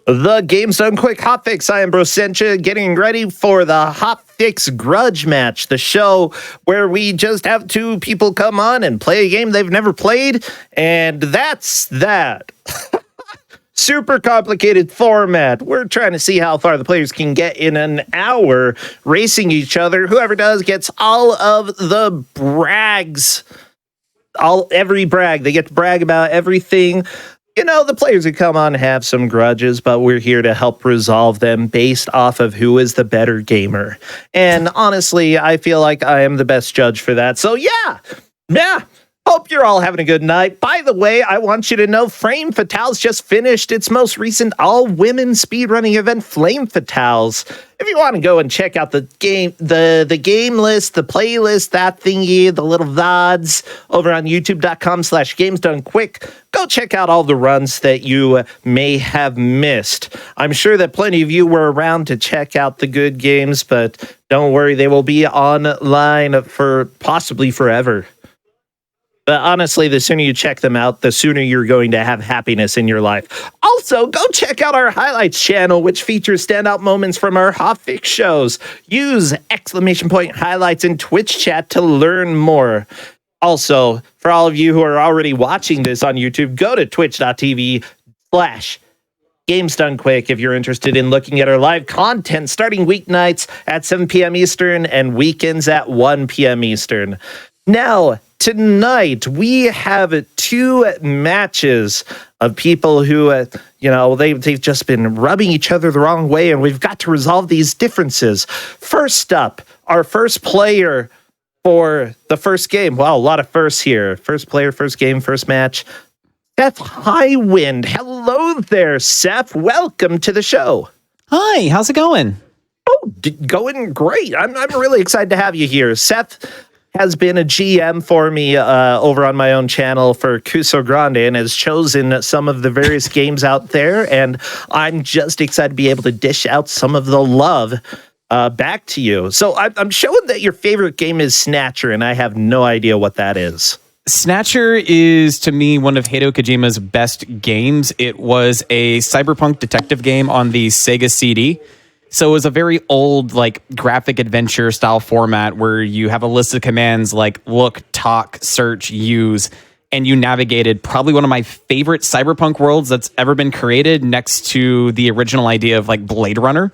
The game's done quick. Hotfix, I am Brosentia, getting ready for the Hotfix Grudge Match, the show where we just have two people come on and play a game they've never played, and that's that. Super complicated format. We're trying to see how far the players can get in an hour racing each other. Whoever does gets all of the brags. Every brag. They get to brag about everything. You know, the players who come on have some grudges, but we're here to help resolve them based off of who is the better gamer. And honestly, I feel like I am the best judge for that. So yeah. Hope you're all having a good night. By the way, I want you to know Flame Fatales just finished its most recent all-women speedrunning event, Flame Fatales. If you want to go and check out the game, the game list, the playlist, that thingy, the little VODs over on youtube.com/gamesdonequick, go check out all the runs that you may have missed. I'm sure that plenty of you were around to check out the good games, but don't worry, they will be online for possibly forever. But honestly, the sooner you check them out, the sooner you're going to have happiness in your life. Also, go check out our highlights channel, which features standout moments from our Hotfix shows. Use !highlights in Twitch chat to learn more. Also, for all of you who are already watching this on YouTube, go to twitch.tv/GamesDoneQuick if you're interested in looking at our live content starting weeknights at 7 p.m. Eastern and weekends at 1 p.m. Eastern. Now, tonight, we have two matches of people who, they've just been rubbing each other the wrong way, and we've got to resolve these differences. First up, our first player for the first game. Wow, a lot of firsts here. First player, first game, first match. Seth Highwind. Hello there, Seth. Welcome to the show. Hi, how's it going? Oh, going great. I'm really excited to have you here. Seth has been a GM for me over on my own channel for Cuso Grande and has chosen some of the various games out there, and I'm just excited to be able to dish out some of the love back to you. So I'm showing that your favorite game is Snatcher, and I have no idea what that is. Snatcher is, to me, one of Hideo Kojima's best games. It was a cyberpunk detective game on the Sega CD. So it was a very old, graphic adventure style format where you have a list of commands like look, talk, search, use, and you navigated probably one of my favorite cyberpunk worlds that's ever been created next to the original idea of Blade Runner.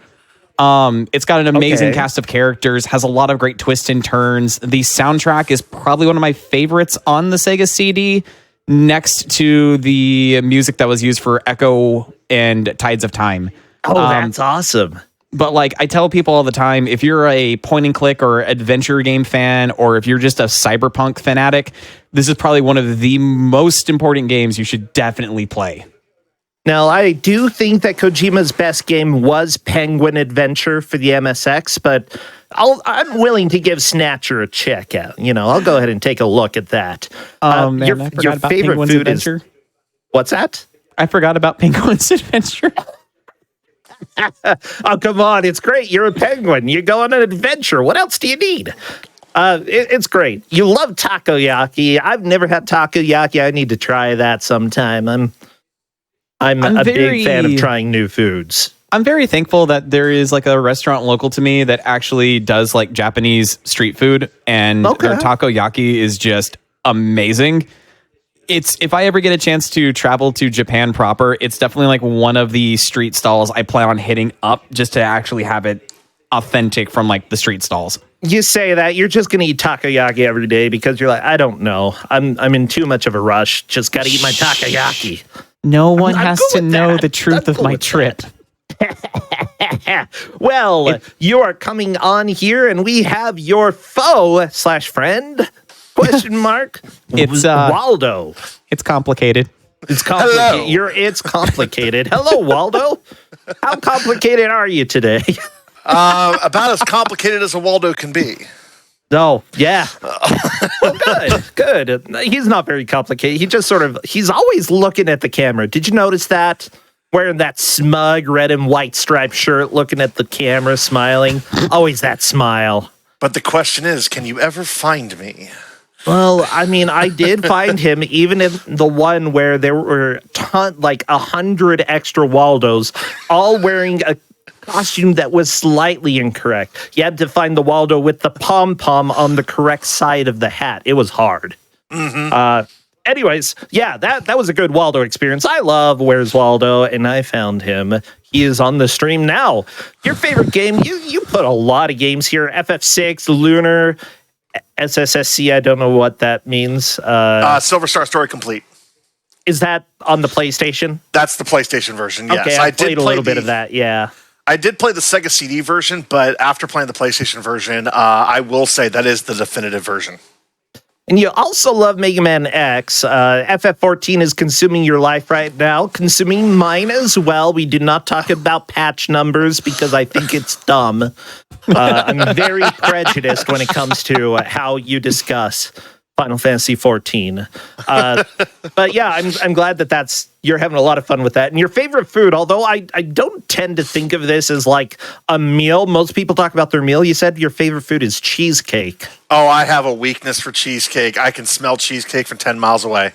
It's got an amazing cast of characters, has a lot of great twists and turns. The soundtrack is probably one of my favorites on the Sega CD next to the music that was used for Echo and Tides of Time. Oh, that's awesome. But I tell people all the time, if you're a point and click or adventure game fan, or if you're just a cyberpunk fanatic, this is probably one of the most important games you should definitely play. Now, I do think that Kojima's best game was Penguin Adventure for the MSX, but I'm willing to give Snatcher a check out. I'll go ahead and take a look at that. Your favorite Penguin's food Adventure? is... What's that? I forgot about Penguin's Adventure. Oh, come on. It's great. You're a penguin. You go on an adventure. What else do you need? It's great. You love takoyaki. I've never had takoyaki. I need to try that sometime. I'm a big fan of trying new foods. I'm very thankful that there is a restaurant local to me that actually does Japanese street food, and their takoyaki is just amazing. If I ever get a chance to travel to Japan proper, it's definitely one of the street stalls I plan on hitting up just to actually have it authentic from the street stalls. You say that you're just going to eat takoyaki every day because you're I don't know. I'm in too much of a rush. Just got to eat my takoyaki. No one has to know the truth of my trip. Well, you are coming on here and we have your foe/friend? Question mark. It's Waldo. It's complicated. It's complicated. Hello. It's complicated. Hello, Waldo. How complicated are you today? About as complicated as a Waldo can be. Oh, yeah. Well, good. He's not very complicated. He just he's always looking at the camera. Did you notice that? Wearing that smug red and white striped shirt, looking at the camera, smiling. Always that smile. But the question is, can you ever find me? Well, I mean, I did find him even in the one where there were like 100 extra Waldos, all wearing a costume that was slightly incorrect. You had to find the Waldo with the pom-pom on the correct side of the hat. It was hard. Anyways, yeah, that was a good Waldo experience. I love Where's Waldo, and I found him. He is on the stream now. Your favorite game? You put a lot of games here. FF6, Lunar, SSSC. I don't know what that means. Silver Star Story Complete. Is that on the PlayStation? That's the PlayStation version, yes. Okay, I played a little bit of that, yeah. I did play the Sega CD version, but after playing the PlayStation version, I will say that is the definitive version. And you also love Mega Man X. FF14 is consuming your life right now, consuming mine as well. We do not talk about patch numbers because I think it's dumb. I'm very prejudiced when it comes to how you discuss Final Fantasy 14. But yeah, I'm glad that you're having a lot of fun with that. And your favorite food, although I don't tend to think of this as like a meal. Most people talk about their meal. You said your favorite food is cheesecake. Oh, I have a weakness for cheesecake. I can smell cheesecake from 10 miles away.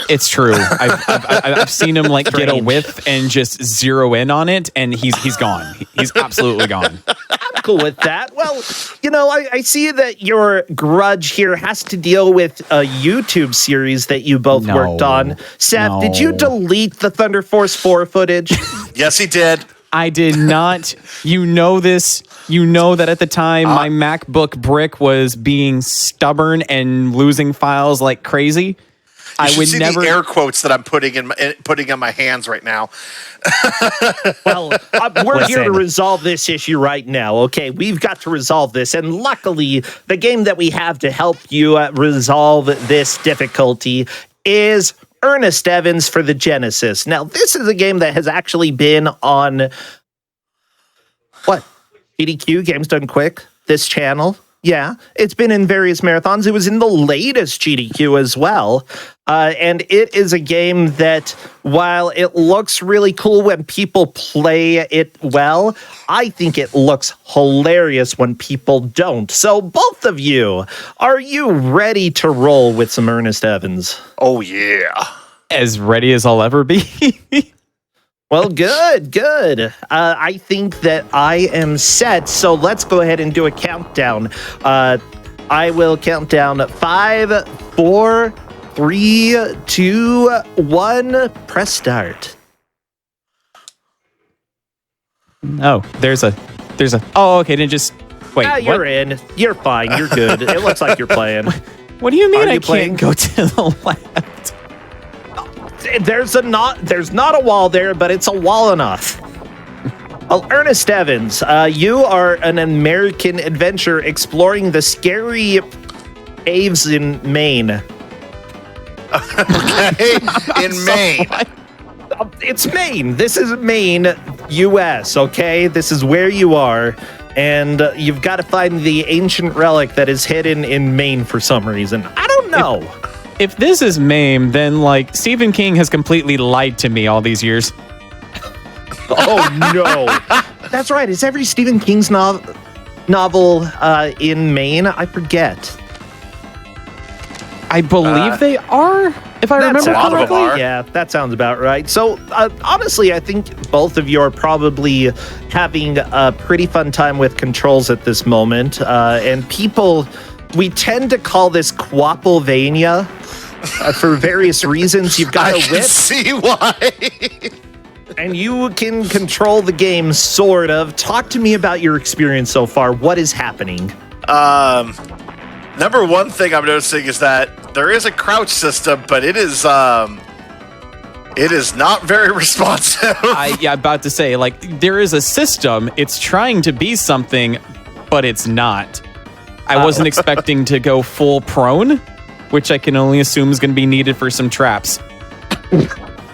It's true. I've seen him like get a whiff and just zero in on it, and he's gone. He's absolutely gone. I'm cool with that. Well, I see that your grudge here has to deal with a YouTube series that you both worked on. Seth, did you delete the Thunder Force 4 footage? Yes, he did. I did not. You know this. You know that at the time my MacBook brick was being stubborn and losing files like crazy. I would never the air quotes that I'm putting in my hands right now. Well, we're here to resolve this issue right now. Okay, we've got to resolve this, and luckily, the game that we have to help you resolve this difficulty is Earnest Evans for the Genesis. Now, this is a game that has actually been on GDQ Games Done Quick, this channel. Yeah, it's been in various marathons. It was in the latest GDQ as well. And it is a game that, while it looks really cool when people play it well, I think it looks hilarious when people don't. So both of you, are you ready to roll with some Earnest Evans? Oh, yeah. As ready as I'll ever be. Well, good. I think that I am set, so let's go ahead and do a countdown. I will count down 5, 4, 3, 2, 1. Press start. Oh, there's a. Oh, okay. Then just wait. You're in. You're fine. You're good. It looks like you're playing. What do you mean I playing? can't go to the left? There's not a wall there, but it's a wall enough. Well, Earnest Evans, you are an American adventurer exploring the scary caves in Maine. Okay, in Maine. It's Maine. This is Maine, U.S., okay? This is where you are, and you've got to find the ancient relic that is hidden in Maine for some reason. I don't know. If this is Maine, then like Stephen King has completely lied to me all these years. Oh no, that's right. Is every Stephen King's novel in Maine? I forget. I believe they are, if I remember correctly. Yeah, that sounds about right. So honestly, I think both of you are probably having a pretty fun time with controls at this moment, and people. We tend to call this Quappelvania for various reasons. You've got a whip. I can see why. And you can control the game, sort of. Talk to me about your experience so far. What is happening? Number one thing I'm noticing is that there is a crouch system, but it is not very responsive. I'm about to say, like, there is a system. It's trying to be something, but it's not. I wasn't expecting to go full prone, which I can only assume is going to be needed for some traps.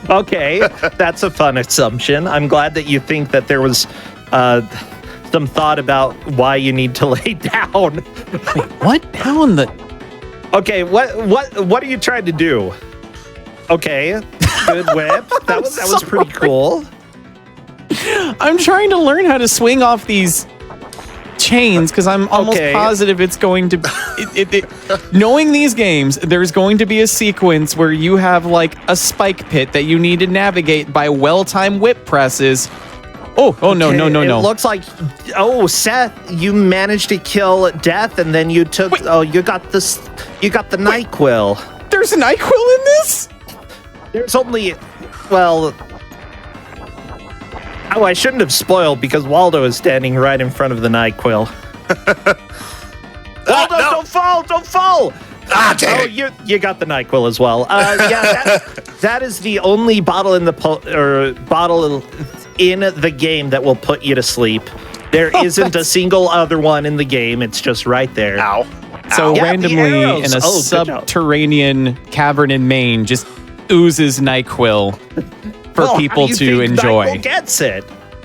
Okay, that's a fun assumption. I'm glad that you think that there was some thought about why you need to lay down. Wait, what? How in the... Okay, what are you trying to do? Okay, good whip. That was pretty cool. I'm trying to learn how to swing off these chains because I'm almost positive it's going to. Knowing these games, there's going to be a sequence where you have like a spike pit that you need to navigate by well-timed whip presses. No. It looks like, Seth, you managed to kill Death, and then you took. You got the NyQuil. There's a NyQuil in this? There's only, well. Oh, I shouldn't have spoiled because Waldo is standing right in front of the NyQuil. Waldo, no. Don't fall! Ah, dang it. You got the NyQuil as well. That is the only bottle in the bottle in the game that will put you to sleep. There isn't a single other one in the game. It's just right there. Ow. So randomly in a subterranean cavern in Maine, just oozes NyQuil for people to enjoy. NyQuil gets it.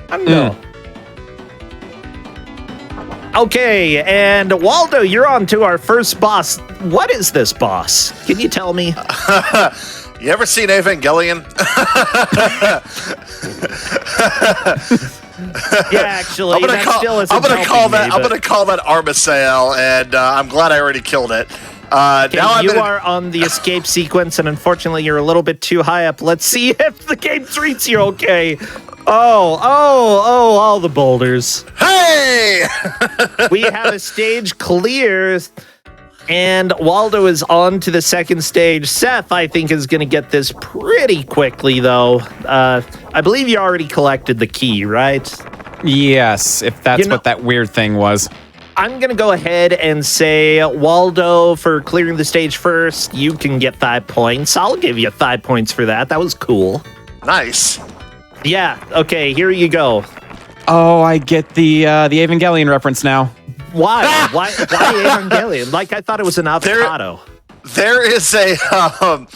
I don't know. Okay, and Waldo, you're on to our first boss. What is this boss? Can you tell me? You ever seen Evangelion? Yeah, actually, I'm gonna call that Armisael, and I'm glad I already killed it. Now you are on the escape sequence, and unfortunately, you're a little bit too high up. Let's see if the game treats you okay. All the boulders. Hey! We have a stage clear, and Waldo is on to the second stage. Seth, I think, is going to get this pretty quickly, though. I believe you already collected the key, right? Yes, if that's what that weird thing was. I'm going to go ahead and say, Waldo, for clearing the stage first, you can get 5 points. I'll give you 5 points for that. That was cool. Nice. Yeah, okay, here you go. Oh, I get the Evangelion reference now. Why? Why Evangelion? Like, I thought it was an avocado. There is a, oh,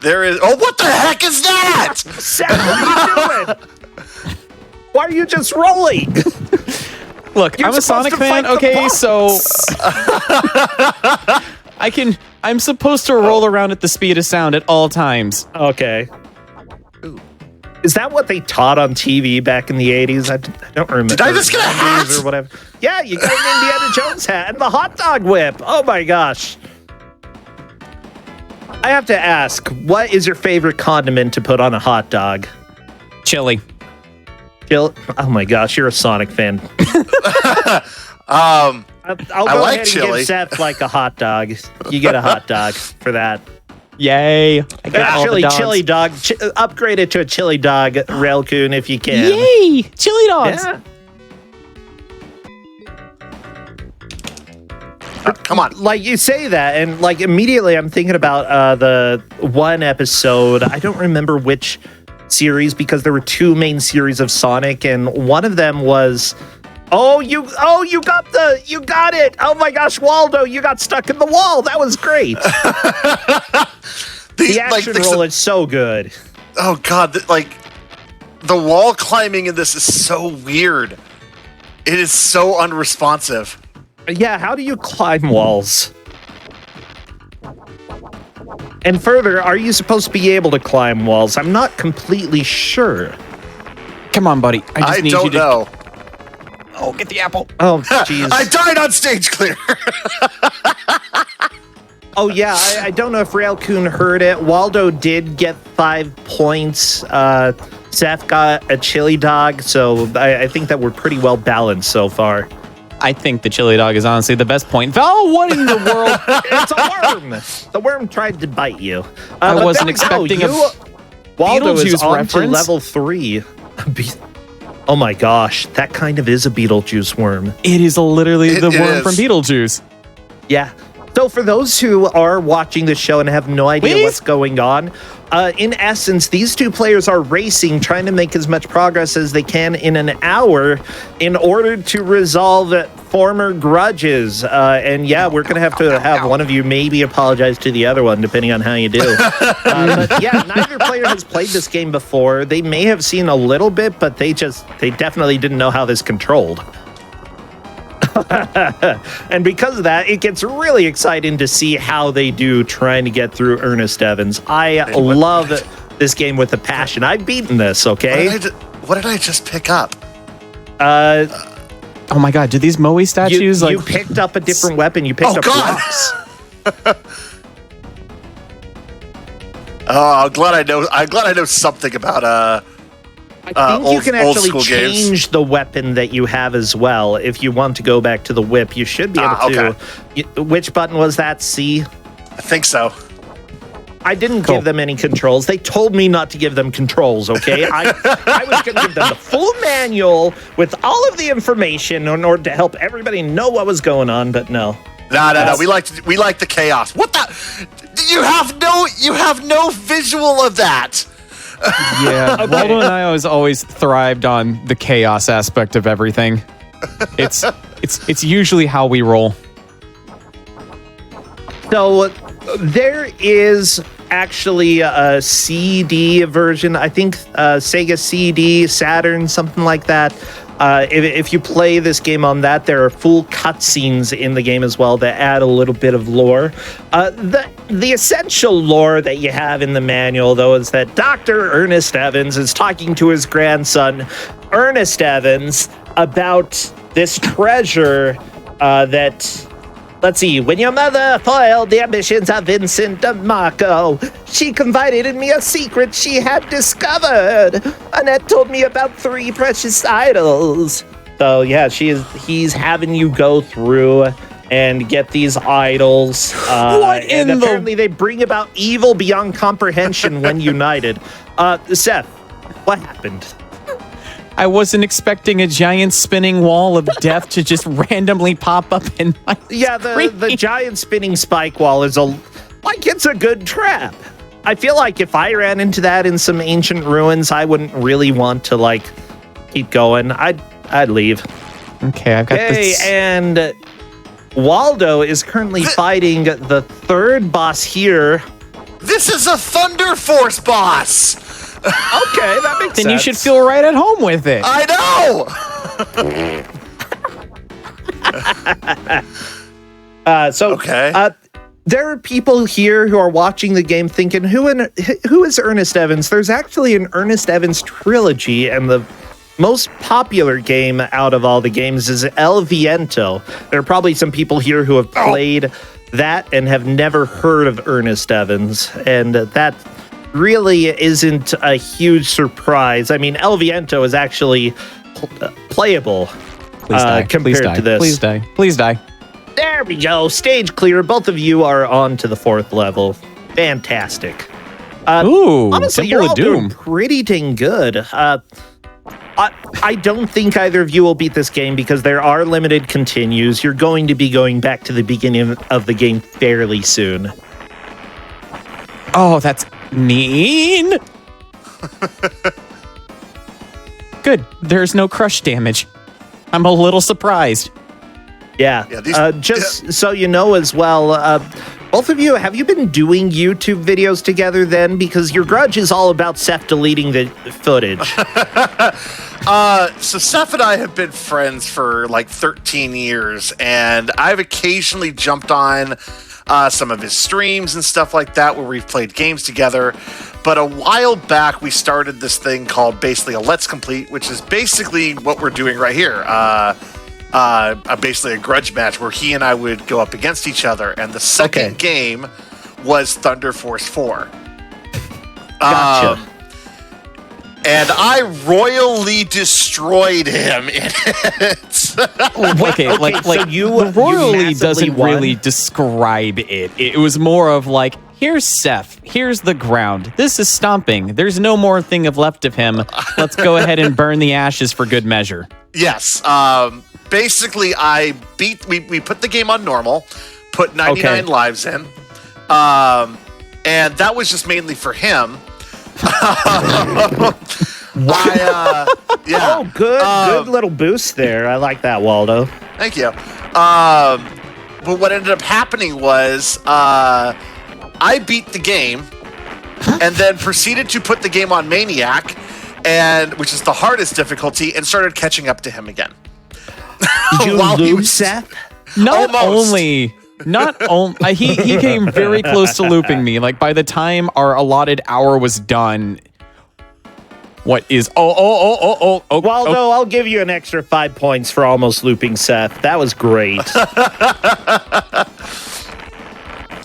what the heck is that? Seth, what are you doing? Why are you just rolling? Look, I'm a Sonic fan, okay, so I'm supposed to roll around at the speed of sound at all times. Okay. Is that what they taught on TV back in the 80s? I don't remember. Did I just get a hat? Or whatever. Yeah, you got an Indiana Jones hat and the hot dog whip. Oh my gosh. I have to ask, what is your favorite condiment to put on a hot dog? Chili. Oh my gosh, you're a Sonic fan. I'll go ahead and give Seth like a hot dog. You get a hot dog for that. Yay. I get all the dogs. Chili dog. Upgrade it to a chili dog, Railcoon, if you can. Yay! Chili dogs. Yeah. Come on. Like, you say that, and like immediately I'm thinking about the one episode. I don't remember which series because there were two main series of Sonic, and one of them was you got it. Oh my gosh, Waldo, you got stuck in the wall. That was great. The action roll is so good. Oh god, the wall climbing in this is so weird. It is so unresponsive. Yeah, how do you climb walls? And further, are you supposed to be able to climb walls? I'm not completely sure. Come on, buddy. I don't know. Oh, get the apple. Oh, jeez. I died on stage clear. Oh, yeah. I don't know if Railcoon heard it. Waldo did get 5 points. Seth got a chili dog. So I think that we're pretty well balanced so far. I think the chili dog is honestly the best point. Oh, what in the world? It's a worm. The worm tried to bite you. I wasn't expecting a Waldo is Beetlejuice on reference. to level 3. Oh my gosh, that kind of is a Beetlejuice worm. It is literally the worm from Beetlejuice. Yeah. So for those who are watching the show and have no idea what's going on, in essence, these two players are racing, trying to make as much progress as they can in an hour in order to resolve former grudges. And yeah, we're going to have one of you maybe apologize to the other one, depending on how you do. But yeah, neither player has played this game before. They may have seen a little bit, but they definitely didn't know how this controlled. And because of that, it gets really exciting to see how they do trying to get through Earnest Evans. I love this game with a passion. I've beaten this, okay? What did I just pick up? Oh my god, did these Moe statues You picked up a different weapon. You picked up blocks. Oh, I'm glad I know something about I think you can actually school change games. the weapon that you have as well. If you want to go back to the whip, you should be able to. Okay. Which button was that? C? I think so. I didn't give them any controls. They told me not to give them controls, okay? I was going to give them the full manual with all of the information in order to help everybody know what was going on, but no. No. We like the chaos. What the? You have no visual of that. Yeah, Waldo and I always thrived on the chaos aspect of everything. It's usually how we roll. So there is actually a CD version. I think Sega CD, Saturn, something like that. If you play this game on that, there are full cutscenes in the game as well that add a little bit of lore. The essential lore that you have in the manual, though, is that Dr. Earnest Evans is talking to his grandson, Earnest Evans, about this treasure that... Let's see, when your mother foiled the ambitions of Vincent DeMarco, she confided in me a secret she had discovered. Annette told me about 3 precious idols. So yeah, he's having you go through and get these idols. And apparently they bring about evil beyond comprehension when united. Seth, what happened? I wasn't expecting a giant spinning wall of death to just randomly pop up in my screen. The giant spinning spike wall is it's a good trap. I feel like if I ran into that in some ancient ruins, I wouldn't really want to keep going. I'd leave. Okay, I've got this. And Waldo is currently fighting the 3rd boss here. This is a Thunder Force boss. Okay, that makes sense. Then you should feel right at home with it. I know. Okay. There are people here who are watching the game thinking, who is Earnest Evans? There's actually an Earnest Evans trilogy, and the most popular game out of all the games is El Viento. There are probably some people here who have played that and have never heard of Earnest Evans, and that really isn't a huge surprise. I mean, El Viento is actually playable compared to this. Please die. Please die. There we go. Stage clear. Both of you are on to the 4th level. Fantastic. Ooh, honestly, Temple you're of all Doom. doing pretty dang good. I don't think either of you will beat this game because there are limited continues. You're going to be going back to the beginning of the game fairly soon. Oh, that's mean. Good. There's no crush damage. I'm a little surprised. Yeah. Just so you know as well, both of you, have you been doing YouTube videos together then? Because your grudge is all about Seth deleting the footage. So Seth and I have been friends for 13 years, and I've occasionally jumped on some of his streams and stuff like that where we've played games together. But a while back, we started this thing called basically a Let's Complete, which is basically what we're doing right here. Basically a grudge match where he and I would go up against each other. And the second game was Thunder Force 4. Gotcha. And I royally destroyed him in it. Okay, you royally massively doesn't won? really describe it. It was more of here's Seth, here's the ground. This is stomping. There's no more thing left of him. Let's go ahead and burn the ashes for good measure. Yes. Basically, we put the game on normal, put 99 lives in, and that was just mainly for him. Wow. Yeah. Oh, good little boost there. I like that, Waldo. Thank you. But what ended up happening was I beat the game and then proceeded to put the game on Maniac, which is the hardest difficulty, and started catching up to him again. Did you lose, Seth? Not only he came very close to looping me. By the time our allotted hour was done, What is... Oh. Waldo, I'll give you an extra 5 points for almost looping Seth. That was great.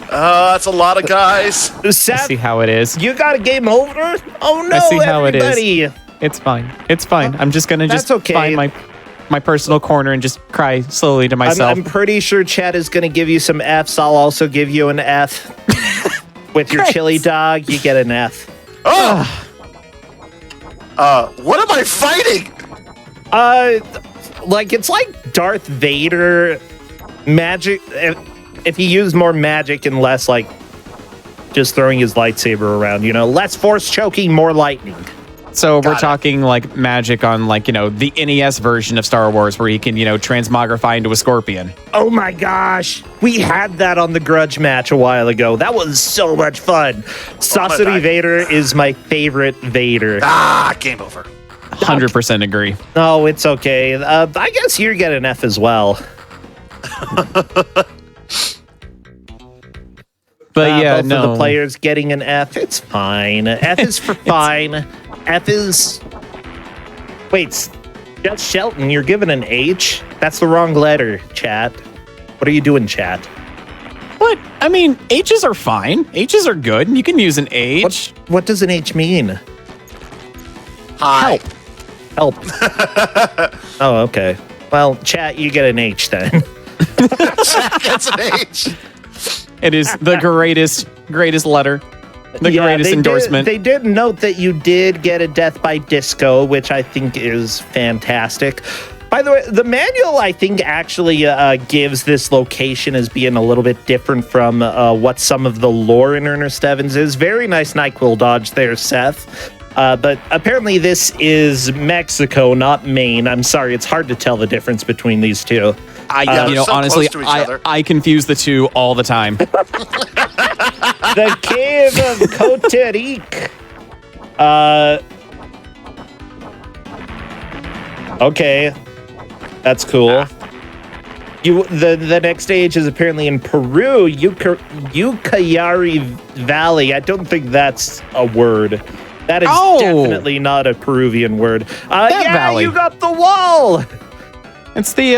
That's a lot of guys. I Seth, see how it is. you got a game over? Oh no, I see how it is. everybody. It's fine. It's fine. I'm just going to just That's okay. find my personal corner and just cry slowly to myself. I'm pretty sure Chad is going to give you some Fs. I'll also give you an F. With your Great. chili dog, you get an F. Oh! What am I fighting? It's like Darth Vader magic. If he used more magic and less like just throwing his lightsaber around, less force choking, more lightning. So we're Got it. talking like magic on the NES version of Star Wars where he can, transmogrify into a scorpion. Oh my gosh, we had that on the Grudge Match a while ago. That was so much fun. Saucity die. Vader is my favorite Vader. Game over. 100% agree. No, it's okay. I guess you get an F as well. But yeah, both no. of the players getting an F. It's fine. F is for fine. F is... Wait, Jeff Shelton, you're given an H? That's the wrong letter, chat. What are you doing, chat? What? I mean, H's are fine. H's are good. You can use an H. What does an H mean? Hi. Help. Oh, okay. Well, chat, you get an H then. That's an H. It is the greatest letter. The greatest they endorsement. They did note that you did get a death by disco, which I think is fantastic. By the way, the manual, I think, actually gives this location as being a little bit different from what some of the lore in Earnest Evans is. Very nice NyQuil dodge there, Seth. But apparently this is Mexico, not Maine. I'm sorry, it's hard to tell the difference between these two. They're so honestly, close to each other. I confuse the two all the time. The Cave of Costa Rica. Okay. That's cool. The next stage is apparently in Peru, Ucayali Valley. I don't think that's a word. That is definitely not a Peruvian word. Valley. You got the wall. It's the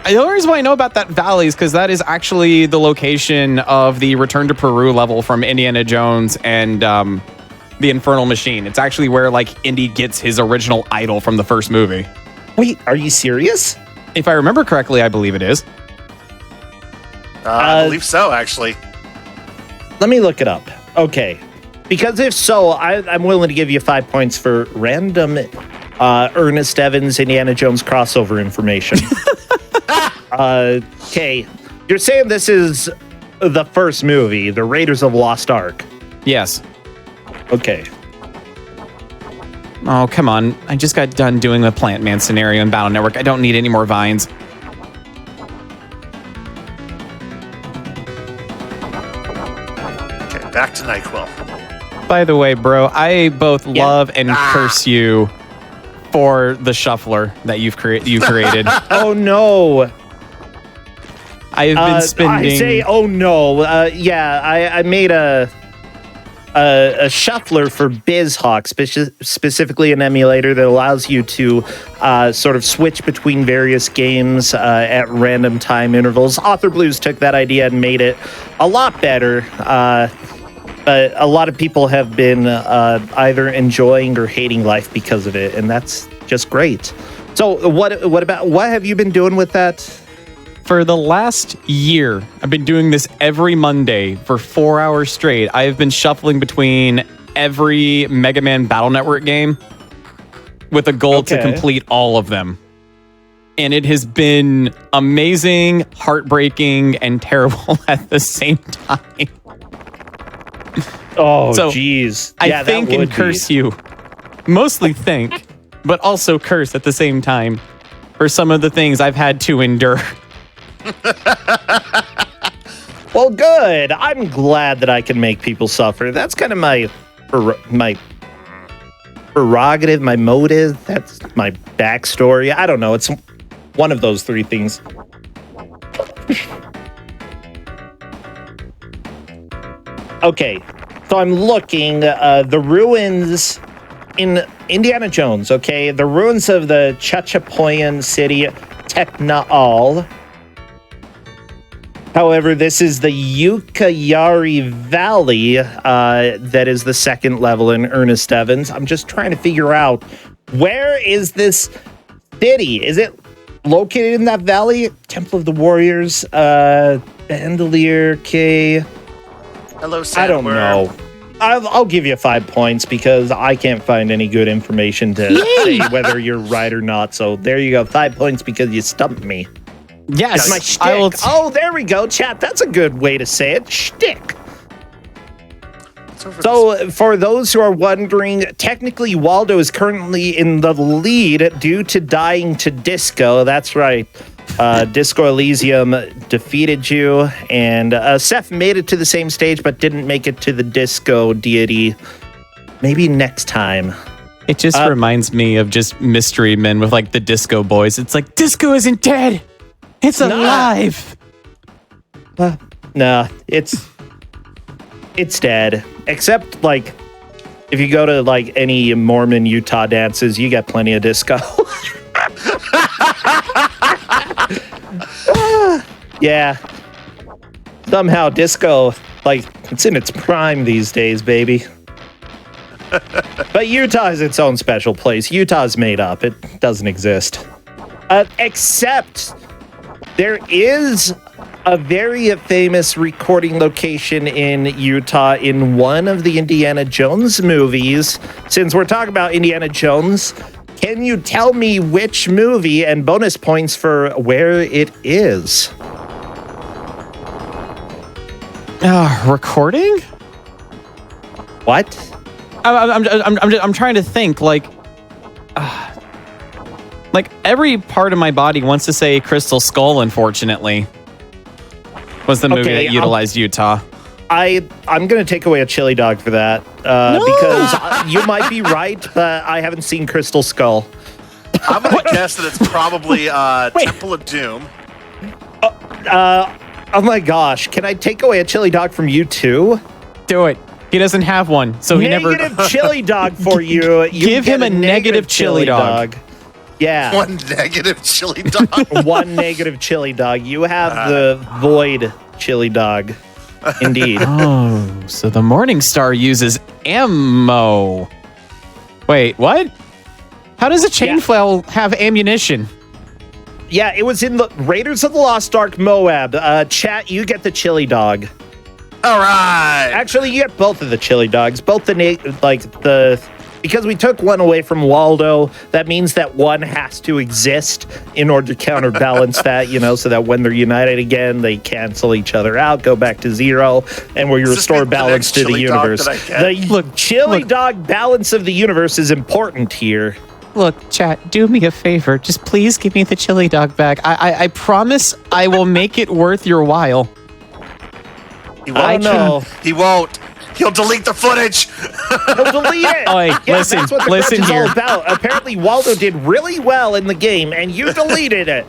only reason why I know about that valley is because that is actually the location of the Return to Peru level from Indiana Jones and the Infernal Machine. It's actually where Indy gets his original idol from the first movie. Wait, are you serious? If I remember correctly, I believe it is. I believe so, actually. Let me look it up. Okay. Because if so, I'm willing to give you 5 points for random Earnest Evans, Indiana Jones crossover information. Okay. You're saying this is the first movie, The Raiders of Lost Ark. Yes. Okay. Oh, come on. I just got done doing the Plant Man scenario in Battle Network. I don't need any more vines. Okay, back to NyQuil. By the way, bro, I both love and curse you for the shuffler that you created. Oh, no. I have been spending... I say, oh, no. I made a shuffler for BizHawk, specifically an emulator that allows you to sort of switch between various games at random time intervals. Author Blues took that idea and made it a lot better. But a lot of people have been either enjoying or hating life because of it, and that's just great. So what have you been doing with that? For the last year, I've been doing this every Monday for 4 hours straight. I have been shuffling between every Mega Man Battle Network game with a goal to complete all of them. And it has been amazing, heartbreaking, and terrible at the same time. Oh, So, jeez. I think and curse you. Mostly think, but also curse at the same time for some of the things I've had to endure. Well, good. I'm glad that I can make people suffer. That's kind of my prerogative, my motive. That's my backstory. I don't know. It's one of those three things. Okay, so I'm looking. The ruins in Indiana Jones, okay, the ruins of the Chachapoyan city, Teknaal. However, this is the Ucayali Valley that is the second level in Earnest Evans. I'm just trying to figure out, where is this city? Is it located in that valley? Temple of the Warriors, Bandolier, K. Hello, Sam. I don't know. I'll give you 5 points because I can't find any good information to say whether you're right or not. So there you go. 5 points because you stumped me. Yes, My shtick. Oh, there we go, chat. That's a good way to say it. Shtick. So, for those who are wondering, technically Waldo is currently in the lead due to dying to Disco. That's right. Disco Elysium defeated you, and Seth made it to the same stage but didn't make it to the Disco deity. Maybe next time. It just reminds me of just Mystery Men with like the Disco Boys. It's like, Disco isn't dead. It's alive. Nah, it's dead. Except, like, if you go to, like, any Mormon Utah dances, you get plenty of disco. Yeah. Somehow disco, like, it's in its prime these days, baby. But Utah is its own special place. Utah's made up. It doesn't exist. Except there is a very famous recording location in Utah in one of the Indiana Jones movies. Since we're talking about Indiana Jones, can you tell me which movie, and bonus points for where it is? Recording? What? I'm trying to think. Like every part of my body wants to say Crystal Skull. Unfortunately, was the movie that utilized Utah. I'm gonna take away a chili dog for that because you might be right, but I haven't seen Crystal Skull. I'm gonna guess that it's probably Temple of Doom. Oh my gosh! Can I take away a chili dog from you too? Do it. He doesn't have one, so he never. Negative chili dog for you. Give him a negative chili dog. Yeah. One negative chili dog. One negative chili dog. You have the void chili dog. Indeed. Oh, so the Morning Star uses ammo. Wait, what? How does a chain flail have ammunition? Yeah, it was in the Raiders of the Lost Ark Moab. Chat, you get the chili dog. All right. Actually, you get both of the chili dogs. Both because we took one away from Waldo, that means that one has to exist in order to counterbalance that, so that when they're united again, they cancel each other out, go back to zero, and we restore balance to the universe. The chili dog balance of the universe is important here. Look, chat, do me a favor. Just please give me the chili dog back. I promise I will make it worth your while. He won't. He won't. He'll delete the footage. He'll delete it. Oh, yeah, listen, that's what the listen is here. all about. Apparently, Waldo did really well in the game, and you deleted it.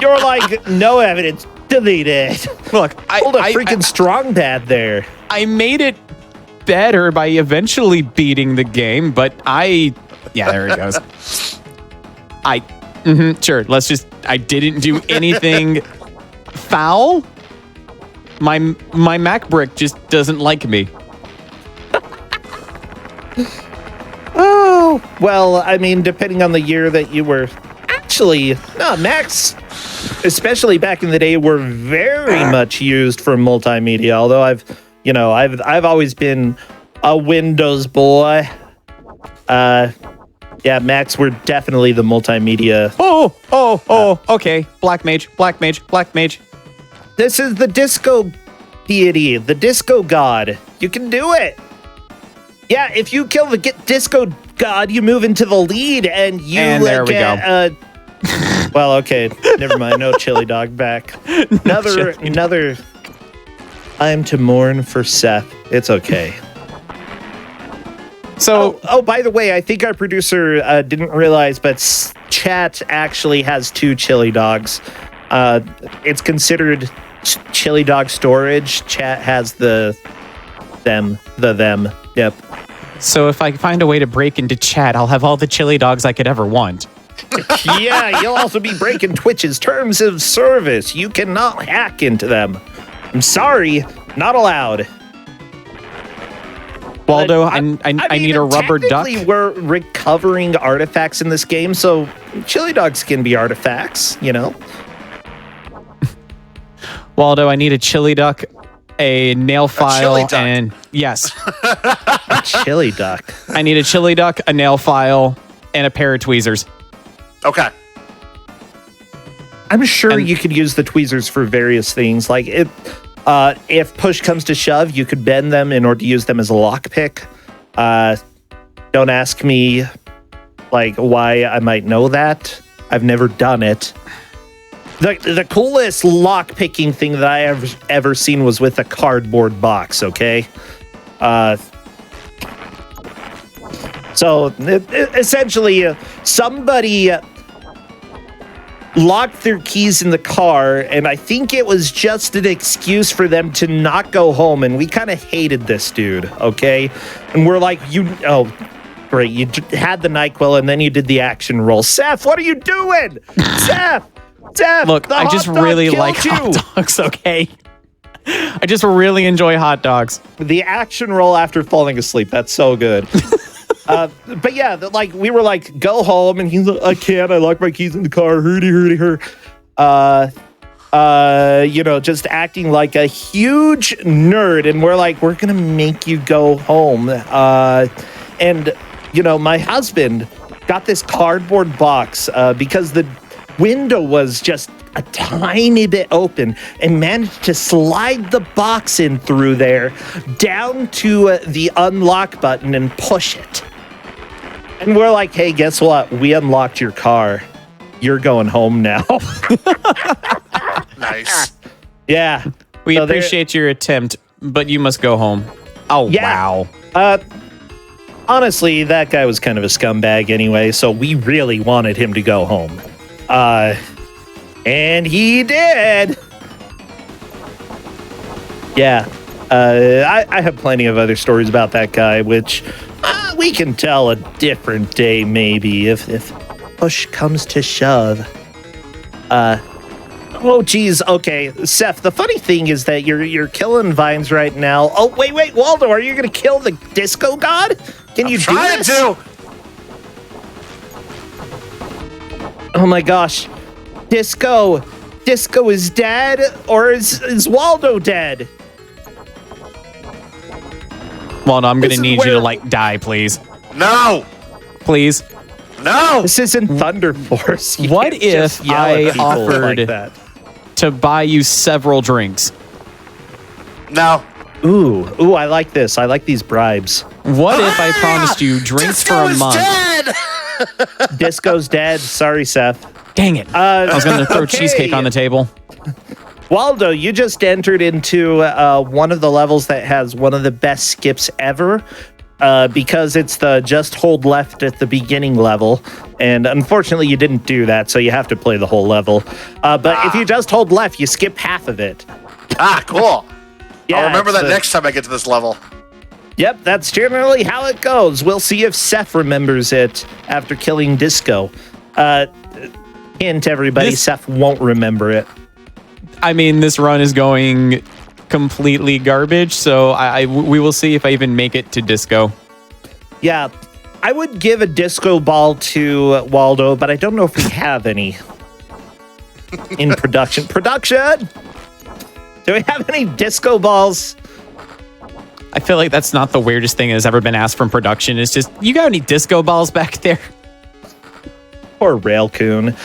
You're like, no evidence. Delete it. Look, Hold a freaking strong bad there. I made it better by eventually beating the game, but yeah, there it goes. Sure, I didn't do anything foul. My Mac brick just doesn't like me. Oh, well, I mean, depending on the year that you were... Actually, no, Macs, especially back in the day, were very much used for multimedia, although I've always been a Windows boy. Yeah, Macs were definitely the multimedia. Okay. Black mage. This is the disco deity, the disco god. You can do it. Yeah, if you kill the disco god, you move into the lead, and there we go. Well, okay, never mind. No chili dog back. Another. I'm to mourn for Seth. It's okay. So, by the way, I think our producer didn't realize, but chat actually has 2 chili dogs. It's considered chili dog storage. Chat has them. Yep. So if I find a way to break into chat, I'll have all the chili dogs I could ever want. Yeah, you'll also be breaking Twitch's terms of service. You cannot hack into them. I'm sorry, not allowed. Waldo, I need a rubber duck. Technically, we're recovering artifacts in this game, so chili dogs can be artifacts, you know? Waldo, I need a chili duck, a nail file, and yes. A chili duck. I need a chili duck, a nail file, and a pair of tweezers. Okay. I'm sure you could use the tweezers for various things. Like, if push comes to shove, you could bend them in order to use them as a lockpick. Don't ask me, like, why I might know that. I've never done it. The coolest lock-picking thing that I have ever seen was with a cardboard box, okay? So, essentially, somebody locked their keys in the car, and I think it was just an excuse for them to not go home, and we kind of hated this dude, okay? And we're like, great, you had the NyQuil, and then you did the action roll. Seth, what are you doing? Seth! Look, I just really like hot dogs, okay? I just really enjoy hot dogs. The action roll after falling asleep, that's so good. But yeah, we were like, go home, and he's like, I can't, I locked my keys in the car, hurdy, just acting like a huge nerd, and we're like, we're gonna make you go home. And my husband got this cardboard box because the window was just a tiny bit open, and managed to slide the box in through there down to the unlock button and push it. And we're like, hey, guess what? We unlocked your car. You're going home now. Nice. Yeah. We appreciate your attempt, but you must go home. Oh, yeah. Wow. Honestly, that guy was kind of a scumbag anyway, so we really wanted him to go home. And he did. Yeah. I have plenty of other stories about that guy, which we can tell a different day, maybe, if push comes to shove. Oh, geez. Okay, Seth, the funny thing is that you're killing vines right now. Oh, wait, Waldo, are you going to kill the disco god? Can you do this? To. Oh my gosh. Disco is dead, or is Waldo dead? Waldo, I'm going to need you to, die, please. No! Please. No! This isn't Thunder Force. What if I offered to buy you several drinks? No. Ooh, I like this. I like these bribes. What if I promised you drinks for a month? Dead! Disco's dead. Sorry, Seth. Dang it. I was going to throw cheesecake on the table. Waldo, you just entered into one of the levels that has one of the best skips ever, because it's the just hold left at the beginning level. And unfortunately, you didn't do that, so you have to play the whole level. But if you just hold left, you skip half of it. Ah, cool. Yeah, I'll remember that next time I get to this level. Yep, that's generally how it goes. We'll see if Seth remembers it after killing Disco. Hint, everybody, Seth won't remember it. I mean, this run is going completely garbage, so we will see if I even make it to Disco. Yeah, I would give a disco ball to Waldo, but I don't know if we have any in production. Production! Do we have any disco balls? I feel like that's not the weirdest thing that has ever been asked from production. It's just, you got any disco balls back there? Poor Railcoon.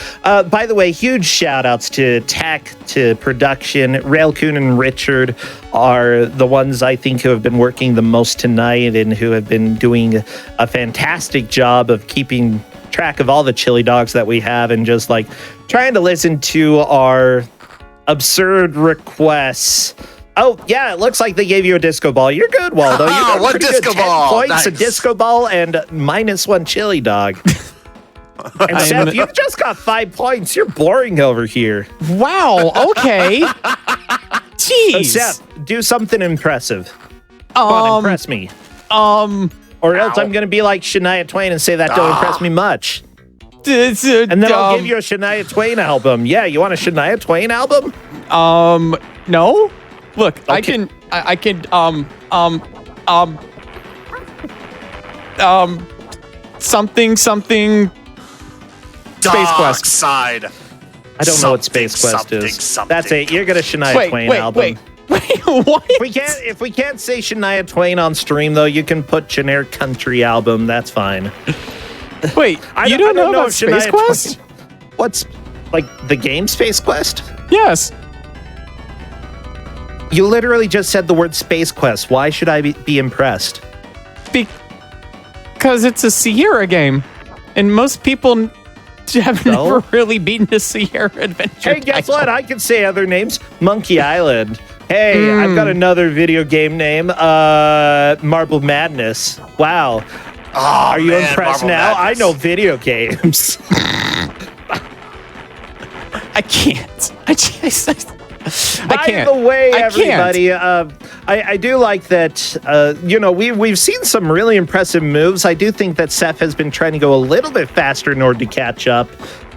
By the way, huge shout outs to tech, to production. Railcoon and Richard are the ones I think who have been working the most tonight and who have been doing a fantastic job of keeping track of all the chili dogs that we have and just trying to listen to our absurd requests. Oh, yeah, it looks like they gave you a disco ball. You're good, Waldo. You're doing one pretty disco good. 10 ball. points, Nice. a disco ball, and -1 chili dog. And Seth, you've just got 5 points. You're boring over here. Wow, okay. So Jeez. Seth, do something impressive. Come on, impress me. Or Or else I'm going to be like Shania Twain and say that don't impress me much. It's And then I'll give you a Shania Twain album. Yeah, you want a Shania Twain album? No. Look, Okay. I can something Space Quest. Side. I don't know what Space Quest is. That's it. You're going to Shania Twain album. Wait, what? If we can't say Shania Twain on stream, though, you can put generic country album. That's fine. Wait, you don't know about if Space Shania Quest? Twain- What's like the game Space Quest? Yes. You literally just said the word Space Quest. Why should I be impressed? Because it's a Sierra game, and most people have never really beaten a Sierra adventure. Hey, guess what? I can say other names. Monkey Island. Hey, I've got another video game name. Marble Madness. Wow. Oh, Are you impressed Marble now? Madness. I know video games. I can't. I can't. By the way, I can't. everybody, I do like that, we've seen some really impressive moves. I do think that Seth has been trying to go a little bit faster in order to catch up,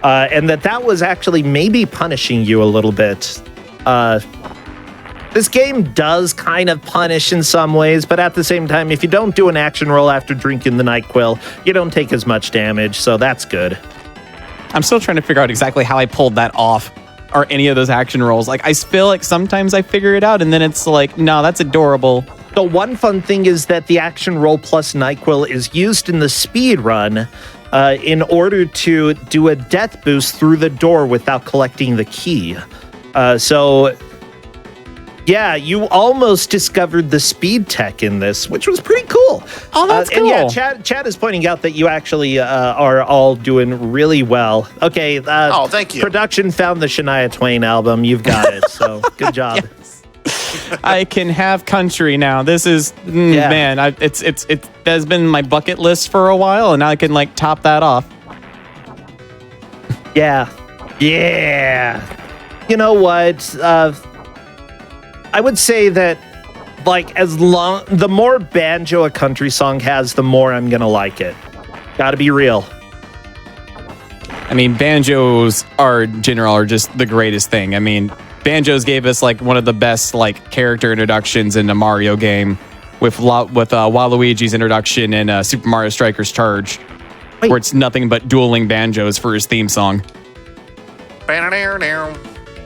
and that was actually maybe punishing you a little bit. This game does kind of punish in some ways, but at the same time, if you don't do an action roll after drinking the NyQuil, you don't take as much damage, so that's good. I'm still trying to figure out exactly how I pulled that off, or any of those action rolls. Like, I feel like sometimes I figure it out, and then it's like, no, that's adorable. The one fun thing is that the action roll plus NyQuil is used in the speed run in order to do a death boost through the door without collecting the key. Yeah, you almost discovered the speed tech in this, which was pretty cool. Oh, that's cool. And yeah, Chad is pointing out that you actually are all doing really well. Okay. Thank you. Production found the Shania Twain album. You've got it. So good job. Yes. I can have country now. This is man. It has been my bucket list for a while, and now I can like top that off. Yeah. You know what? I would say that, like, the more banjo a country song has, the more I'm gonna like it. Gotta be real. I mean, banjos are just the greatest thing. I mean, banjos gave us like one of the best like character introductions in a Mario game with Waluigi's introduction in Super Mario Strikers Charge, where it's nothing but dueling banjos for his theme song.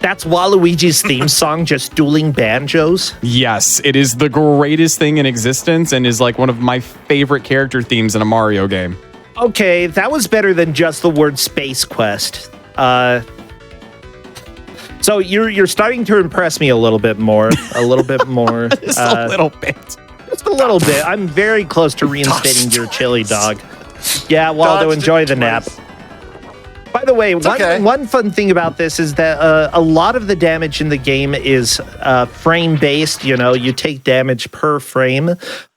That's Waluigi's theme song, just dueling banjos? Yes, it is the greatest thing in existence and is like one of my favorite character themes in a Mario game. Okay, that was better than just the word Space Quest. So you're starting to impress me a little bit more. Just a little bit. Just a little bit. I'm very close to reinstating your chili dog. Yeah, Waldo, enjoy the nap. By the way, one fun thing about this is that a lot of the damage in the game is frame-based. You know, you take damage per frame.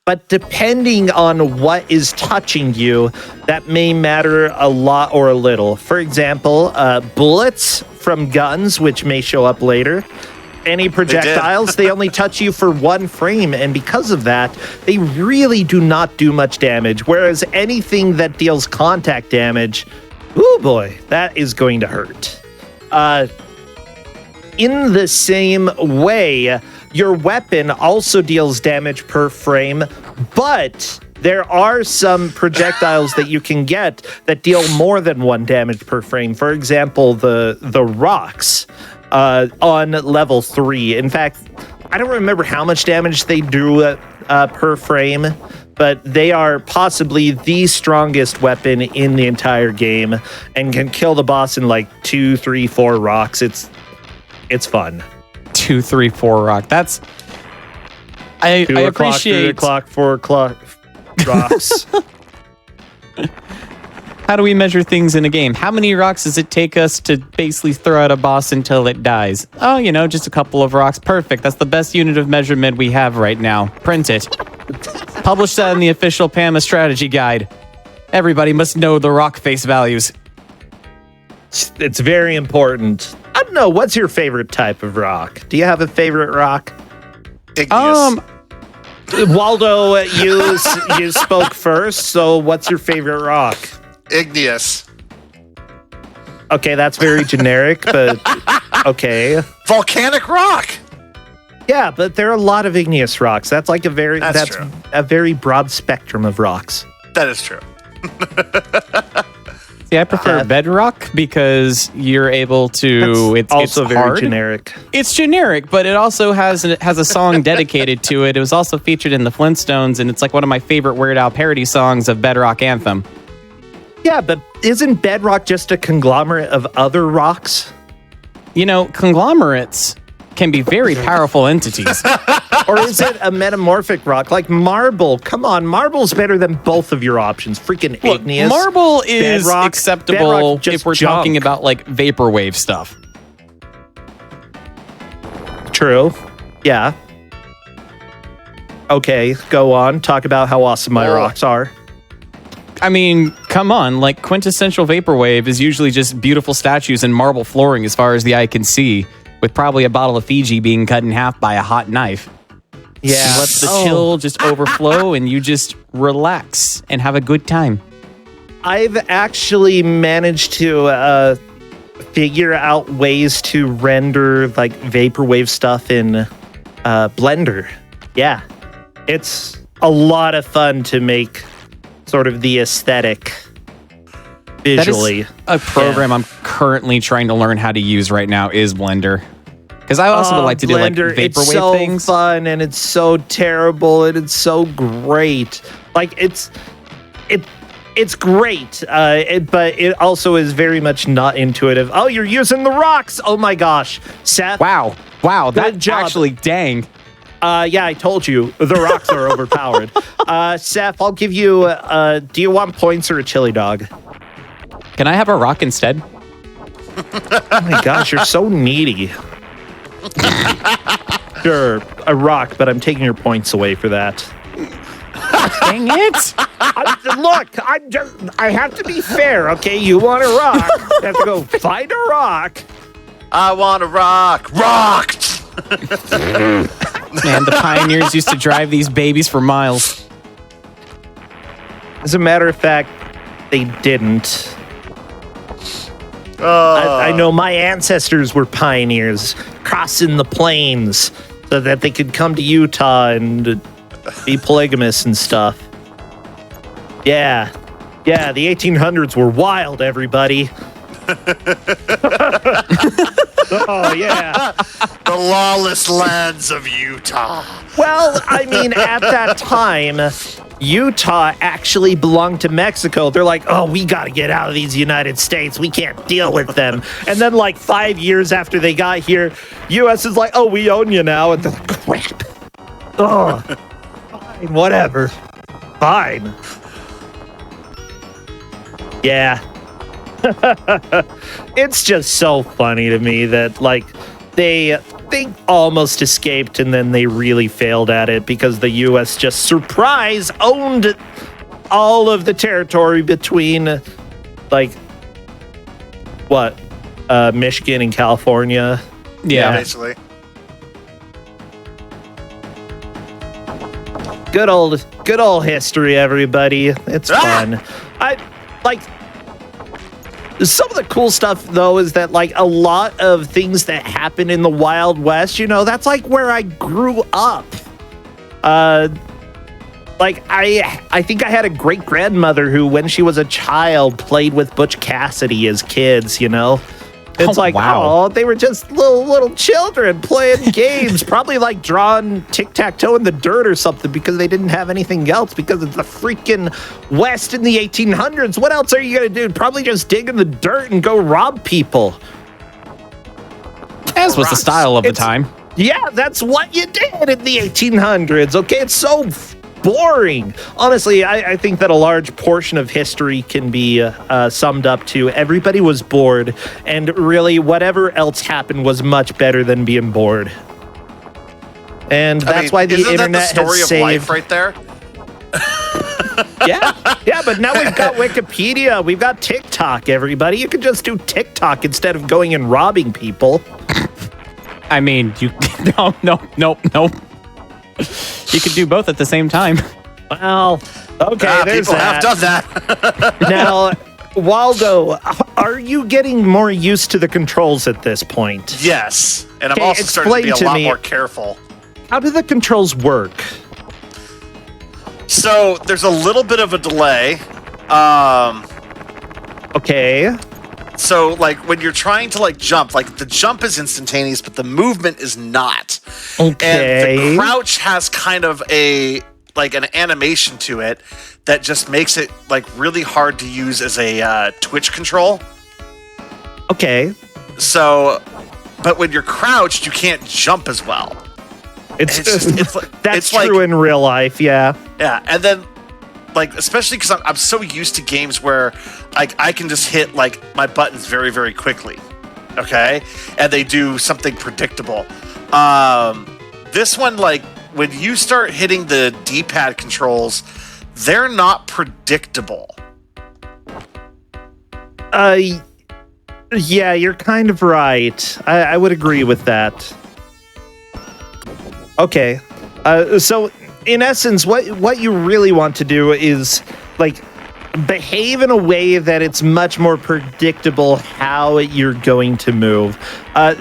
But depending on what is touching you, that may matter a lot or a little. For example, bullets from guns, which may show up later. Any projectiles, they only touch you for one frame, and because of that, they really do not do much damage. Whereas anything that deals contact damage, oh boy, that is going to hurt. In the same way, your weapon also deals damage per frame, but there are some projectiles that you can get that deal more than one damage per frame. For example, the rocks on level 3. In fact, I don't remember how much damage they do per frame, but they are possibly the strongest weapon in the entire game and can kill the boss in like 2, 3, 4 rocks. It's fun. 2, 3, 4 rock. That's I appreciate 2 o'clock, 4 o'clock rocks. How do we measure things in a game? How many rocks does it take us to basically throw out a boss until it dies? Oh, just a couple of rocks. Perfect. That's the best unit of measurement we have right now. Print it. Publish that in the official PAMA strategy guide. Everybody must know the rock face values. It's very important. I don't know. What's your favorite type of rock? Do you have a favorite rock? Igneous. Waldo, you spoke first, so what's your favorite rock? Igneous. Okay, that's very generic, but okay. Volcanic rock. Yeah, but there are a lot of igneous rocks. That's like that's true. a very broad spectrum of rocks. That is true. See, I prefer bedrock because you're able to. It's also very hard. generic. It's generic, but it also has a song dedicated to it. It was also featured in the Flintstones, and it's like one of my favorite Weird Al parody songs of Bedrock Anthem. Yeah, but isn't bedrock just a conglomerate of other rocks? You know, conglomerates can be very powerful entities. Or is it a metamorphic rock like marble? Come on, marble's better than both of your options. Freaking Look, igneous. marble is bedrock, acceptable bedrock, just if we're junk. talking about like vaporwave stuff. True. Yeah. Okay, go on. Talk about how awesome my rocks are. I mean, come on, like quintessential vaporwave is usually just beautiful statues and marble flooring as far as the eye can see, with probably a bottle of Fiji being cut in half by a hot knife. Yeah. You let the chill just overflow and you just relax and have a good time. I've actually managed to figure out ways to render like vaporwave stuff in Blender. Yeah. It's a lot of fun to make sort of the aesthetic visually. That is a program I'm currently trying to learn how to use right now is Blender. Because I also would like to Blender, do like vaporwave it's so things. fun and it's so terrible and it's so great. Like it's great, but it also is very much not intuitive. Oh, you're using the rocks! Oh my gosh, Seth! Wow, Good that job. actually dang. Yeah, I told you the rocks are overpowered. Seth, I'll give you. Do you want points or a chili dog? Can I have a rock instead? Oh my gosh, you're so needy. Sure, a rock, but I'm taking your points away for that. Dang it! I have to be fair, okay? You want a rock? You have to go find a rock. I want a rock. Rocked. Man, the pioneers used to drive these babies for miles. As a matter of fact, they didn't. I know my ancestors were pioneers, crossing the plains so that they could come to Utah and be polygamous and stuff. Yeah, the 1800s were wild, everybody. Oh, yeah. The lawless lands of Utah. Well, I mean, at that time, Utah actually belonged to Mexico. They're like, oh, we got to get out of these United States. We can't deal with them. And then like 5 years after they got here, U.S. is like, oh, we own you now. And they're like, crap. Oh, fine, whatever. Fine. Yeah. It's just so funny to me that like they almost escaped and then they really failed at it because the US just surprise owned all of the territory between like what Michigan and California. Yeah. Basically. Good old history, everybody. It's fun. I like some of the cool stuff though is that like a lot of things that happen in the Wild West, you know, that's like where I grew up. Like I think I had a great grandmother who, when she was a child, played with Butch Cassidy as kids, you know. It's like, wow. oh, they were just little children playing games, probably like drawing tic-tac-toe in the dirt or something because they didn't have anything else because it's the freaking West in the 1800s. What else are you going to do? Probably just dig in the dirt and go rob people. As was the style of the time. Yeah, that's what you did in the 1800s. Okay, it's so boring. Honestly, I think that a large portion of history can be summed up to everybody was bored, and really whatever else happened was much better than being bored. And that's why the isn't internet that the story has of saved. life right there? Yeah, but now we've got Wikipedia, we've got TikTok, everybody. You can just do TikTok instead of going and robbing people. I mean, you no. You could do both at the same time. Well, okay, there's people that. have done that. Now, Waldo, are you getting more used to the controls at this point? Yes, and I'm Okay, also starting to be a explain to lot me- more careful. How do the controls work? So there's a little bit of a delay. Okay. So like when you're trying to like jump, like the jump is instantaneous, but the movement is not. Okay. And the crouch has kind of an animation to it that just makes it like really hard to use as a twitch control. Okay. So, but when you're crouched, you can't jump as well. It's like- that's it's like- true in real life, yeah. Yeah, and then like especially because I'm so used to games where like I can just hit like my buttons very very quickly, okay, and they do something predictable. This one, like when you start hitting the D-pad controls, they're not predictable. Yeah, you're kind of right. I would agree with that. Okay. So in essence, what you really want to do is like behave in a way that it's much more predictable how you're going to move.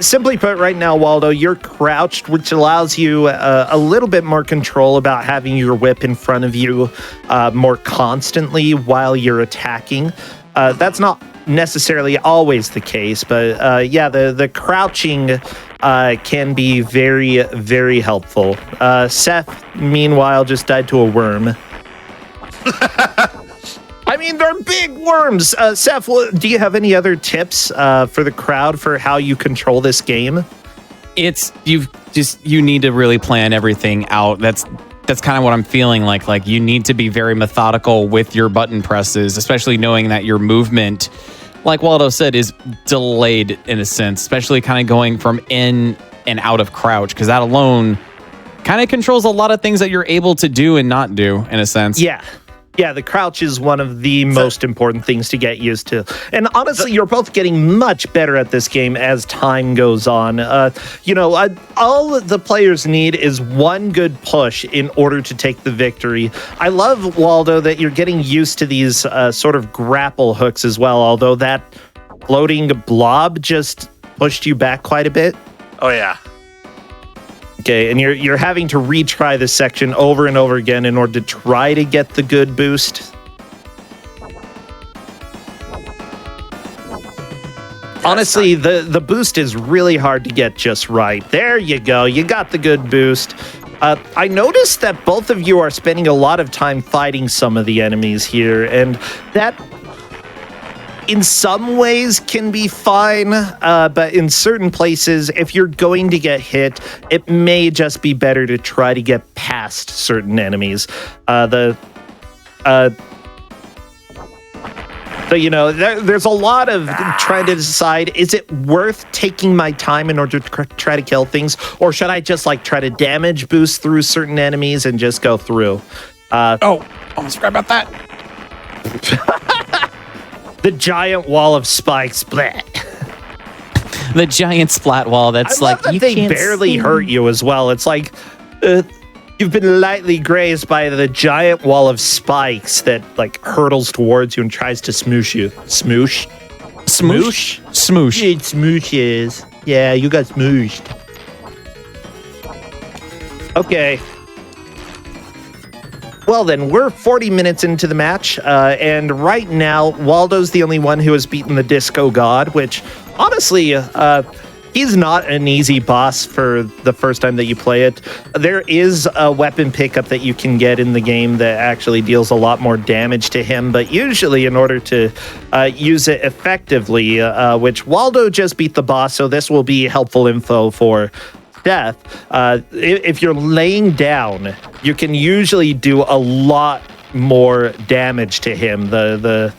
Simply put, right now, Waldo, you're crouched, which allows you a little bit more control about having your whip in front of you more constantly while you're attacking. That's not necessarily always the case, but yeah, the crouching can be very, very helpful. Seth, meanwhile, just died to a worm. I mean, they're big worms. Seth, do you have any other tips for the crowd for how you control this game? You need to really plan everything out. That's kind of what I'm feeling like. Like you need to be very methodical with your button presses, especially knowing that your movement, like Waldo said, is delayed in a sense, especially kind of going from in and out of crouch, because that alone kind of controls a lot of things that you're able to do and not do in a sense. Yeah, the crouch is one of the most important things to get used to. And honestly, you're both getting much better at this game as time goes on. All the players need is one good push in order to take the victory. I love, Waldo, that you're getting used to these sort of grapple hooks as well, although that floating blob just pushed you back quite a bit. Oh yeah. Okay, and you're having to retry this section over and over again in order to try to get the good boost. Honestly, the boost is really hard to get just right. There you go. You got the good boost. I noticed that both of you are spending a lot of time fighting some of the enemies here, and that in some ways can be fine, but in certain places, if you're going to get hit, it may just be better to try to get past certain enemies. There's a lot of trying to decide, is it worth taking my time in order to try to kill things, or should I just like try to damage boost through certain enemies and just go through? Almost forgot about that. The giant wall of spikes, splat. The giant splat wall. That's I love like that you they can't barely see. hurt you as well. It's like you've been lightly grazed by the giant wall of spikes that like hurtles towards you and tries to smoosh you. Smoosh? Smoosh? Smoosh. It smooshes. Yeah, you got smooshed. Okay. Well then, we're 40 minutes into the match, and right now, Waldo's the only one who has beaten the Disco God, which, honestly, he's not an easy boss for the first time that you play it. There is a weapon pickup that you can get in the game that actually deals a lot more damage to him, but usually in order to use it effectively, which Waldo just beat the boss, so this will be helpful info for death. If you're laying down, you can usually do a lot more damage to him. The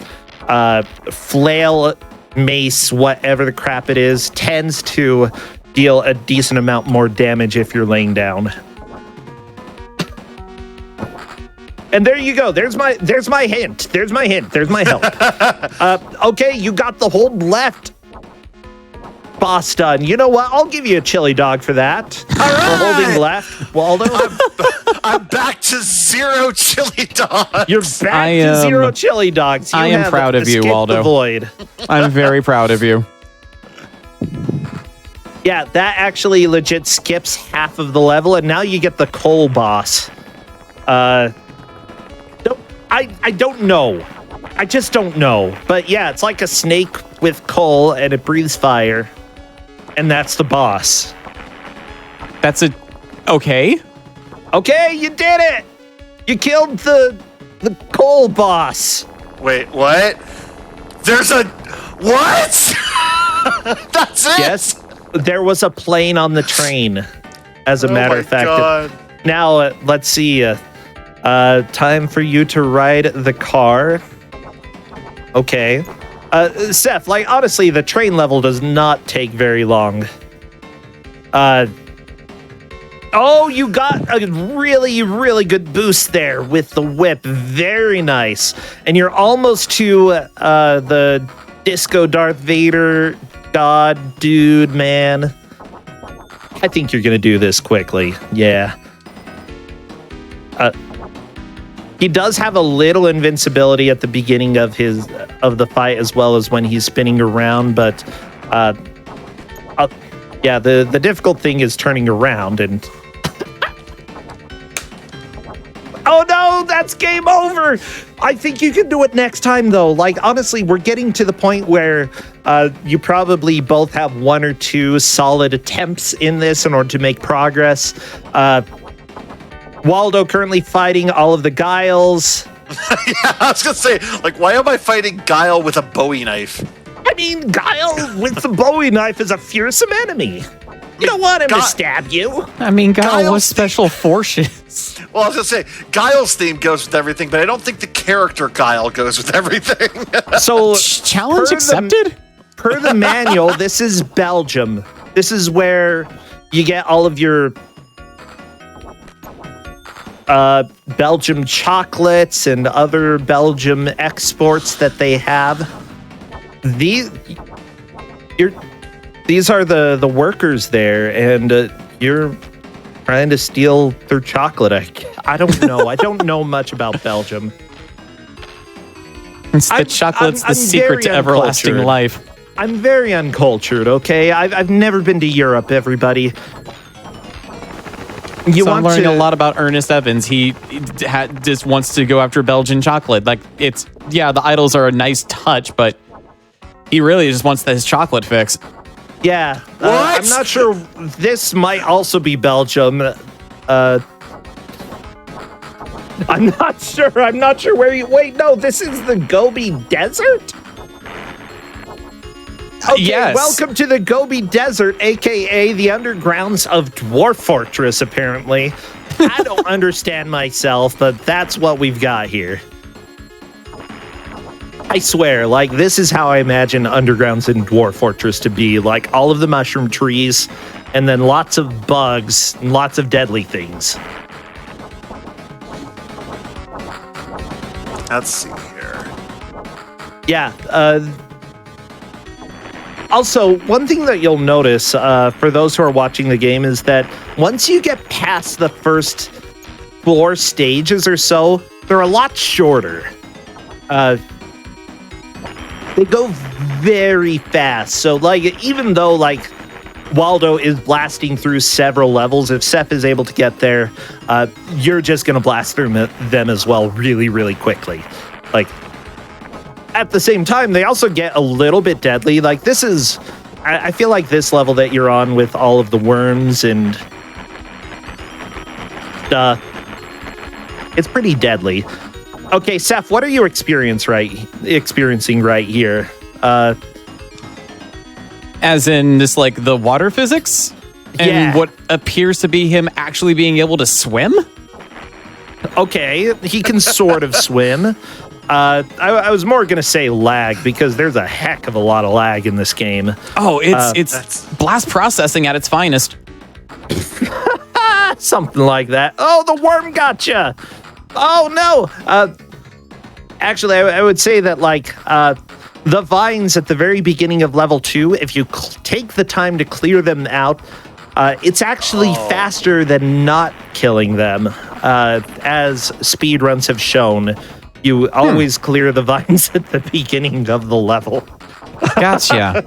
flail, mace, whatever the crap it is, tends to deal a decent amount more damage if you're laying down. And there you go. There's my hint. There's my hint. There's my help. Okay, you got the hold left. boss done. You know what? I'll give you a chili dog for that. For holding left, Waldo. I'm back to 0 chili dog. You're back to 0 chili dogs. I am proud of you, Waldo. The void. I'm very proud of you. Yeah, that actually legit skips half of the level, and now you get the coal boss. I don't know. I just don't know. But yeah, it's like a snake with coal, and it breathes fire. And that's the boss. That's a... Okay. Okay, you did it! You killed the coal boss. Wait, what? There's a... What? That's it? Yes, there was a plane on the train, as a matter of fact. God. Now, let's see. Time for you to ride the car. Okay. Seth, like, honestly, the train level does not take very long. Oh, you got a really, really good boost there with the whip. Very nice. And you're almost to the Disco Darth Vader god dude, man. I think you're going to do this quickly. Yeah. He does have a little invincibility at the beginning of the fight, as well as when he's spinning around, but yeah, the difficult thing is turning around and oh no, that's game over. I think you can do it next time though. Like, honestly, we're getting to the point where you probably both have 1 or 2 solid attempts in this in order to make progress. Waldo currently fighting all of the Guiles. Yeah, I was gonna say, like, why am I fighting Guile with a Bowie knife? I mean, Guile with the Bowie knife is a fearsome enemy. You don't want him to stab you. I mean, Guile Guile's was special forces. Well, I was gonna say, Guile's theme goes with everything, but I don't think the character Guile goes with everything. So, Challenge accepted? Per the manual, this is Belgium. This is where you get all of your Belgium chocolates and other Belgium exports that they have. These are the workers there, and you're trying to steal their chocolate. I don't know. I don't know much about Belgium. The chocolate's the secret to everlasting life. I'm very uncultured, okay? I've never been to Europe, everybody. I'm learning a lot about Earnest Evans. He just wants to go after Belgian chocolate. Like, the idols are a nice touch, but he really just wants his chocolate fix. Yeah. I'm not sure. This might also be Belgium. I'm not sure. I'm not sure where you... Wait, no, this is the Gobi Desert? Okay, yes. Welcome to the Gobi Desert, a.k.a. the undergrounds of Dwarf Fortress, apparently. I don't understand myself, but that's what we've got here. I swear, like, this is how I imagine undergrounds in Dwarf Fortress to be. Like, all of the mushroom trees, and then lots of bugs, and lots of deadly things. Let's see here. Yeah, also, one thing that you'll notice for those who are watching the game is that once you get past the first 4 stages or so, they're a lot shorter. They go very fast. So, like, even though, like, Waldo is blasting through several levels, if Seth is able to get there, you're just going to blast through them as well really, really quickly. Like, at the same time, they also get a little bit deadly. Like, this is... I feel like this level that you're on with all of the worms and stuff, it's pretty deadly. Okay, Seth, what are you experiencing right here? As in, just, like, the water physics? And what appears to be him actually being able to swim? Okay, he can sort of swim. I was more going to say lag, because there's a heck of a lot of lag in this game. Oh, it's blast processing at its finest. Something like that. Oh, the worm gotcha. Oh, no. Actually, I would say that, like, the vines at the very beginning of level 2, if you take the time to clear them out, it's actually faster than not killing them, as speedruns have shown. You always clear the vines at the beginning of the level. Gotcha.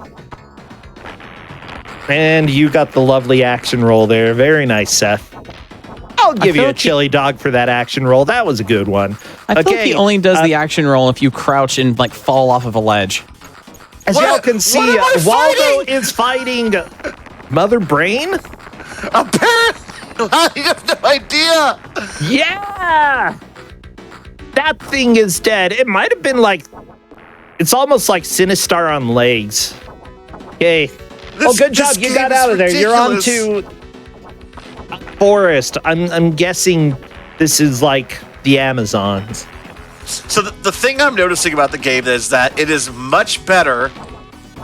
And you got the lovely action roll there. Very nice, Seth. I'll give you a chili dog for that action roll. That was a good one. I feel like he only does the action roll if you crouch and like fall off of a ledge. As y'all can see, Waldo is fighting Mother Brain. Apparently, I have no idea. Yeah! That thing is dead. It might have been like... It's almost like Sinistar on legs. Okay. Good job. You got out of there. Ridiculous. You're on to forest. I'm guessing this is like the Amazons. So the thing I'm noticing about the game is that it is much better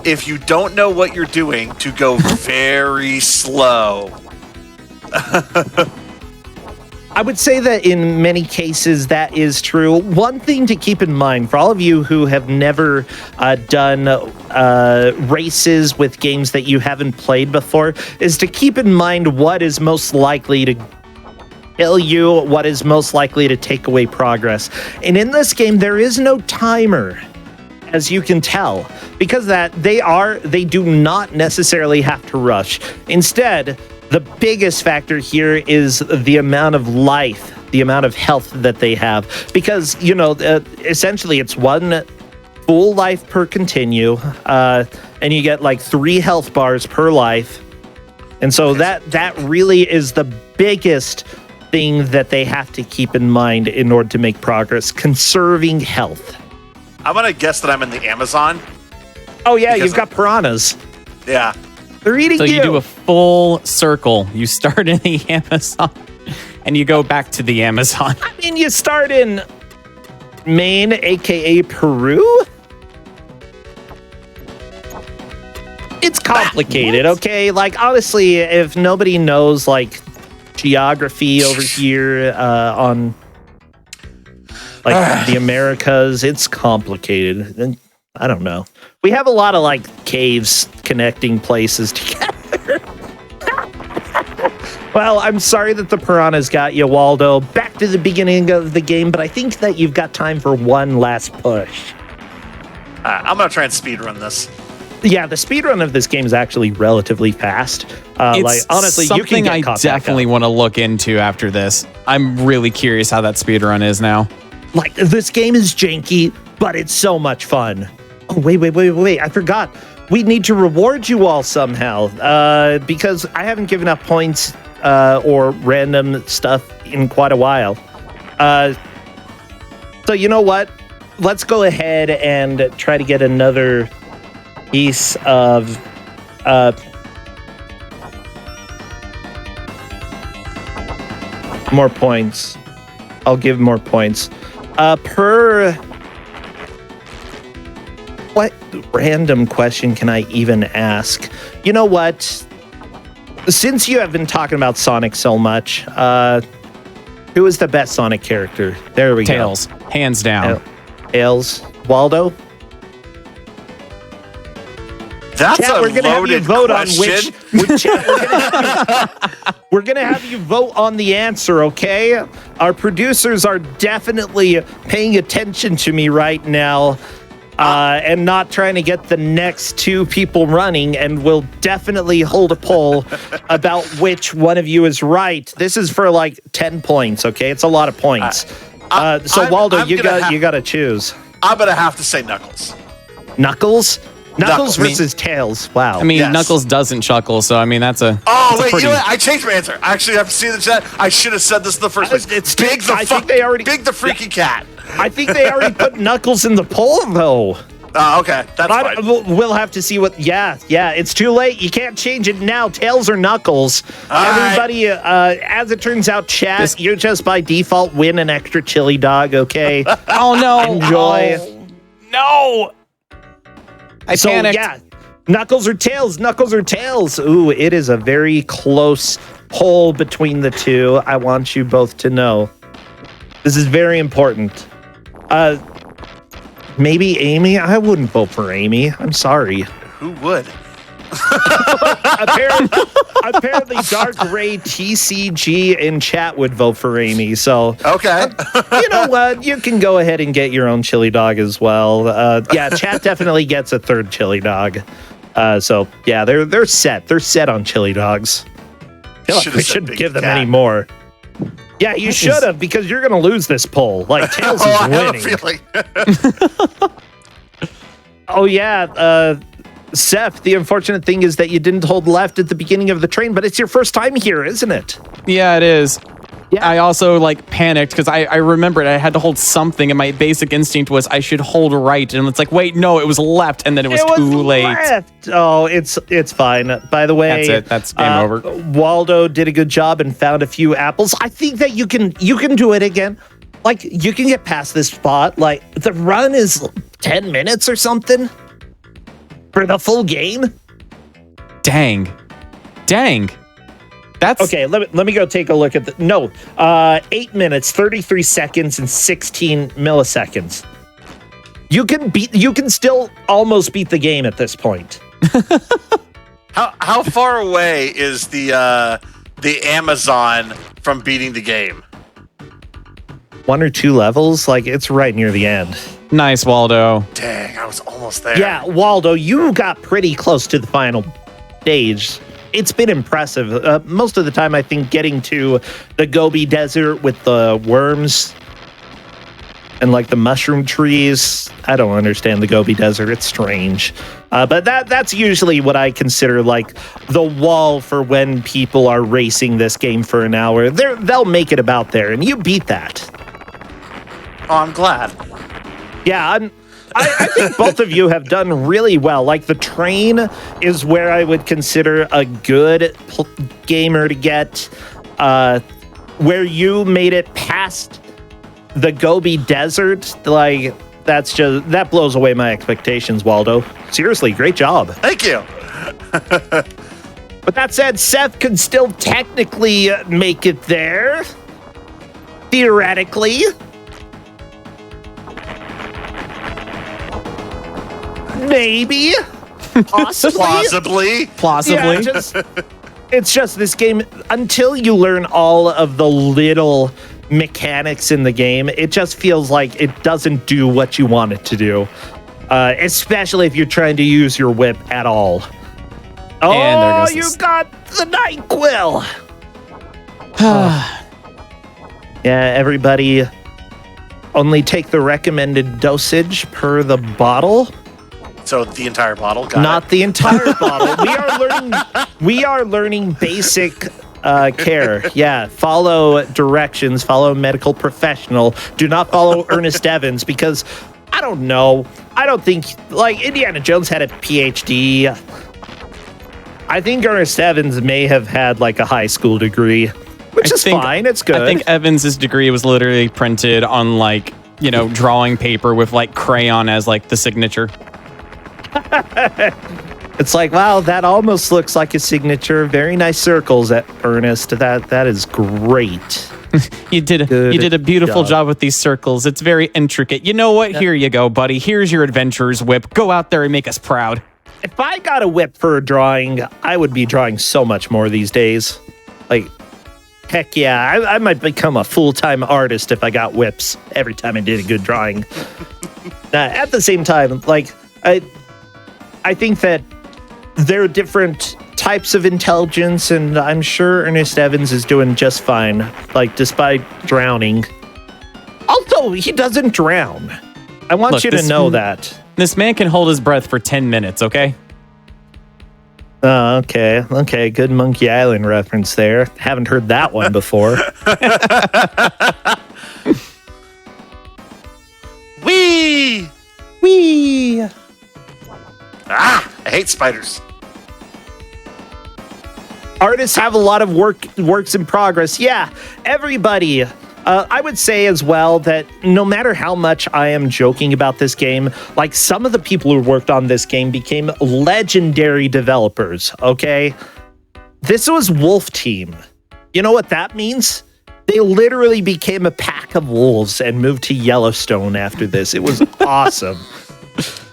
if you don't know what you're doing to go very slow. I would say that in many cases that is true. One thing to keep in mind for all of you who have never done races with games that you haven't played before is to keep in mind what is most likely to kill you, what is most likely to take away progress. And in this game, there is no timer, as you can tell, because they do not necessarily have to rush. Instead, the biggest factor here is the amount of life, the amount of health that they have. Because, essentially it's one full life per continue, and you get like 3 health bars per life. And so that really is the biggest thing that they have to keep in mind in order to make progress, conserving health. I'm going to guess that I'm in the Amazon. Oh, yeah, you've got piranhas. Yeah. They're eating you. So you do a full circle. You start in the Amazon, and you go back to the Amazon. I mean, you start in Maine, a.k.a. Peru? It's complicated, okay? Like, honestly, if nobody knows, like, geography over here on, like, the Americas, it's complicated. And I don't know. We have a lot of, like, caves connecting places together. Well, I'm sorry that the piranhas got you, Waldo. Back to the beginning of the game, but I think that you've got time for one last push. I'm going to try and speedrun this. Yeah, the speedrun of this game is actually relatively fast. Like, honestly, you can get caught definitely want to look into after this. I'm really curious how that speedrun is now. Like, this game is janky, but it's so much fun. Oh, wait. I forgot. We need to reward you all somehow, because I haven't given up points or random stuff in quite a while. So you know what? Let's go ahead and try to get another piece of more points. I'll give more points. What random question can I even ask? You know what? Since you have been talking about Sonic so much, who is the best Sonic character? There we Tails, go. hands down. Tails. Waldo? That's Chat, a we're gonna have you loaded vote question. on which. We're gonna have you vote on the answer, okay? Our producers are definitely paying attention to me right now, and not trying to get the next 2 people running, and will definitely hold a poll about which one of you is right. This is for like 10 points, okay? It's a lot of points. So Waldo, you got to choose. I'm gonna have to say Knuckles. Knuckles versus Tails. Wow. I mean, Yes. Knuckles doesn't chuckle, so I mean that's a. Oh that's a wait, pretty... you know what? I changed my answer. I actually have to see the chat. I should have said this in the first place. It's Big the I think they already Big the freaky cat. I think they already put Knuckles in the poll though. Oh, okay, that's fine. We'll have to see what. Yeah, it's too late. You can't change it now. Tails or Knuckles. All Everybody, as it turns out, chat, you just by default win an extra chili dog. Okay. Oh no! Enjoy. Oh, no! I panicked. Yeah, Knuckles or Tails. Knuckles or Tails. Ooh, it is a very close poll between the two. I want you both to know. This is very important. Maybe Amy? I wouldn't vote for Amy. I'm sorry. Who would? Apparently Dark Ray TCG in chat would vote for Amy. So Okay. you know what? You can go ahead and get your own chili dog as well. Yeah, chat definitely gets a third chili dog. So yeah, they're set. They're set on chili dogs. I feel like we shouldn't give them any more. Yeah, you should have, because you're going to lose this poll. Like, Tails is winning. I have a feeling. Oh, yeah. Seth, the unfortunate thing is that you didn't hold left at the beginning of the train, but it's your first time here, isn't it? Yeah, it is. Yeah. I also panicked because I remembered I had to hold something, and my basic instinct was I should hold right, and it's like, wait, no, it was left, and then it was too late. Left. Oh, it's fine. By the way, that's it. That's game over. Waldo did a good job and found a few apples. I think that you can do it again. Like, you can get past this spot. Like, the run is 10 minutes or something for the full game. Dang. That's okay. Let me go take a look at the 8 minutes, 33 seconds, and 16 milliseconds. You can still almost beat the game at this point. How far away is the Amazon from beating the game? 1 or 2 levels. Like, it's right near the end. nice, Waldo. Dang, I was almost there. Yeah, Waldo, you got pretty close to the final stage. It's been impressive. Most of the time, I think getting to the Gobi Desert with the worms and like the mushroom trees. I don't understand the Gobi Desert. It's strange. But that's usually what I consider like the wall for when people are racing this game for an hour. They'll make it about there, and you beat that. Oh, I'm glad. Yeah, I think both of you have done really well. Like, the train is where I would consider a good gamer to get. Where you made it past the Gobi Desert, like, that blows away my expectations, Waldo. Seriously, great job. Thank you. But that said, Seth could still technically make it there. Theoretically. Maybe. Possibly. Plausibly. Yeah, it's just this game, until you learn all of the little mechanics in the game, it just feels like it doesn't do what you want it to do. Especially if you're trying to use your whip at all. Oh, and there goes you got the NyQuil. Yeah, everybody only take the recommended dosage per the bottle. So the entire bottle? Got Not it. the entire bottle. We are learning basic care. Yeah, follow directions, follow medical professional. Do not follow Earnest Evans, because I don't know. I don't think, like, Indiana Jones had a PhD. I think Earnest Evans may have had like a high school degree, which is fine. It's good. I think Evans's degree was literally printed on like, drawing paper with like crayon as like the signature. It's like, wow, that almost looks like a signature. Very nice circles at Ernest. That is great. You did a beautiful job with these circles. It's very intricate. You know what? Here you go, buddy. Here's your adventurer's whip. Go out there and make us proud. If I got a whip for drawing, I would be drawing so much more these days. Like, heck yeah, I might become a full-time artist if I got whips every time I did a good drawing. At the same time, like, I think that there are different types of intelligence, and I'm sure Earnest Evans is doing just fine, like, despite drowning. Also, he doesn't drown. I want you to know that. This man can hold his breath for 10 minutes, okay? Oh, okay. Okay, good Monkey Island reference there. Haven't heard that one before. Whee! Whee! I hate spiders. Artists have a lot of works in progress. Yeah, everybody. I would say as well that no matter how much I am joking about this game, like, some of the people who worked on this game became legendary developers, okay? This was Wolf Team. You know what that means? They literally became a pack of wolves and moved to Yellowstone after this. It was awesome.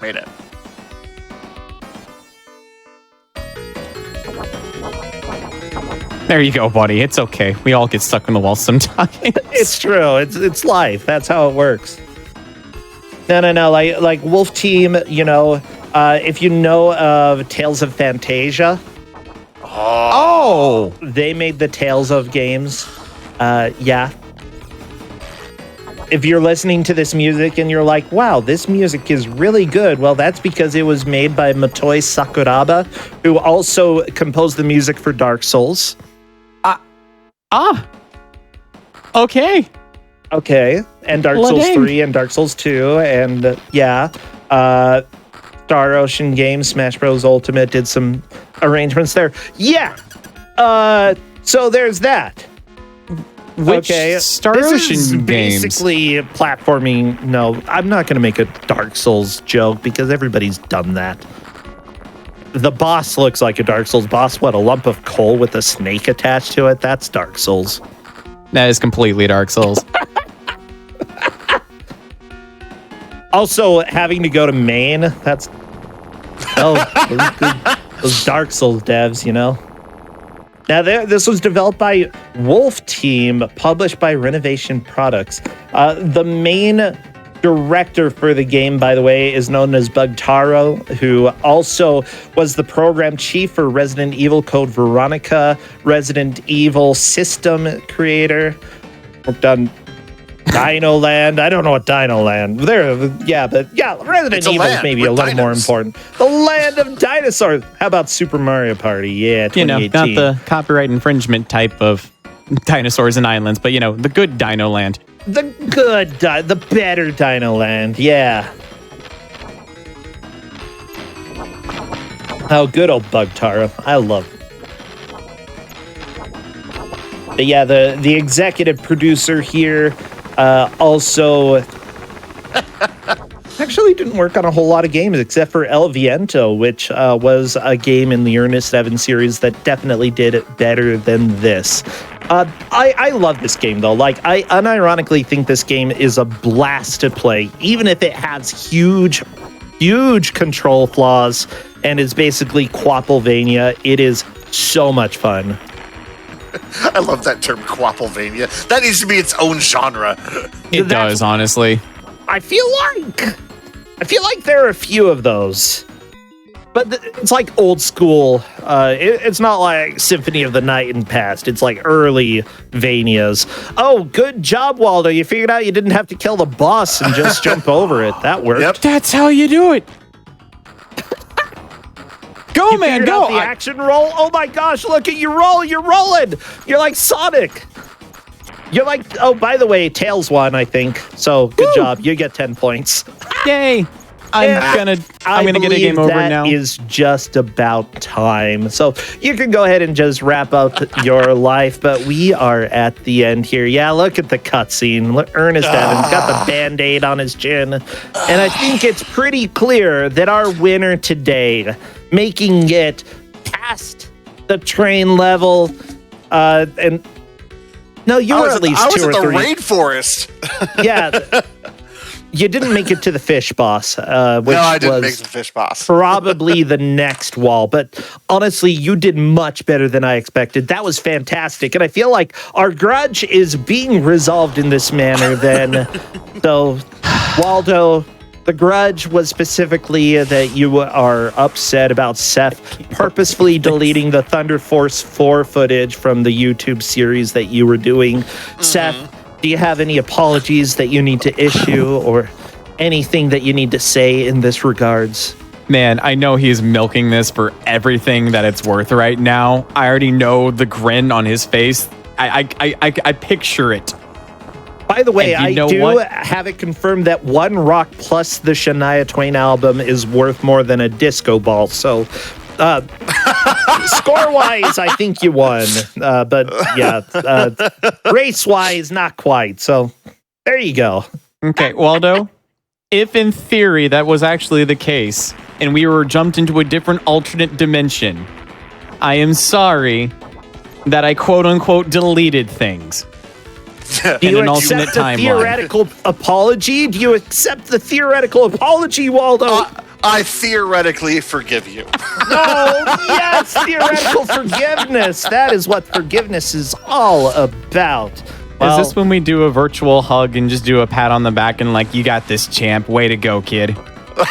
Made it. There you go, buddy. It's okay. We all get stuck in the wall sometimes. It's true. It's life. That's how it works. No. Like Wolf Team, if you know of Tales of Fantasia. Oh! They made the Tales of games. Yeah. If you're listening to this music and you're like, wow, this music is really good, well, that's because it was made by Motoi Sakuraba, who also composed the music for Dark Souls. Okay. Okay. And Dark Souls 3 and Dark Souls 2. And Star Ocean Games, Smash Bros. Ultimate did some arrangements there. Yeah. So there's that. Which Star Ocean is Games? Basically platforming. No, I'm not going to make a Dark Souls joke because everybody's done that. The boss looks like a Dark Souls boss. What, a lump of coal with a snake attached to it? That's Dark Souls. That is completely Dark Souls. Also, having to go to Maine, that's... those Dark Souls devs, Now, this was developed by Wolf Team, published by Renovation Products. The main director for the game, by the way, is known as Bugtaro, who also was the program chief for Resident Evil Code Veronica, Resident Evil system creator. Worked on Dino Land. I don't know what Dino Land. Resident Evil is maybe a little more important. The land of dinosaurs. How about Super Mario Party? Yeah, 2018. Not the copyright infringement type of dinosaurs and islands, but the good Dino Land. The better Dino Land. Yeah. Oh, good old Bugtaro. I love it. But yeah, the executive producer here also actually didn't work on a whole lot of games except for El Viento, which was a game in the Earnest Evan series that definitely did it better than this. I love this game, though. Like, I unironically think this game is a blast to play, even if it has huge control flaws and is basically Quappelvania. It is so much fun. I love that term, Quappelvania. That needs to be its own genre. It does, honestly. I feel like there are a few of those. But it's like old school. It's not like Symphony of the Night and Past. It's like early Vanias. Oh, good job, Waldo. You figured out you didn't have to kill the boss and just jump over it. That worked. Yep. That's how you do it. Go, You man, figured go. out the action roll. Oh my gosh, look at you roll. You're rolling. You're like Sonic. You're like, oh, by the way, Tails won, I think. So good job. You get 10 points. Yay. I'm gonna get a game over now. That is just about time. So you can go ahead and just wrap up your life, but we are at the end here. Yeah, look at the cutscene. Earnest Evan's got the Band-Aid on his chin. And I think it's pretty clear that our winner today, making it past the train level, and no, you were at least 2 or 3. I was at the rainforest. Yeah. You didn't make it to the fish boss, which no, I didn't was make the fish boss. probably the next wall. But honestly, you did much better than I expected. That was fantastic. And I feel like our grudge is being resolved in this manner then. So, Waldo, the grudge was specifically that you are upset about Seth purposefully deleting the Thunder Force 4 footage from the YouTube series that you were doing. Seth, do you have any apologies that you need to issue or anything that you need to say in this regards? Man, I know he's milking this for everything that it's worth right now. I already know the grin on his face. I picture it. By the way, I do have it confirmed that One Rock plus the Shania Twain album is worth more than a disco ball. So, score-wise, I think you won. But yeah, race-wise, not quite. So there you go. Okay, Waldo, if in theory that was actually the case and we were jumped into a different alternate dimension, I am sorry that I quote-unquote deleted things. Do you an alternate accept the timeline. theoretical apology? Do you accept the theoretical apology, Waldo? I theoretically forgive you. Oh, yes, theoretical forgiveness. That is what forgiveness is all about. Is this when we do a virtual hug and just do a pat on the back and like, you got this, champ. Way to go, kid.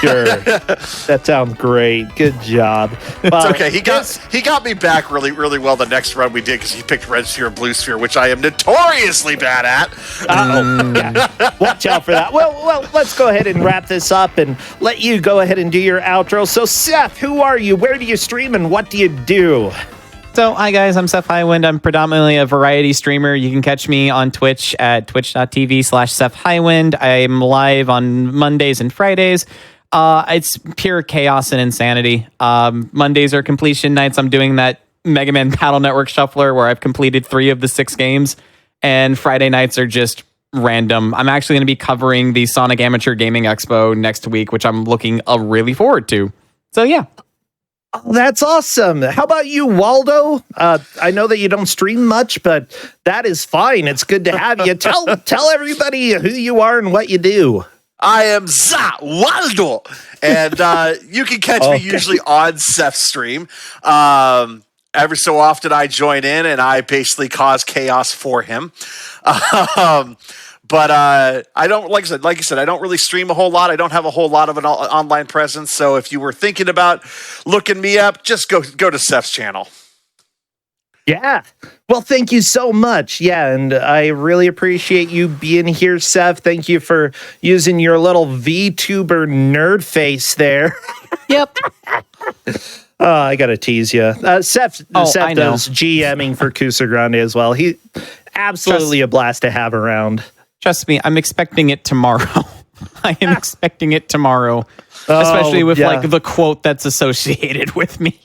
Sure. That sounds great. Good job. It's okay. He got me back really, really well the next run we did because he picked Red Sphere, Blue Sphere, which I am notoriously bad at. Yeah. Watch out for that. Well, let's go ahead and wrap this up and let you go ahead and do your outro. So, Seth, who are you? Where do you stream and what do you do? So, hi guys, I'm Seth Highwind. I'm predominantly a variety streamer. You can catch me on Twitch at twitch.tv/Seth Highwind. I'm live on Mondays and Fridays. It's pure chaos and insanity. Mondays are completion nights. I'm doing that Mega Man Battle Network Shuffler where I've completed 3 of the 6 games. And Friday nights are just random. I'm actually going to be covering the Sonic Amateur Gaming Expo next week, which I'm looking really forward to. So, yeah. Oh, that's awesome. How about you, Waldo? I know that you don't stream much, but that is fine. It's good to have you. Tell everybody who you are and what you do. I am Waldo, and you can catch me usually on Seth's stream. Every so often I join in and I basically cause chaos for him. But I don't, like you said, I don't really stream a whole lot. I don't have a whole lot of an online presence. So if you were thinking about looking me up, just go to Seth's channel. Yeah. Well, thank you so much. Yeah, and I really appreciate you being here, Seth. Thank you for using your little VTuber nerd face there. Yep. I gotta tease you. Seth does GMing for Kusa Grande as well. He absolutely a blast to have around. Trust me, I'm expecting it tomorrow. I am expecting it tomorrow, especially with like the quote that's associated with me.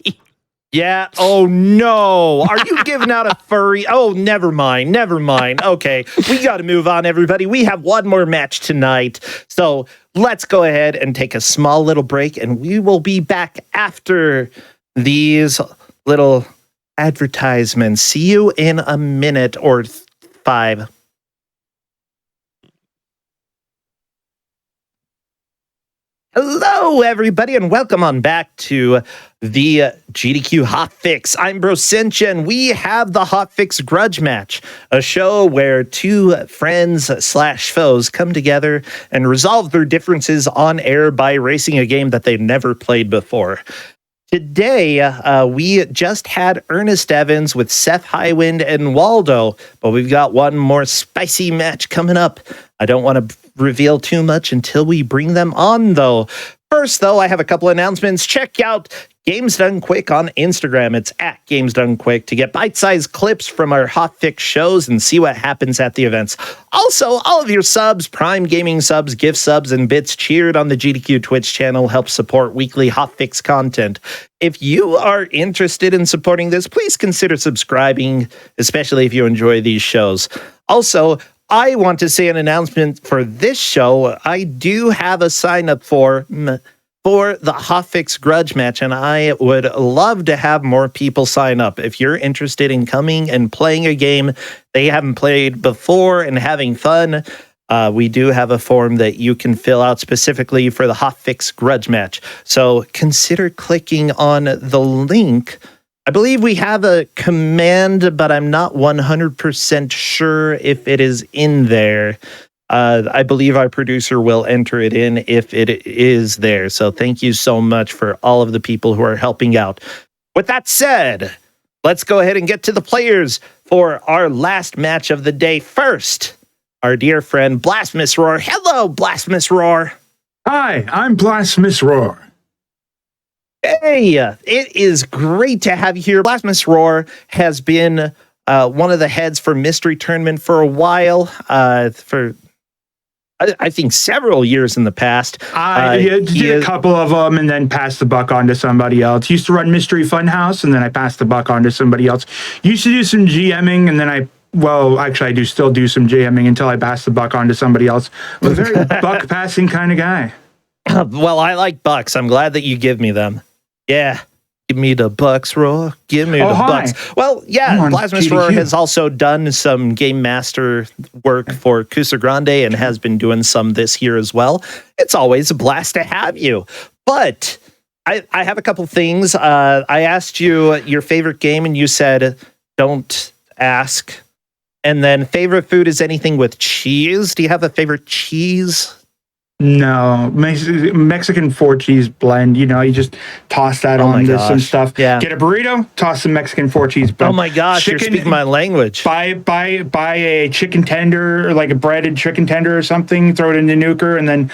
Yeah. Oh, no. Are you giving out a furry? Oh, never mind. Okay. We got to move on, everybody. We have one more match tonight. So let's go ahead and take a small little break, and we will be back after these little advertisements. See you in a minute or 5. Hello, everybody, and welcome on back to the GDQ Hotfix. I'm Brosentia, and we have the Hotfix Grudge Match, a show where 2 friends/foes come together and resolve their differences on air by racing a game that they've never played before. Today, we just had Earnest Evans with Seth Highwind and Waldo, but we've got one more spicy match coming up. I don't want to reveal too much until we bring them on, though. First, though, I have a couple announcements. Check out Games Done Quick on Instagram. It's at Games Done Quick to get bite-sized clips from our Hotfix shows and see what happens at the events. Also, all of your subs, Prime Gaming subs, gift subs, and bits cheered on the GDQ Twitch channel help support weekly Hotfix content. If you are interested in supporting this, please consider subscribing, especially if you enjoy these shows. Also, I want to say an announcement for this show. I do have a sign up for the Hotfix Grudge Match, and I would love to have more people sign up. If you're interested in coming and playing a game they haven't played before and having fun, we do have a form that you can fill out specifically for the Hotfix Grudge Match. So consider clicking on the link. I believe we have a command, but I'm not 100% sure if it is in there. I believe our producer will enter it in if it is there. So thank you so much for all of the people who are helping out. With that said, let's go ahead and get to the players for our last match of the day. First, our dear friend Blasphemous Roar. Hello, Blasphemous Roar. Hi, I'm Blasphemous Roar. Hey, it is great to have you here. Blasphemous Roar has been one of the heads for Mystery Tournament for a while, for I think several years in the past. I did a couple of them and then passed the buck on to somebody else. Used to run Mystery Funhouse and then I passed the buck on to somebody else. Used to do some GMing and then I do still do some GMing until I pass the buck on to somebody else. I'm a very buck passing kind of guy. Well, I like bucks. I'm glad that you give me them. Yeah. Give me the bucks, Roar. Give me the hi. bucks. Well, yeah, Blasphemous Roar has also done some game master work for Kusa Grande and has been doing some this year as well. It's always a blast to have you. But I have a couple things. I asked you your favorite game, and you said, don't ask. And then favorite food is anything with cheese. Do you have a favorite cheese? No, Mexican 4-cheese blend. You know, you just toss that on to some stuff. Yeah. Get a burrito, toss some Mexican 4-cheese blend. Oh my gosh, you're speaking my language. Buy a chicken tender, or like a breaded chicken tender or something. Throw it in the nuker, and then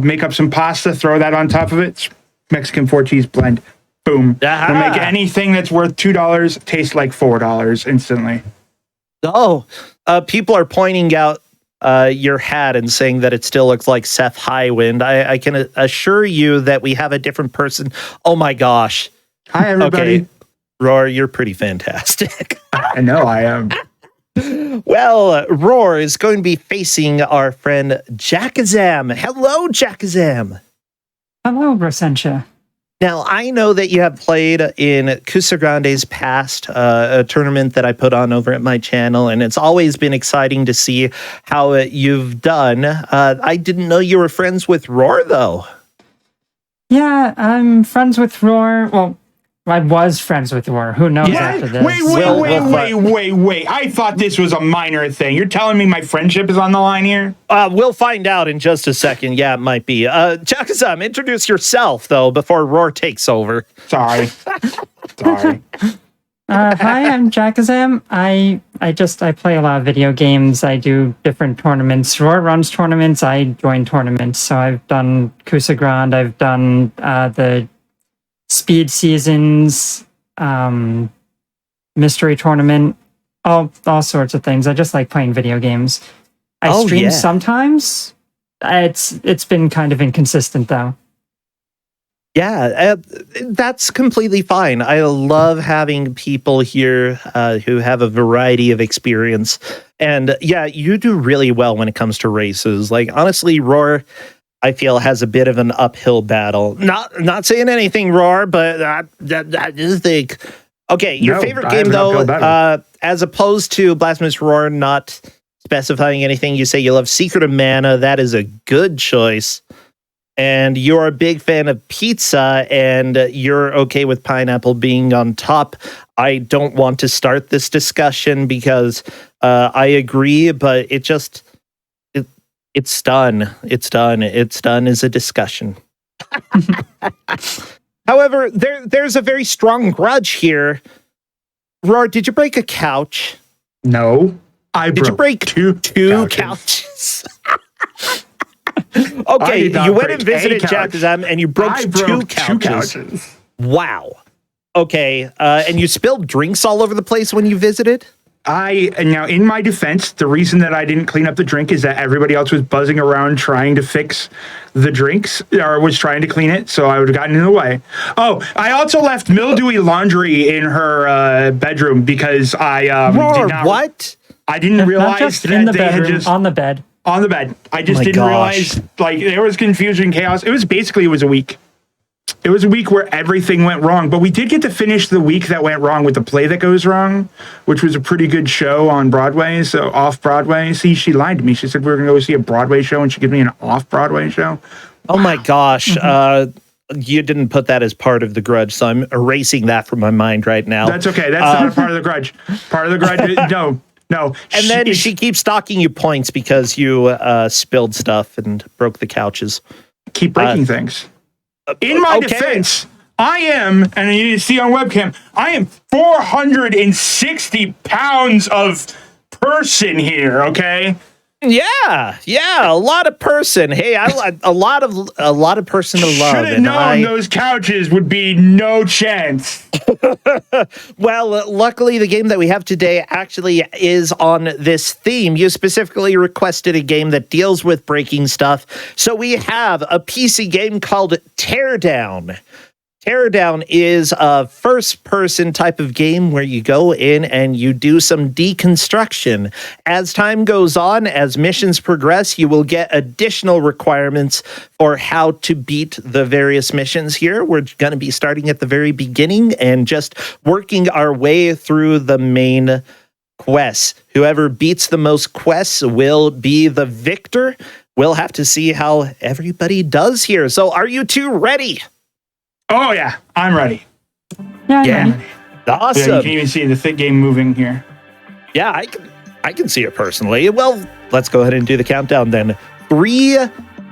make up some pasta. Throw that on top of it. It's Mexican 4-cheese blend. Boom. It'll make anything that's worth $2 taste like $4 instantly. Oh, people are pointing out your hat and saying that it still looks like Seth Highwind. I can assure you that we have a different person. Oh my gosh. Hi, everybody. Okay. Roar, you're pretty fantastic. I know I am. Well, Roar is going to be facing our friend Jackazam. Hello, Jackazam. Hello, Brasentia. Now, I know that you have played in Kusa Grande's past, a tournament that I put on over at my channel, and it's always been exciting to see how you've done. I didn't know you were friends with Roar, though. Yeah, I'm friends with Roar. Well, I was friends with Roar. Who knows after this? Wait. I thought this was a minor thing. You're telling me my friendship is on the line here? We'll find out in just a second. Yeah, it might be. Jackazam, introduce yourself, though, before Roar takes over. Sorry. Hi, I'm Jackazam. I play a lot of video games. I do different tournaments. Roar runs tournaments. I join tournaments. So I've done Kusa Grande. I've done the Speed Seasons, Mystery Tournament, all sorts of things. I just like playing video games. I stream sometimes. It's been kind of inconsistent, though. Yeah, that's completely fine. I love having people here who have a variety of experience. And yeah, you do really well when it comes to races. Like, honestly, Roar, I feel, has a bit of an uphill battle. Not saying anything, Roar, but I just think. Okay, your favorite game, though, as opposed to Blasphemous Roar not specifying anything, you say you love Secret of Mana. That is a good choice. And you're a big fan of pizza, and you're okay with pineapple being on top. I don't want to start this discussion because I agree, but it just... It's done. It's done as a discussion. However, there's a very strong grudge here. Roar, did you break a couch? No. Did you break two couches? Okay, you went and visited Jackazam and you broke two couches. Wow. Okay, and you spilled drinks all over the place when you visited? Now, in my defense, the reason that I didn't clean up the drink is that everybody else was buzzing around trying to fix the drinks, or was trying to clean it, so I would have gotten in the way. Oh, I also left mildewy laundry in her bedroom because I did not... What? I didn't realize not just in the bedroom, on the bed. On the bed. I just didn't realize, there was confusion, chaos. It was a week. It was a week where everything went wrong, but we did get to finish the week that went wrong with The Play That Goes Wrong, which was a pretty good show on Broadway, so off-Broadway. See, she lied to me. She said we were going to go see a Broadway show, and she gave me an off-Broadway show. Oh my gosh. You didn't put that as part of the grudge, so I'm erasing that from my mind right now. That's okay. That's not a part of the grudge. Part of the grudge, no. And then she keeps stocking you points because you spilled stuff and broke the couches. Keep breaking things. In my defense, I am, and you see on webcam, I am 460 pounds of person here, okay? Yeah, a lot of person. Hey, a lot of person to love. Should have known those couches would be no chance. Well, luckily the game that we have today actually is on this theme. You specifically requested a game that deals with breaking stuff. So we have a PC game called Teardown. Teardown is a first-person type of game where you go in and you do some deconstruction. As time goes on, as missions progress, you will get additional requirements for how to beat the various missions here. We're going to be starting at the very beginning and just working our way through the main quests. Whoever beats the most quests will be the victor. We'll have to see how everybody does here. So are you two ready? Oh, yeah. I'm ready. Yeah. Awesome. Yeah, you can even see the thick game moving here. Yeah, I can see it personally. Well, let's go ahead and do the countdown then. 3,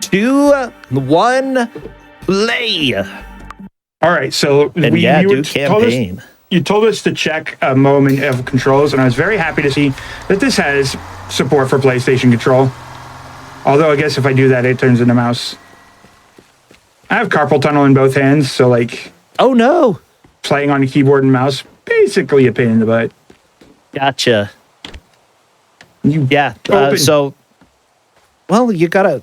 2, 1, play. All right, so And do campaign. You told us to check a moment of controls, and I was very happy to see that this has support for PlayStation Control. Although I guess if I do that, it turns into mouse. I have carpal tunnel in both hands, so like... Oh, no. Playing on a keyboard and mouse, basically a pain in the butt. Gotcha. Yeah. So, well, you gotta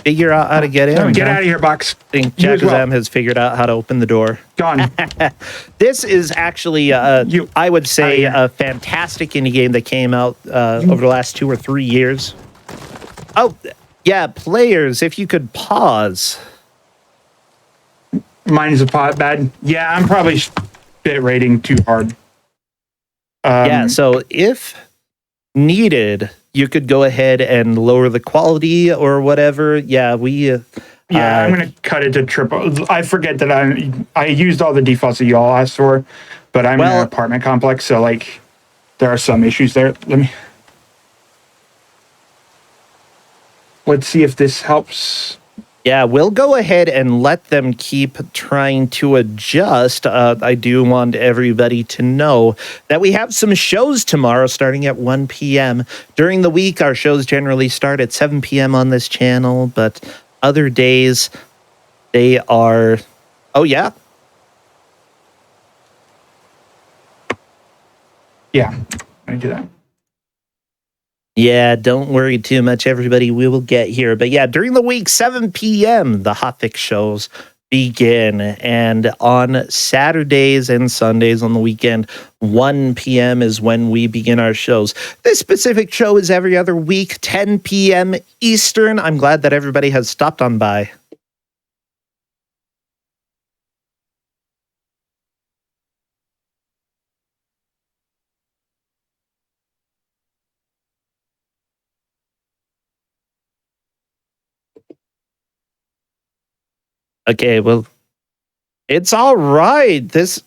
figure out how to get in. Get out of here, Box. I think Jackazam has figured out how to open the door. Gone. This is actually, I would say, a fantastic indie game that came out over the last 2 or 3 years. Oh, yeah, players, if you could pause. Mine's a pot bad. Yeah, I'm probably bit rating too hard. Yeah, so if needed, you could go ahead and lower the quality or whatever. Yeah, I'm gonna cut it to triple. I forget that I used all the defaults that you all asked for, but I'm in an apartment complex, so like there are some issues there. Let's see if this helps. Yeah, we'll go ahead and let them keep trying to adjust. I do want everybody to know that we have some shows tomorrow starting at 1 p.m. During the week, our shows generally start at 7 p.m. on this channel, but other days, they are... Oh, yeah? Yeah, I do that. Yeah, don't worry too much, everybody. We will get here. But yeah, during the week, 7 p.m., the Hotfix shows begin. And on Saturdays and Sundays on the weekend, 1 p.m. is when we begin our shows. This specific show is every other week, 10 p.m. Eastern. I'm glad that everybody has stopped on by. Okay, well, it's all right. This...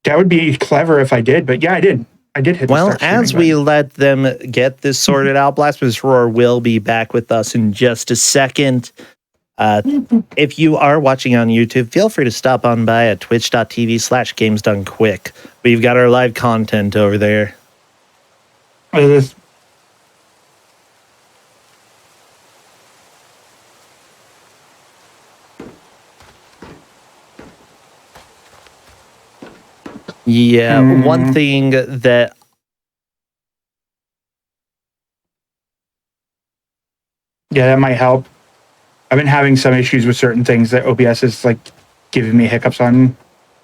That would be clever if I did, but yeah, I did. I did hit the start streaming as we let them get this sorted out, Blasphemous Roar will be back with us in just a second. If you are watching on YouTube, feel free to stop on by at twitch.tv/gamesdonequick. We've got our live content over there. Yeah, one thing that... Yeah, that might help. I've been having some issues with certain things that OBS is like giving me hiccups on.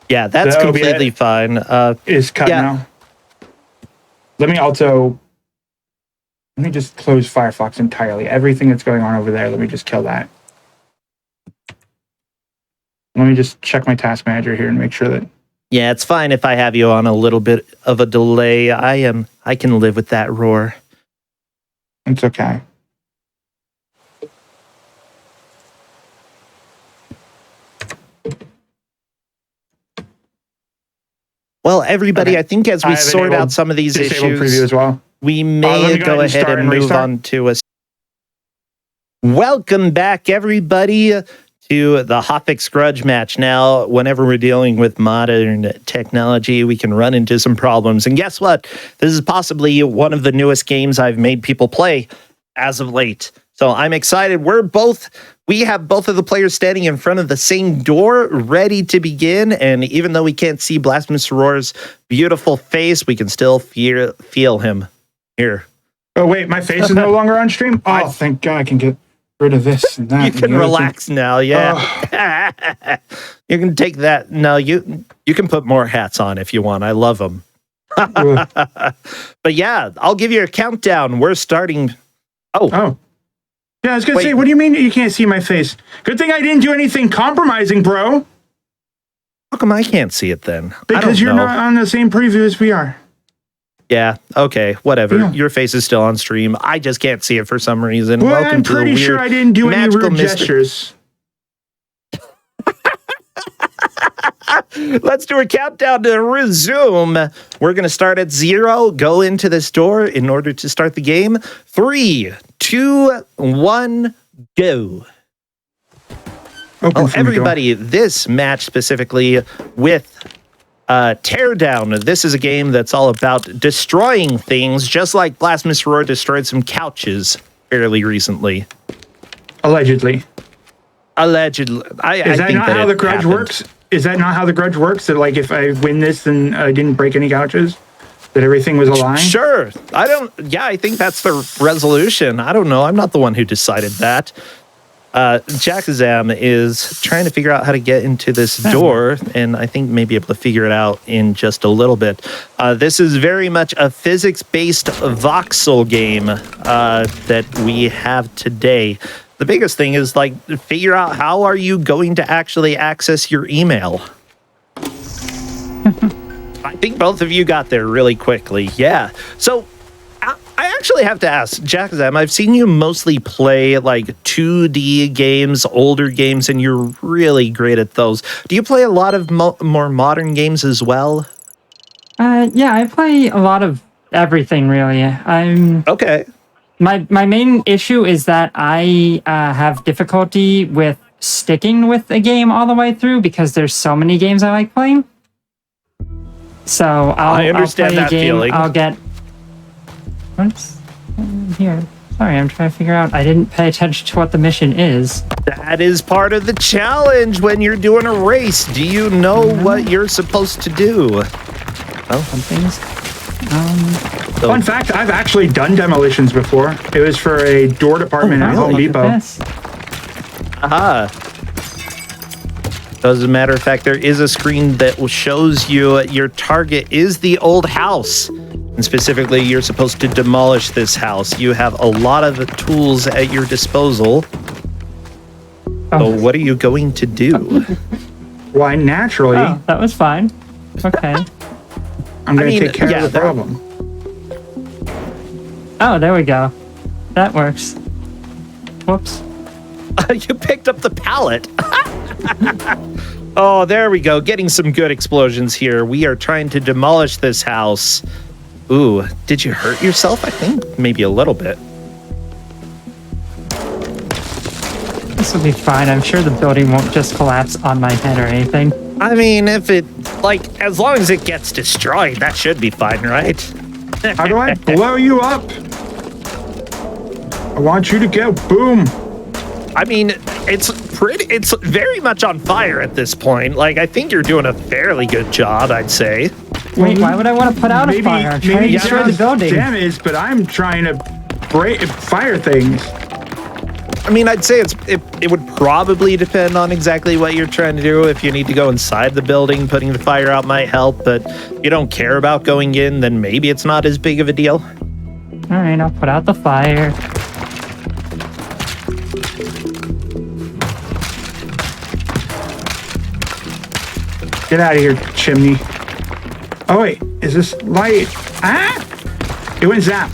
Yeah, that's completely fine. Is cut now. Let me just close Firefox entirely. Everything that's going on over there, let me just kill that. Let me just check my task manager here and make sure that... Yeah, it's fine if I have you on a little bit of a delay. I can live with that, Roar. It's okay. Well, everybody, I think as we sort out some of these issues, preview as well. We may go ahead and move on to a... Welcome back, everybody, to the Hotfix Grudge Match. Now, whenever we're dealing with modern technology, we can run into some problems. And guess what? This is possibly one of the newest games I've made people play as of late. So I'm excited. We're both we have both of the players standing in front of the same door, ready to begin. And even though we can't see Blasphemous Roar's beautiful face, we can still feel him here. Oh, wait, my face is no longer on stream? Oh, thank God I can get rid of this and that. You can relax now, yeah. Oh. You can take that. No, you can put more hats on if you want. I love them. But yeah, I'll give you a countdown. We're starting. Oh. Yeah, I was going to say, what do you mean you can't see my face? Good thing I didn't do anything compromising, bro. How come I can't see it then? Because you're not on the same preview as we are. Yeah, okay, whatever. Yeah. Your face is still on stream. I just can't see it for some reason. Well, Welcome I'm to the pretty weird sure I didn't do any rude mystery. gestures. Let's do a countdown to resume. We're going to start at 0, go into this door in order to start the game. 3, 2, 1, go. Everybody, this match specifically with Teardown. This is a game that's all about destroying things, just like Blasphemous Roar destroyed some couches fairly recently. Allegedly. Is that not how the grudge works? Is that not how the grudge works? That like if I win this, then I didn't break any couches? That everything was a lie? Sure. I think that's the resolution. I don't know. I'm not the one who decided that. Jackazam is trying to figure out how to get into this door, and I think may be able to figure it out in just a little bit. This is very much a physics-based voxel game that we have today. The biggest thing is like figure out how are you going to actually access your email. I think both of you got there really quickly. Yeah. So I actually have to ask, Jackazam, I've seen you mostly play like 2D games, older games, and you're really great at those. Do you play a lot of more modern games as well? Yeah, I play a lot of everything, really. Okay. My main issue is that I have difficulty with sticking with a game all the way through because there's so many games I like playing. So I understand I'll play a game, feeling. I'll get... What's here? Sorry, I'm trying to figure out. I didn't pay attention to what the mission is. That is part of the challenge when you're doing a race. Do you know what you're supposed to do? Some things. Fun fact, I've actually done demolitions before. It was for a door department at Home Depot. Aha. So as a matter of fact, there is a screen that shows you your target is the old house. And specifically, you're supposed to demolish this house. You have a lot of tools at your disposal. So what are you going to do? Why, naturally, that was fine. Okay. I'm going to take care of the problem. Oh, there we go. That works. Whoops. You picked up the pallet. Oh, there we go. Getting some good explosions here. We are trying to demolish this house. Ooh, did you hurt yourself? I think maybe a little bit. This will be fine. I'm sure the building won't just collapse on my head or anything. I mean, if it, like, as long as it gets destroyed, that should be fine, right? How do I blow you up? I want you to go boom. I mean, it's very much on fire at this point. Like, I think you're doing a fairly good job, I'd say. Wait, why would I want to put out a fire? I'm trying to destroy the building. Damage, but I'm trying to fire things. I mean, I'd say it would probably depend on exactly what you're trying to do. If you need to go inside the building, putting the fire out might help, but if you don't care about going in, then maybe it's not as big of a deal. All right, I'll put out the fire. Get out of here, chimney. Oh, wait, is this light? Ah! It went zap.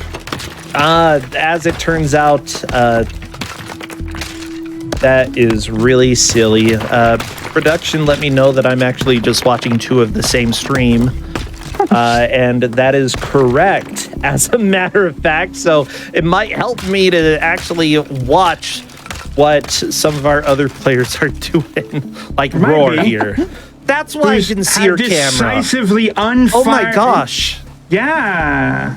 As it turns out, that is really silly. Production let me know that I'm actually just watching 2 of the same stream. And that is correct, as a matter of fact. So it might help me to actually watch what some of our other players are doing, like Roar here. That's why I didn't see your camera. Decisively unfired. Oh my gosh. Yeah.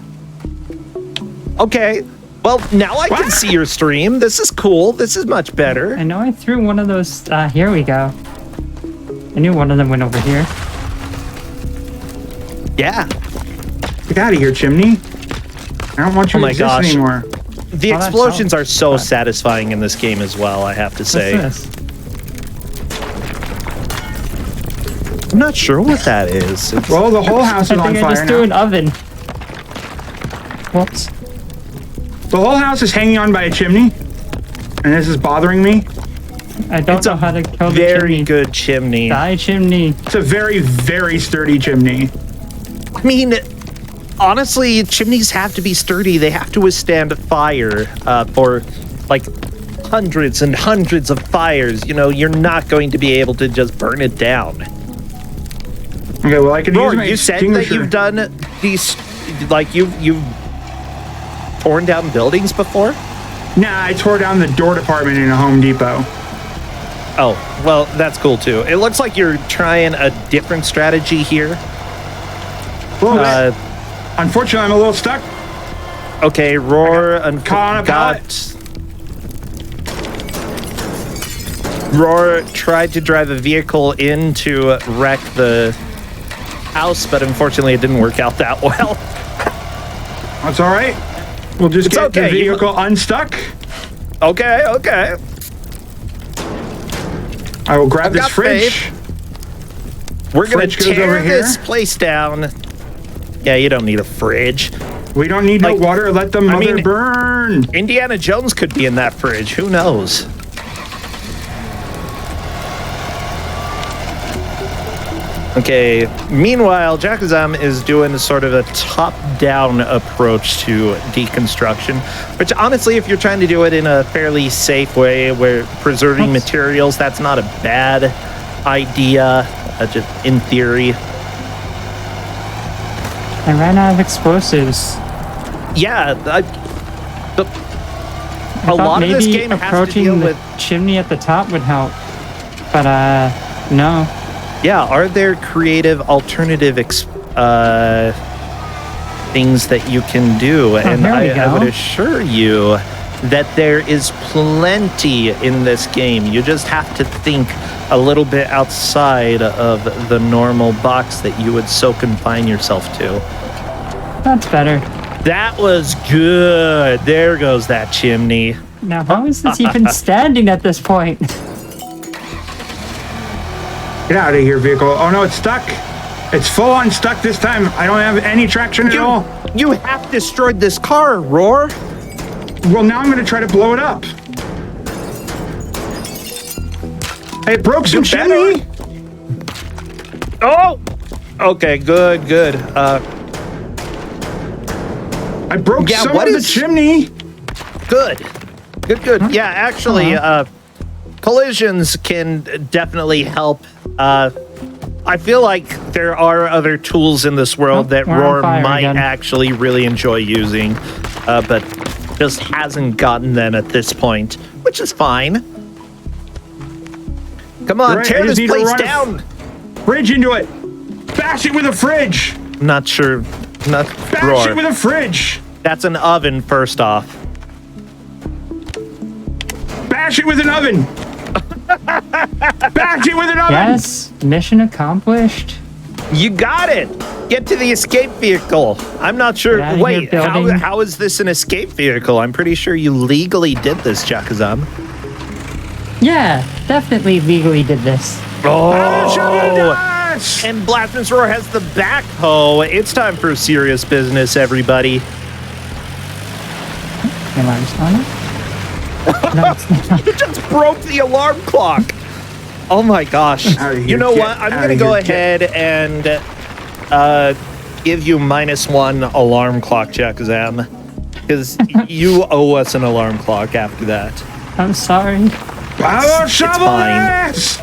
Okay. Well, now I can see your stream. This is cool. This is much better. I know I threw one of those. Here we go. I knew one of them went over here. Yeah. Get out of here, Chimney. I don't want you to exist anymore. The explosions are so satisfying in this game as well, I have to say. What's this? I'm not sure what that is. Well, the whole house is on I think fire I just threw now. an oven. Whoops. The whole house is hanging on by a chimney, and this is bothering me. I don't know how to kill the Very chimney. good chimney. Die, chimney. It's a very, very sturdy chimney. I mean, honestly, chimneys have to be sturdy. They have to withstand fire for like hundreds and hundreds of fires. You know, you're not going to be able to just burn it down. Okay, well, I can use my You said that extinguisher. you've done these, like you've torn down buildings before? Nah, I tore down the door department in a Home Depot. Oh, well, that's cool too. It looks like you're trying a different strategy here. A little bit. Unfortunately, I'm a little stuck. Okay, Roar caught on a got. Roar tried to drive a vehicle in to wreck the house, but unfortunately, it didn't work out that well. That's all right. We'll just It's get okay, the vehicle unstuck. Okay, okay. I will grab I've this got fridge. faith. We're gonna Fridge goes over tear here. this place down. Yeah, you don't need a fridge. We don't need no Like, water. Let the mother burn. Indiana Jones could be in that fridge. Who knows? Okay, meanwhile, Jakazam is doing sort of a top-down approach to deconstruction, which honestly, if you're trying to do it in a fairly safe way where preserving materials, that's not a bad idea, just in theory. I ran out of explosives. Yeah, I a thought lot of this maybe game has to approaching deal the with... chimney at the top would help, but no. Yeah, are there creative alternative things that you can do? And here we I would go. assure you that there is plenty in this game. You just have to think a little bit outside of the normal box that you would so confine yourself to. That's better. That was good. There goes that chimney. Now, how is this even standing at this point? Get out of here, vehicle. Oh no, it's stuck. It's full on stuck this time. I don't have any traction at all. You have destroyed this car, Roar. Well, now I'm going to try to blow it up. It broke some chimney. Oh! Okay, good, good. I broke Yeah, some what of the is- chimney. Good. Good. Yeah, actually, collisions can definitely help. I feel like there are other tools in this world that we're on Roar fire might again. actually really enjoy using, but just hasn't gotten them at this point, which is fine. Come on, Right, I tear just this need to place run a down. Fridge into it. Bash it with a fridge. I'm not sure. Not Bash Roar. it with a fridge. That's an oven, first off. Bash it with an oven. Bash it with an oven. Yes, mission accomplished. You got it. Get to the escape vehicle. I'm not sure. Get out of here, Wait, building. how is this an escape vehicle? I'm pretty sure you legally did this, Jakazam. Yeah, definitely legally did this. Oh, Yes. and Blasphemous Roar has the backhoe. It's time for serious business, everybody. Alarm's on it? No, it's not. You just broke the alarm clock. Oh my gosh. Outta here, You know get what? I'm outta going to go here, get- ahead and give you -1 alarm clock, Jakazam. Because you owe us an alarm clock after that. I'm sorry. I will shovel fine. this.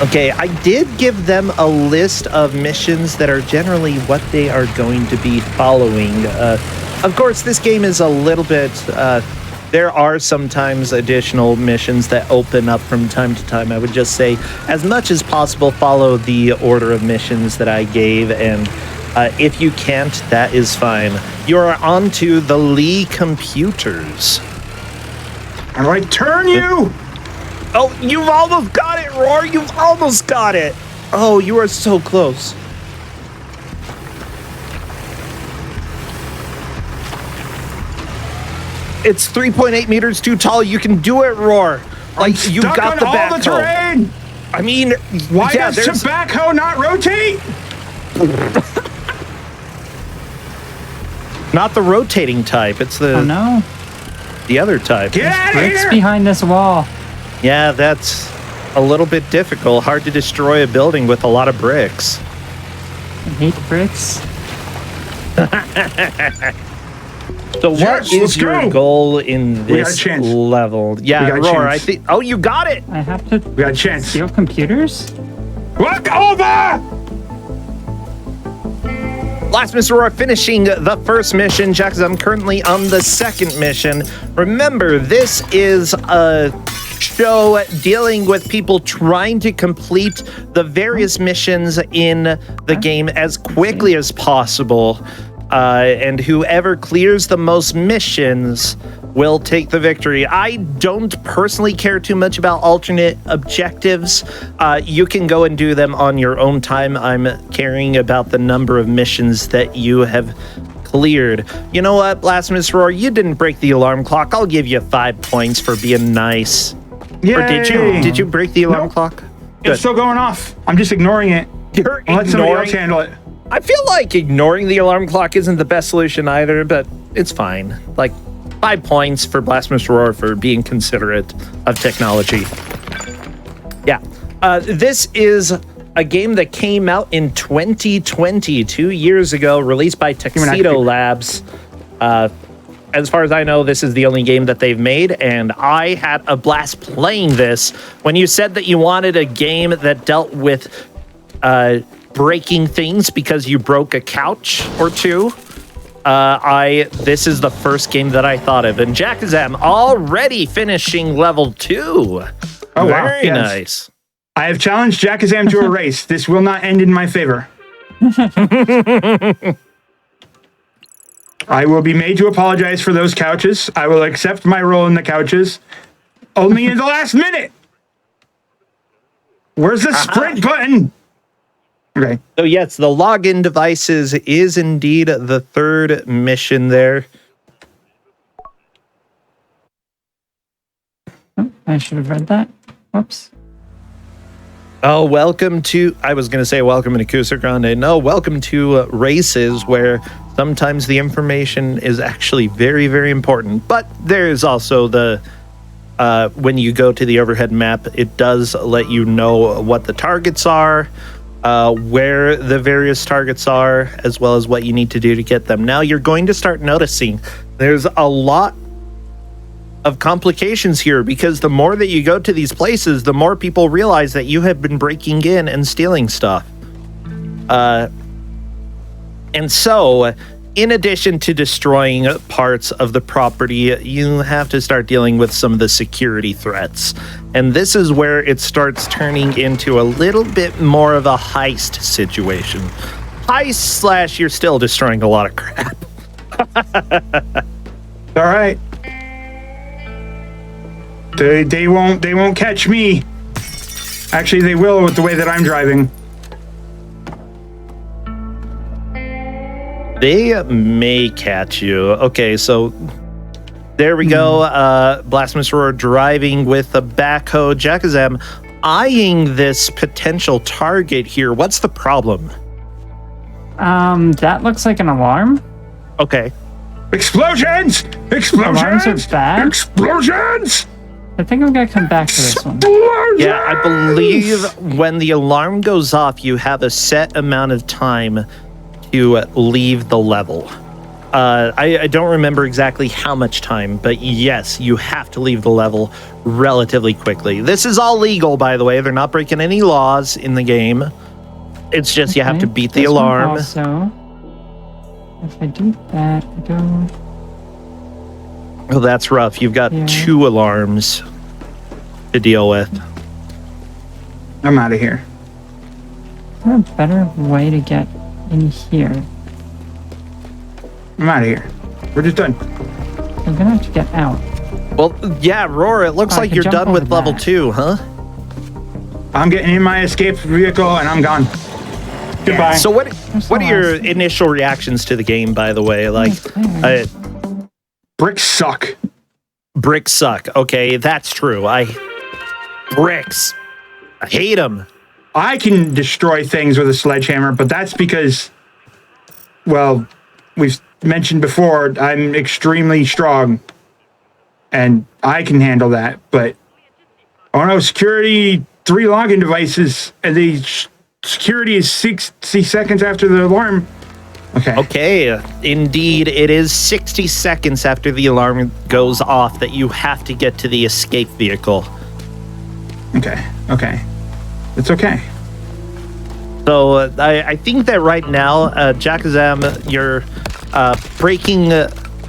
Okay, I did give them a list of missions that are generally what they are going to be following. Of course, this game is a little bit... there are sometimes additional missions that open up from time to time. I would just say, as much as possible, follow the order of missions that I gave, and If you can't, that is fine. You are on to the Lee computers. How do I turn you? Oh, you've almost got it, Roar. You've almost got it. Oh, you are so close. It's 3.8 meters too tall. You can do it, Roar. Like, you've got the backhoe. All the terrain. I mean, why does the backhoe not rotate? Not the rotating type. It's the the other type. Get out of Bricks here! behind this wall. Yeah, that's a little bit difficult. Hard to destroy a building with a lot of bricks. I hate bricks. So what is your goal in this level? Yeah, Roar, I think... Oh, you got it! I have to We got a chance. steal computers? Look over! Last Mr. Roar finishing the first mission. Jack, I'm currently on the second mission. Remember, this is a show dealing with people trying to complete the various missions in the game as quickly as possible. And whoever clears the most missions will take the victory. I don't personally care too much about alternate objectives. You can go and do them on your own time. I'm caring about the number of missions that you have cleared. You know what, Blasphemous Roar, you didn't break the alarm clock. I'll give you 5 points for being nice. Yay. Or did you break the alarm clock? Good. It's still going off. I'm just ignoring it. You're I'll let somebody ignoring... else handle it. I feel like ignoring the alarm clock isn't the best solution either, but it's fine. Like, 5 points for Blasphemous Roar for being considerate of technology. Yeah. This is a game that came out in 2020, 2 years ago, released by Tuxedo Labs. As far as I know, this is the only game that they've made, and I had a blast playing this. When you said that you wanted a game that dealt with breaking things because you broke a couch or two, this is the first game that I thought of. And Jackazam already finishing level 2. Oh, wow. Very nice. I have challenged Jackazam to a race. This will not end in my favor. I will be made to apologize for those couches. I will accept my role in the couches. Only in the last minute. Where's the sprint button? Okay. So yes, the login devices is indeed the third mission there. Oh, I should have read that. Whoops. Oh, welcome to... I was going to say welcome to Cusa Grande. No, welcome to races where sometimes the information is actually very, very important. But there is also the... when you go to the overhead map, it does let you know what the targets are, where the various targets are, as well as what you need to do to get them. Now you're going to start noticing there's a lot of complications here, because the more that you go to these places, the more people realize that you have been breaking in and stealing stuff. And so, in addition to destroying parts of the property, you have to start dealing with some of the security threats. And this is where it starts turning into a little bit more of a heist situation. Heist / you're still destroying a lot of crap. All right. They won't catch me. Actually, they will with the way that I'm driving. They may catch you. Okay, so there we go. Blasphemous Roar driving with a backhoe. Jackazam eyeing this potential target here. What's the problem? That looks like an alarm. Okay. Explosions! Explosions! Alarms are bad? Explosions! I think I'm gonna come back to this one. Yeah, I believe when the alarm goes off, you have a set amount of time to leave the level. I don't remember exactly how much time, but yes, you have to leave the level relatively quickly. This is all legal, by the way. They're not breaking any laws in the game. It's just you have to beat the alarm. Also, if I do that, I go... Oh, that's rough. You've got 2 alarms to deal with. I'm out of here. Is there a better way to get in here. I'm out of here. We're just done. I'm gonna have to get out. Well, yeah, Roar, it looks I like could you're jump done with over level that. 2, huh? I'm getting in my escape vehicle and I'm gone. Goodbye. So what the are your last- initial reactions to the game, by the way? Like, there. Bricks suck. bricks suck. Okay, that's true. Bricks. I hate them. I can destroy things with a sledgehammer, but that's because, well, we've mentioned before, I'm extremely strong and I can handle that. But, oh no, security 3 login devices, and the security is 60 seconds after the alarm. Okay. Okay, indeed, it is 60 seconds after the alarm goes off that you have to get to the escape vehicle. Okay. It's okay. So I think that right now, Jakazam, you're breaking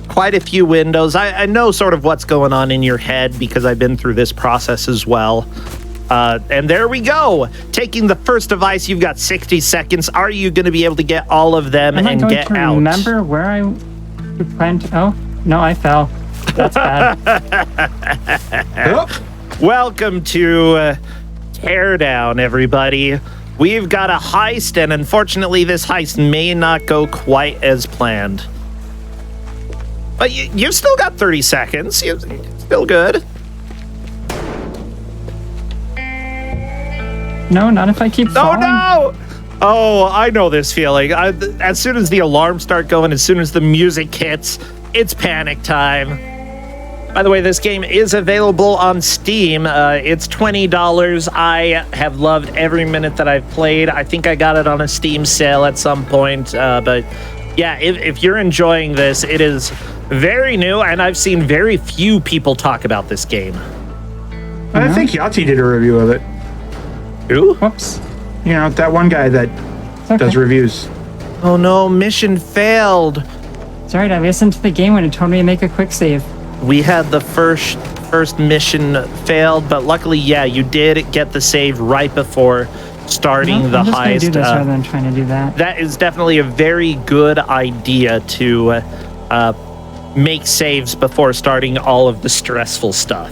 quite a few windows. I know sort of what's going on in your head because I've been through this process as well. And there we go. Taking the first device, you've got 60 seconds. Are you going to be able to get all of them Am I and going get to out? remember where I planned to... Oh, no, I fell. That's bad. Oh, Welcome to Teardown, everybody. We've got a heist, and unfortunately, this heist may not go quite as planned. But you've still got 30 seconds. You're still good. No, not if I keep Oh, falling. no! Oh, I know this feeling. As soon as the alarms start going, as soon as the music hits, it's panic time. By the way, this game is available on Steam. It's $20. I have loved every minute that I've played. I think I got it on a Steam sale at some point. But yeah, if you're enjoying this, it is very new, and I've seen very few people talk about this game. I think Yahtzee did a review of it. Who? Whoops. You know, that one guy that It's okay. does reviews. Oh no, mission failed. It's alright, I listened to the game when it told me to make a quick save. We had the first mission failed, but luckily, yeah, you did get the save right before starting the I'm just gonna do heist. this rather than trying to do that. That is definitely a very good idea to make saves before starting all of the stressful stuff.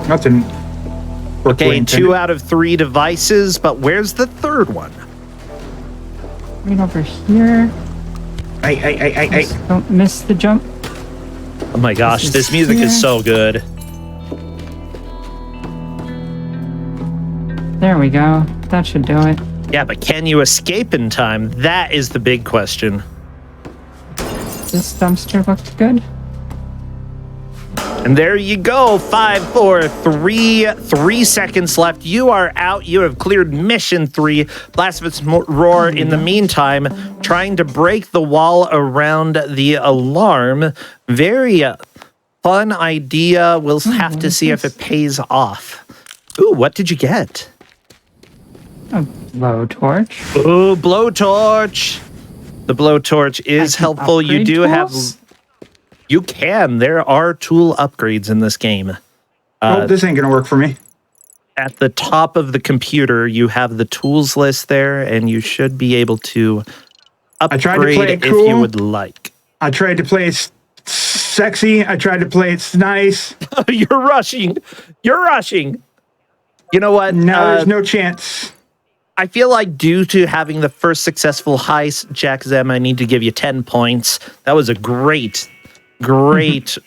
Nothing. Okay, 2 out of 3 devices, but where's the third one? Right over here. I. Just don't miss the jump. Oh my gosh, This is this music here. is so good. There we go. That should do it. Yeah, but can you escape in time? That is the big question. This dumpster looked good. And there you go. 5, 4, 3, 3 seconds left. You are out. You have cleared mission 3. Blasphemous Roar, in the meantime, trying to break the wall around the alarm. Very fun idea. We'll have to see if it pays off. Ooh, what did you get? A blowtorch. Ooh, blowtorch. The blowtorch is I can helpful. You upgrade do tools? You can. There are tool upgrades in this game. Oh, this ain't gonna work for me. At the top of the computer, you have the tools list there, and you should be able to upgrade tried to play it if you cool. would like. I tried to play it sexy. I tried to play it nice. You're rushing. You're rushing. You know what? Now there's no chance. I feel like due to having the first successful heist, Jack Zem, I need to give you 10 points. That was a great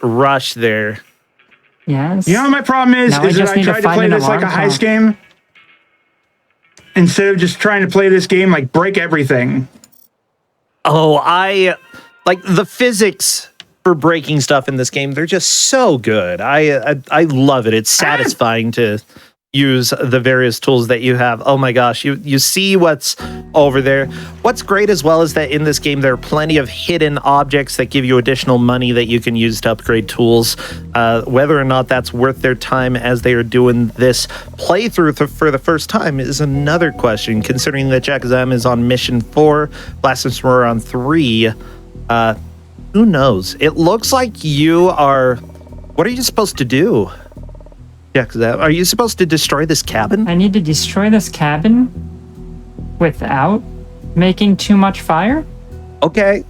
rush there. Yes. You know what my problem is? Now I Is that just I need to tried to find play an this like a alarm heist clock. game. Instead of just trying to play this game like break everything. Oh, I like the physics for breaking stuff in this game. They're just so good. I love it. It's satisfying to use the various tools that you have. Oh my gosh, you see what's over there. What's great as well is that in this game there are plenty of hidden objects that give you additional money that you can use to upgrade tools. Whether or not that's worth their time as they are doing this playthrough for the first time is another question, considering that Jack Zam is on mission 4, Blasphemous Roar on 3. Who knows? It looks like you are. What are you supposed to do? Are you supposed to destroy this cabin? I need to destroy this cabin without making too much fire? Okay.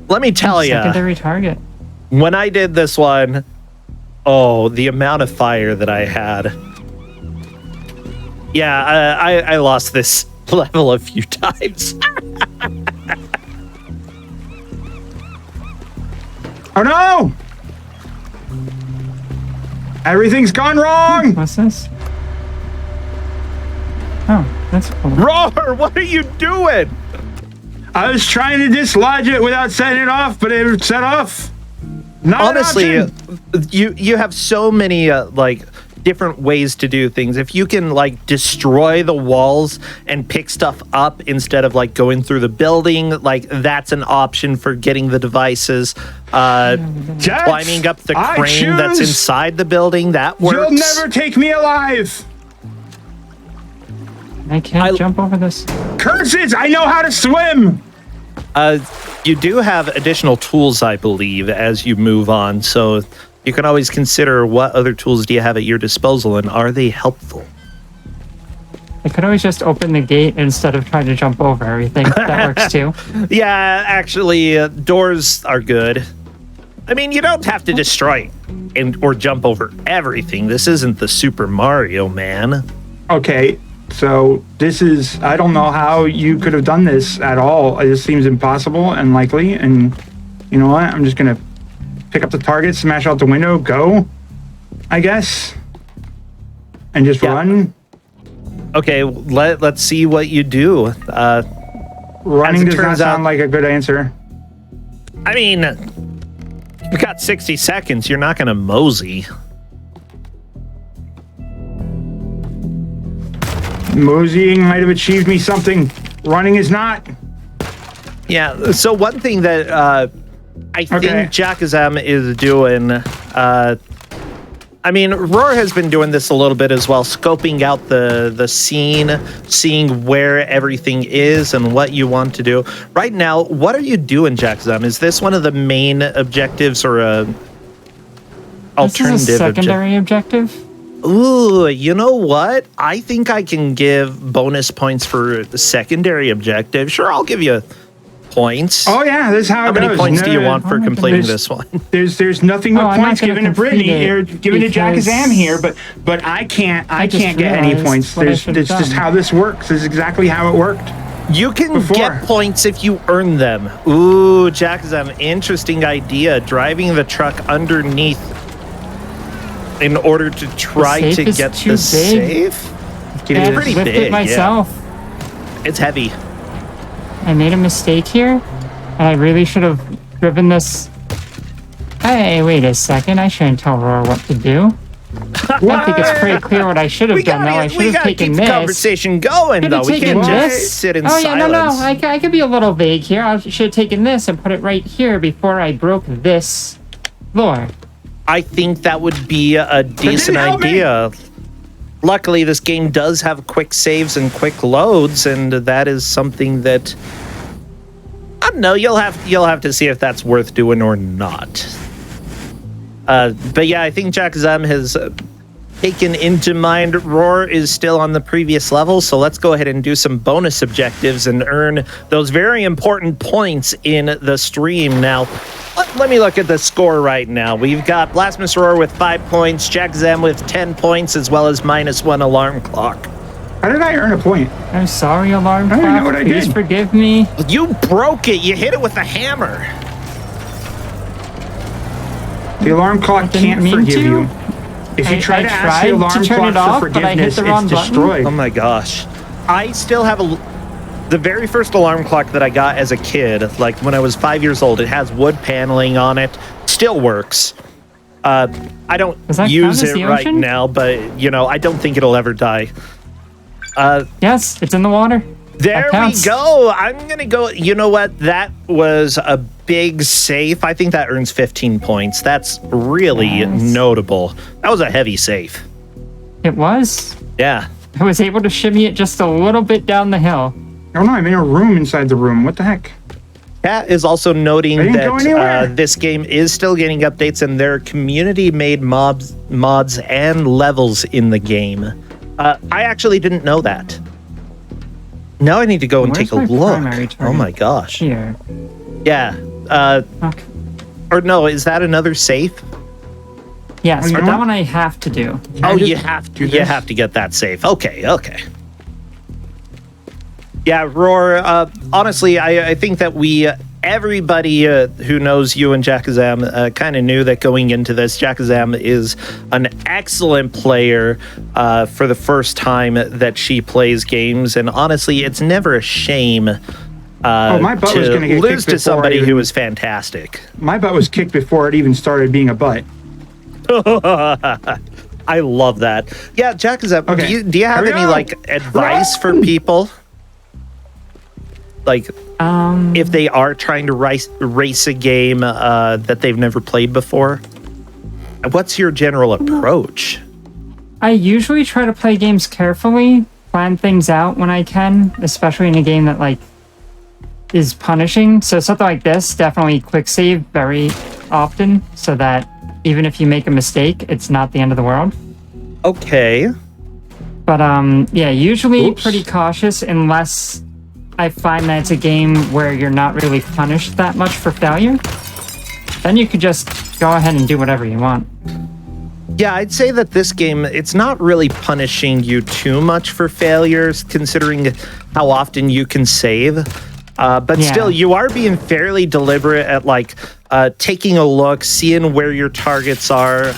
Let me tell you. Secondary target. When I did this one, the amount of fire that I had. Yeah, I lost this level a few times. Oh no! Everything's gone wrong! What's this? Oh, that's cool. Roar, what are you doing? I was trying to dislodge it without setting it off, but it set off. Not Honestly, an option. you have so many different ways to do things. If you can destroy the walls and pick stuff up instead of going through the building, that's an option for getting the devices. Climbing up the crane that's inside the building, that works. You'll never take me alive. I can't jump over this. Curses! I know how to swim. You do have additional tools, I believe, as you move on. So you can always consider what other tools do you have at your disposal, and are they helpful? I could always just open the gate instead of trying to jump over everything. That works too. Yeah, actually, doors are good. I mean, you don't have to destroy or jump over everything. This isn't the Super Mario, man. Okay, so this is... I don't know how you could have done this at all. It just seems impossible and unlikely. And you know what? I'm just going to pick up the target, smash out the window, go, I guess. And just run. Okay, let's see what you do. Running does not sound like a good answer. I mean, you've got 60 seconds. You're not going to mosey. Moseying might have achieved me something. Running is not. Yeah, so one thing that I think Jackazam is doing... I mean, Roar has been doing this a little bit as well, scoping out the scene, seeing where everything is and what you want to do. Right now, what are you doing, Jackazam? Is this one of the main objectives or a alternative this is a secondary objective? Ooh, you know what? I think I can give bonus points for the secondary objective. Sure, I'll give you points. Oh yeah, this is how it goes. How many points do you want for completing this one? There's nothing but points given to Brittany or given to Jackazam here, but I can't get any points. It's just how this works. This is exactly how it worked. You can get points if you earn them. Ooh, Jackazam, interesting idea. Driving the truck underneath in order to try to get the safe. It's pretty big. It myself. Yeah. It's heavy. I made a mistake here, and I really should have driven this. Hey, wait a second. I shouldn't tell Roar what to do. I think it's pretty clear what I should have done. Now I should have taken this. We gotta keep the conversation going, though. We can't just sit in silence. Oh yeah, no. I could be a little vague here. I should have taken this and put it right here before I broke this floor. I think that would be a decent idea. Luckily, this game does have quick saves and quick loads, and that is something that I don't know. You'll have to see if that's worth doing or not. But yeah, I think Jackazam has taken into mind Roar is still on the previous level, so let's go ahead and do some bonus objectives and earn those very important points in the stream. Now, let me look at the score right now. We've got Blasphemous Roar with 5 points, Jackazam with 10 points, as well as -1 alarm clock. How did I earn a point? I'm sorry, alarm clock. I don't know what I did. Please forgive me. You broke it. You hit it with a hammer. The alarm clock can't forgive you. If you try to ask the alarm clock for forgiveness, it's destroyed. Oh my gosh. I still have the very first alarm clock that I got as a kid, like when I was 5 years old. It has wood paneling on it. Still works. I don't use it right now, but you know, I don't think it'll ever die. Yes, it's in the water. There we go. I'm going to go. You know what? That was a big safe. I think that earns 15 points. That's really notable. That was a heavy safe. It was? Yeah. I was able to shimmy it just a little bit down the hill. Oh no, I'm in a room inside the room. What the heck? Pat is also noting didn't go anywhere. that this game is still getting updates and there are community-made mods and levels in the game. I actually didn't know that. Now I need to go and Where's take a my look. primary Oh target? my gosh. Here. Yeah. Okay. Or no, is that another safe? Yes, you but know that what? one I have to do. Oh, just you have to. do You this? have to get that safe. Okay. Yeah, Roar. Honestly, I think that everybody who knows you and Jackazam kind of knew that going into this. Jackazam is an excellent player for the first time that she plays games, and honestly, it's never a shame. My butt was to gonna get lose kicked to somebody before I who even- was fantastic. My butt was kicked before it even started being a butt. I love that. Yeah, Jackazam, Okay. do you have Here we any go. like advice for people? Like, if they are trying to race a game that they've never played before, what's your general approach? I usually try to play games carefully, plan things out when I can, especially in a game that like is punishing. So something like this, definitely quick save very often, so that even if you make a mistake, it's not the end of the world. Okay. But yeah, usually Oops. pretty cautious unless I find that it's a game where you're not really punished that much for failure. Then you could just go ahead and do whatever you want. Yeah, I'd say that this game, it's not really punishing you too much for failures, considering how often you can save. But Yeah. still, you are being fairly deliberate at like taking a look, seeing where your targets are.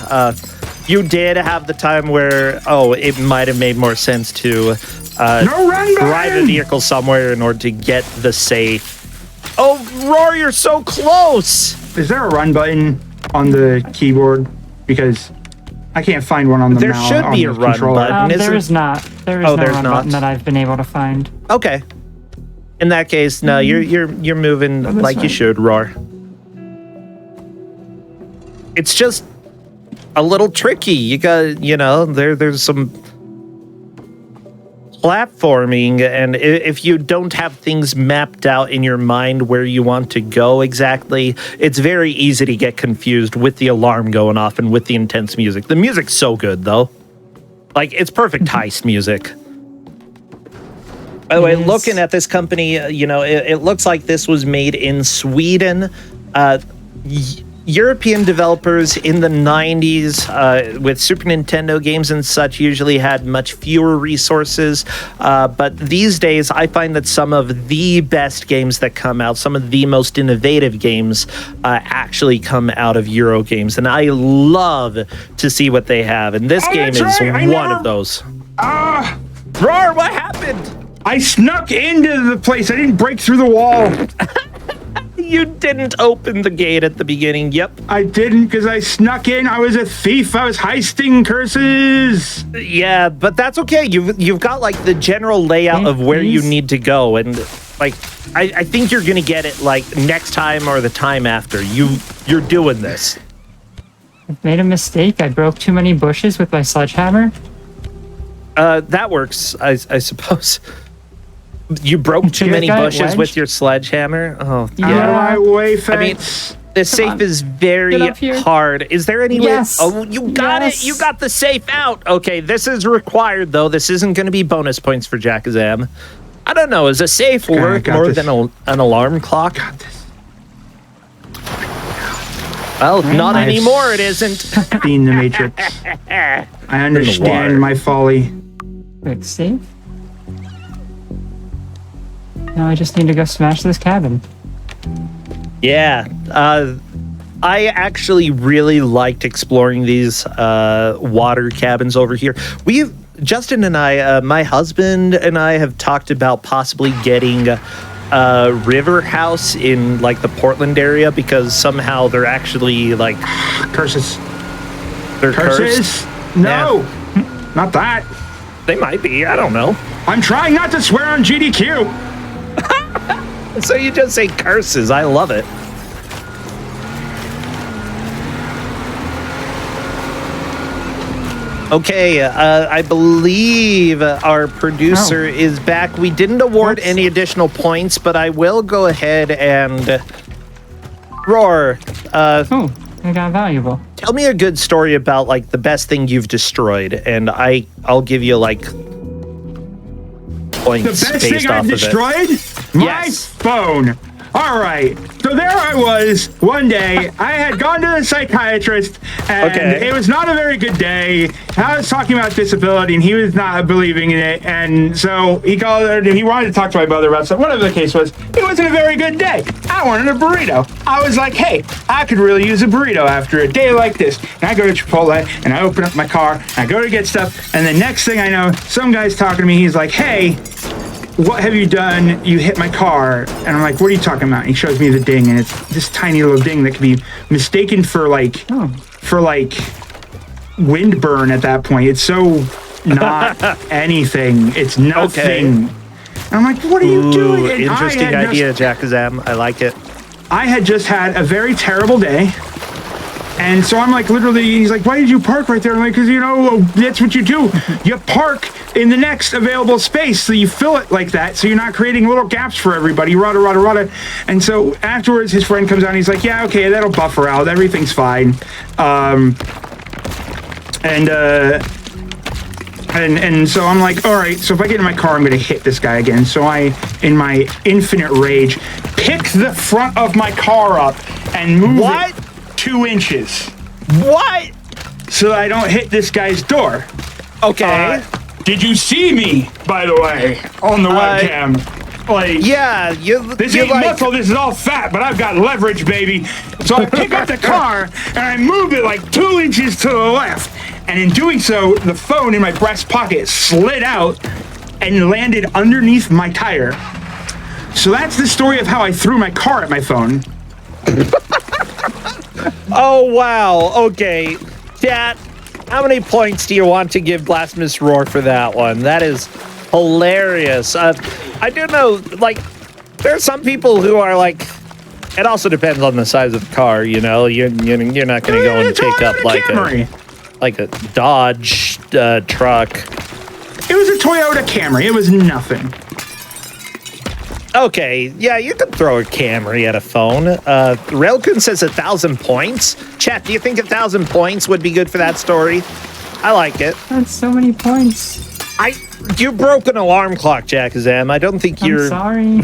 You did have the time where, it might have made more sense to No run drive a button! vehicle somewhere in order to get the safe. Oh, Roar, you're so close! Is there a run button on the keyboard? Because I can't find one on the There mouse. should on be the a run controller. button. There isn't- is not. There is Oh, no there's run not. button that I've been able to find. Okay. In that case, no, you're moving this like way. you should, Roar. It's just a little tricky. You got, there's some platforming, and if you don't have things mapped out in your mind where you want to go exactly, it's very easy to get confused with the alarm going off and with the intense music. The music's so good, though. Like, it's perfect heist music. By the way, It is. looking at this company, it looks like this was made in Sweden. European developers in the 90s with Super Nintendo games and such usually had much fewer resources. But these days, I find that some of the best games that come out, some of the most innovative games, actually come out of Euro games. And I love to see what they have. And this game that's is right, I one know. of those. Ah! Roar, what happened? I snuck into the place. I didn't break through the wall. You didn't open the gate at the beginning. Yep. I didn't because I snuck in. I was a thief. I was heisting curses. Yeah, but that's okay. You've got like the general layout of where you Please. need to go, and like I think you're gonna get it like next time or the time after. You're doing this. I've made a mistake. I broke too many bushes with my sledgehammer. That works, I suppose. You broke too Get many that bushes wedge? with your sledgehammer. Oh, Out of yeah. my way, I mean, fence. the safe on. is very Get up here. hard. Is there any way? Yes. Oh, you got Yes. it. You got the safe out. Okay, this is required though. This isn't going to be bonus points for Jackazam. I don't know. Is a safe Okay, I worth got more this. than an alarm clock? Got this. Well, not nice. anymore. It isn't. Being the Matrix. I understand water. my folly. Quick save. Now I just need to go smash this cabin. Yeah. I actually really liked exploring these water cabins over here. Justin and I, my husband and I have talked about possibly getting a river house in like the Portland area because somehow they're actually like Curses. they're Curses? cursed. No. Not that. They might be. I don't know. I'm trying not to swear on GDQ. So you just say curses. I love it. Okay, I believe our producer is back. We didn't award any additional points, but I will go ahead and Roar. Oh, I got valuable. Tell me a good story about like the best thing you've destroyed, and I'll give you like points. The best based thing off I've of destroyed? It. My Yes. phone. All right. So there I was one day. I had gone to the psychiatrist, and it was not a very good day. I was talking about disability, and he was not believing in it. And so he called her, and he wanted to talk to my mother about something. Whatever the case was, it wasn't a very good day. I wanted a burrito. I was like, hey, I could really use a burrito after a day like this. And I go to Chipotle, and I open up my car, and I go to get stuff. And the next thing I know, some guy's talking to me. He's like, hey, what have you done? You hit my car. And I'm like, what are you talking about? And he shows me the ding, and it's this tiny little ding that can be mistaken for like wind burn at that point. It's so not anything. It's nothing. Okay. And I'm like, what are you doing? And interesting idea, Jackazam. I like it. I had just had a very terrible day. And so I'm like, literally, he's like, why did you park right there? I'm like, because, you know, that's what you do. You park in the next available space. So you fill it like that. So you're not creating little gaps for everybody. Rada. And so afterwards, his friend comes out and he's like, yeah, okay, that'll buffer out. Everything's fine. And so I'm like, all right, so if I get in my car, I'm going to hit this guy again. So I, in my infinite rage, pick the front of my car up and move it 2 inches. What? So that I don't hit this guy's door. Okay. Did you see me, by the way, on the webcam? Like, yeah, this ain't muscle, this is all fat, but I've got leverage, baby. So I pick up the car and I move it like 2 inches to the left. And in doing so, the phone in my breast pocket slid out and landed underneath my tire. So that's the story of how I threw my car at my phone. Oh, wow. Okay. Chat, how many points do you want to give Blasphemous Roar for that one? That is hilarious. I do know, like, there are some people who are like, it also depends on the size of the car, you know? You're not going to go and pick up like a Dodge truck. It was a Toyota Camry. It was nothing. Okay, yeah, you could throw a Camry at a phone. Railkun says 1,000 points. Chat, do you think 1,000 points would be good for that story? I like it. That's so many points. You broke an alarm clock, Jackazam. I don't think you're... I'm sorry.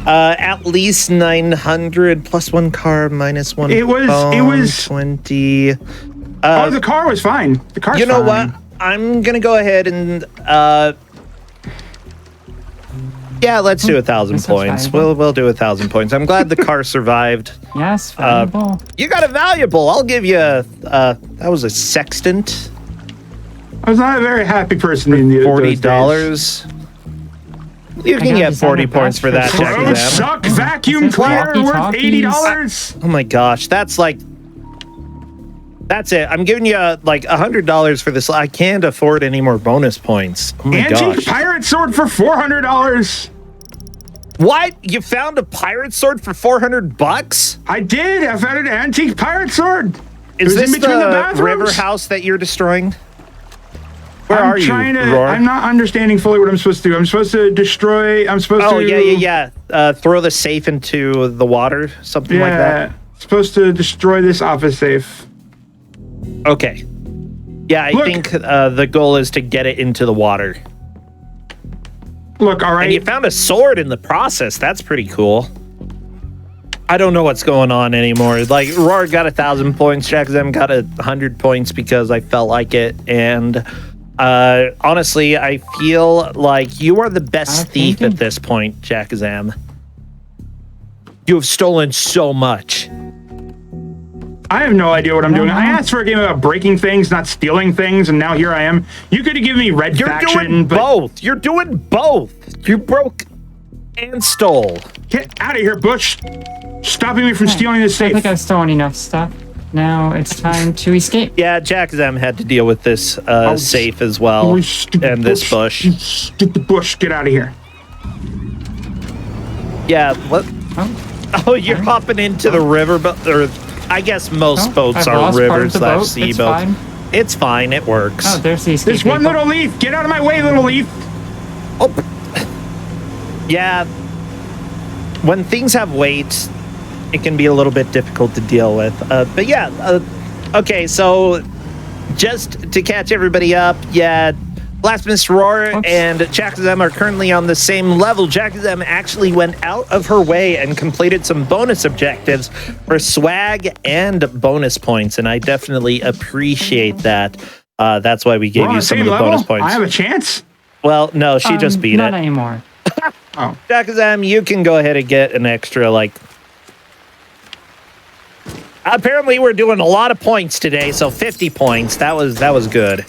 At least 900 plus 1 car minus 1 It was 20. The car was fine. The car's fine. You know what? I'm gonna go ahead and yeah, let's do 1,000 points. We'll do 1,000 points. I'm glad the car survived. Yes, valuable. You got a valuable. I'll give you that was a sextant. I was not a very happy person in the $40. You can get 40 points for that, Jackazam. Suck vacuum cleaner worth $80. Oh my gosh, that's like. That's it. I'm giving you like $100 for this. I can't afford any more bonus points. Oh my Antique gosh. pirate sword for $400. What? You found a pirate sword for $400? I did. I found an antique pirate sword. Is this in between the the bathrooms. river house that you're destroying? Where are you, Roar? I'm not understanding fully what I'm supposed to do. I'm supposed to destroy. I'm supposed to. Oh, yeah. Throw the safe into the water, something like that. Supposed to destroy this office safe. Okay. Yeah, I think the goal is to get it into the water. Look, all right. And you found a sword in the process. That's pretty cool. I don't know what's going on anymore. Like, Roar got 1,000 points. Jackazam got 100 points because I felt like it. And honestly, I feel like you are the best thief at this point, Jackazam. You have stolen so much. I have no idea what I'm doing. I asked for a game about breaking things, not stealing things, and now here I am. You could have given me Red Faction. You're doing both. You're doing both. You broke and stole. Get out of here, Butch. Stopping me from stealing this safe. I think I've stolen enough stuff. Now it's time to escape. Yeah, Jackazam had to deal with this safe as well. And this bush. Get the bush. Get out of here. Yeah, what? Oh. Oh, you're hopping into the river, or I guess most boats I've are lost part of the boat. river/sea It's boats. fine. It's fine. It works. Oh, there's these. There's one little leaf. Get out of my way, little leaf. Oh. Yeah. When things have weight, it can be a little bit difficult to deal with. But yeah, okay, so just to catch everybody up, yeah, Blasphemous Roar and Jackazem are currently on the same level. Jackazem actually went out of her way and completed some bonus objectives for swag and bonus points, and I definitely appreciate that. That's why we gave you some of the bonus points. I have a chance? Well, no, she just beat not it. anymore. Oh. Jackazam, you can go ahead and get an extra, like... Apparently, we're doing a lot of points today, so 50 points. That was good.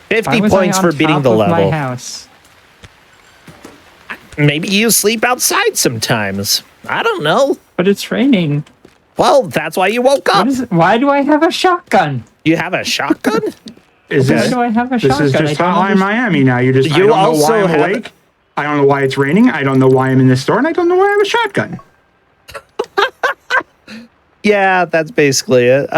50 Why was I points on for beating top the of level. My house? Maybe you sleep outside sometimes. I don't know. But it's raining. Well, that's why you woke up. Why do I have a shotgun? You have a shotgun? Is Why this, do I have a this shotgun? is just I don't Hotline understand. Miami now. You're just, I You don't know also why I'm have- awake. I don't know why it's raining. I don't know why I'm in this store. And I don't know why I have a shotgun. Yeah, that's basically it.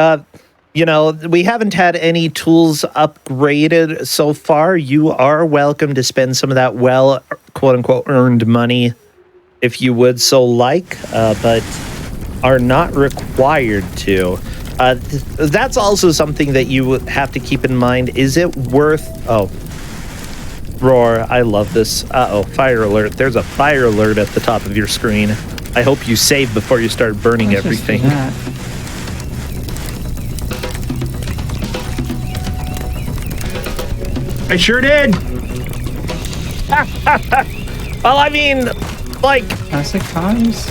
You know, we haven't had any tools upgraded so far. You are welcome to spend some of that quote-unquote, earned money if you would so like, but are not required to. That's also something that you have to keep in mind. Is it worth... Oh, Roar, I love this. Uh-oh, fire alert. There's a fire alert at the top of your screen. I hope you save before you start burning Let's just do everything. that. I sure did. Well, I mean, like, Classic cars.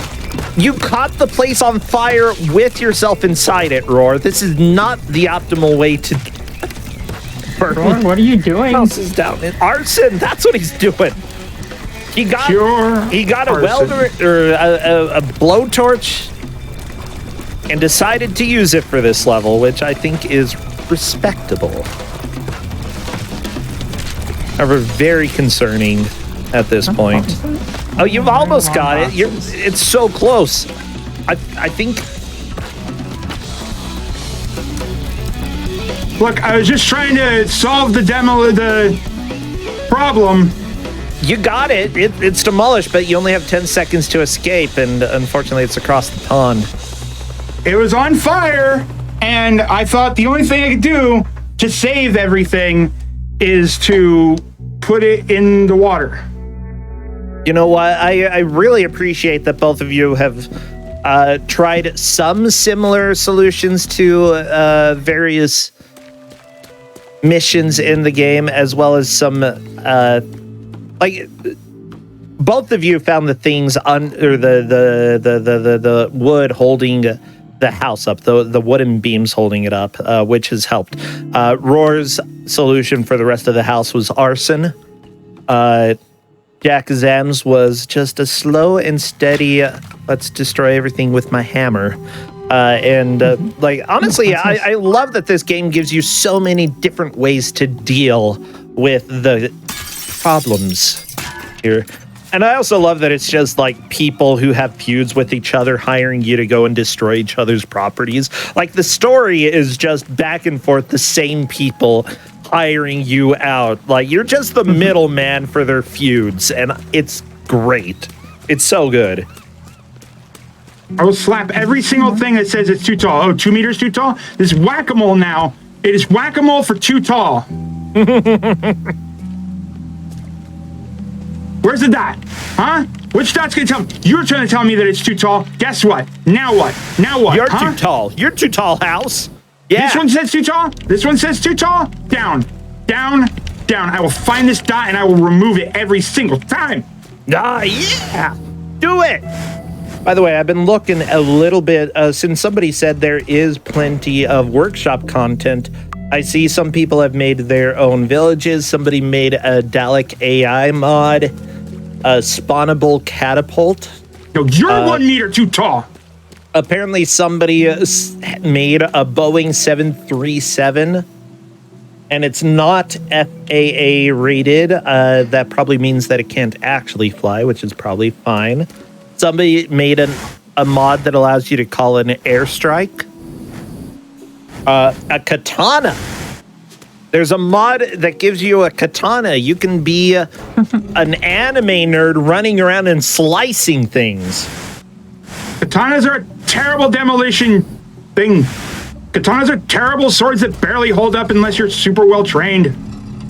you caught the place on fire with yourself inside it, Roar. This is not the optimal way to burn Roar, what are you doing? houses down. Arson, that's what he's doing. He got a arson. welder or a blowtorch and decided to use it for this level, which I think is respectable. However, very concerning at this point. Oh, you've almost got it. It's so close. I think. Look, I was just trying to solve the problem. You got it. It's demolished, but you only have 10 seconds to escape, and unfortunately, it's across the pond. It was on fire, and I thought the only thing I could do to save everything is to put it in the water. You know what? I really appreciate that both of you have tried some similar solutions to various missions in the game, as well as some like both of you found the things under the wood holding the house up, the wooden beams holding it up, which has helped. Roar's solution for the rest of the house was arson. Jackazam's was just a slow and steady, let's destroy everything with my hammer. Like, honestly, I love that this game gives you so many different ways to deal with the problems here. And I also love that it's just like people who have feuds with each other hiring you to go and destroy each other's properties. Like, the story is just back and forth, the same people hiring you out. Like, you're just the middleman for their feuds, and it's great. It's so good. I will slap every single thing that says it's too tall. Oh, 2 meters too tall? This is whack-a-mole now. It is whack-a-mole for too tall. Where's the dot? Huh? Which dot's gonna tell me? You're trying to tell me that it's too tall. Guess what? Now what? Now what? You're huh? too tall. You're too tall, house. Yeah. This one says too tall. This one says too tall. Down. Down. Down. I will find this dot and I will remove it every single time. Ah, yeah. Do it. By the way, I've been looking a little bit since somebody said there is plenty of workshop content. I see some people have made their own villages. Somebody made a Dalek AI mod, a spawnable catapult. No, you're 1 meter too tall. Apparently, somebody made a Boeing 737, and it's not FAA rated. That probably means that it can't actually fly, which is probably fine. somebody made a mod that allows you to call an airstrike a katana. There's a mod that gives you a katana. You can be an anime nerd running around and slicing things. Katanas are a terrible demolition thing. Katanas are terrible swords that barely hold up unless you're super well trained.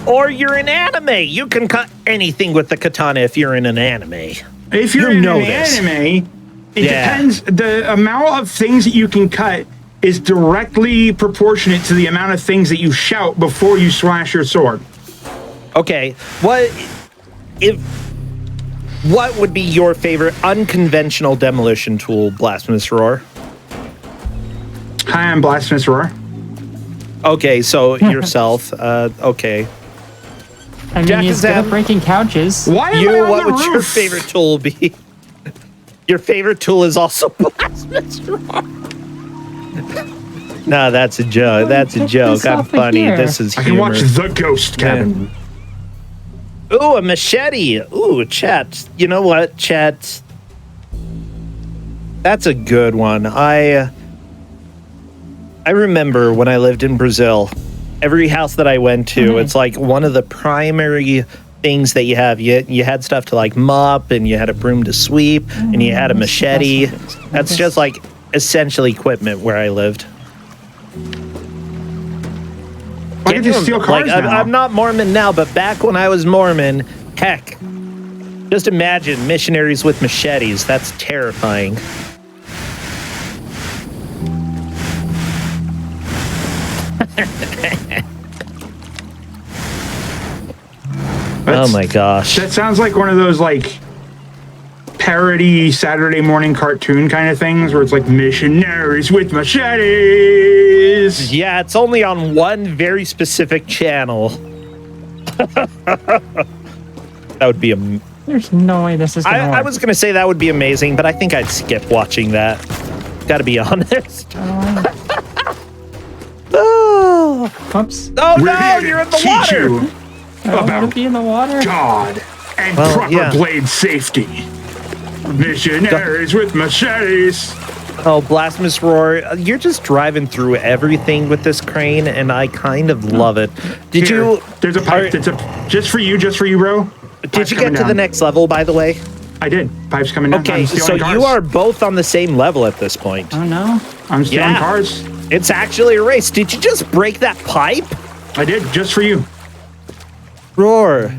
Or you're in anime. You can cut anything with the katana if you're in an anime. If you're in an anime, it depends. The amount of things that you can cut is directly proportionate to the amount of things that you shout before you slash your sword. Okay, what would be your favorite unconventional demolition tool, Blasphemous Roar? Hi, I'm Blasphemous Roar. Okay, so yourself. Okay. I mean, he's good at breaking couches. What would your favorite tool be? Your favorite tool is also Blasphemous Roar. No, that's a joke. That's a joke. I'm funny. This is humor. I can watch The Ghost Cabin. Ooh, a machete. Ooh, chat. You know what, chat? That's a good one. I remember when I lived in Brazil, every house that I went to, it's like one of the primary things that you have. You had stuff to like mop, and you had a broom to sweep, and you had a machete. That's just like essential equipment where I lived. Why did you steal cars now? I'm not Mormon now, but back when I was Mormon, heck, just imagine missionaries with machetes. That's terrifying. Oh my gosh. That sounds like one of those like parody Saturday morning cartoon kind of things where it's like missionaries with machetes. Yeah, it's only on one very specific channel. That would be There's no way this is gonna work. I was gonna say that would be amazing, but I think I'd skip watching that. Gotta be honest. Oh. Whoops. Oh no, you're in the water. I want to be in the water. God and proper blade safety. Missionaries with machetes. Oh, Blasphemous Roar, you're just driving through everything with this crane, and I kind of love it. There's a pipe that's just for you, bro. Did you get to the next level, by the way? I did. Pipe's coming down. Okay, so you are both on the same level at this point. Oh, no. I'm stealing cars. It's actually a race. Did you just break that pipe? I did, just for you. Roar,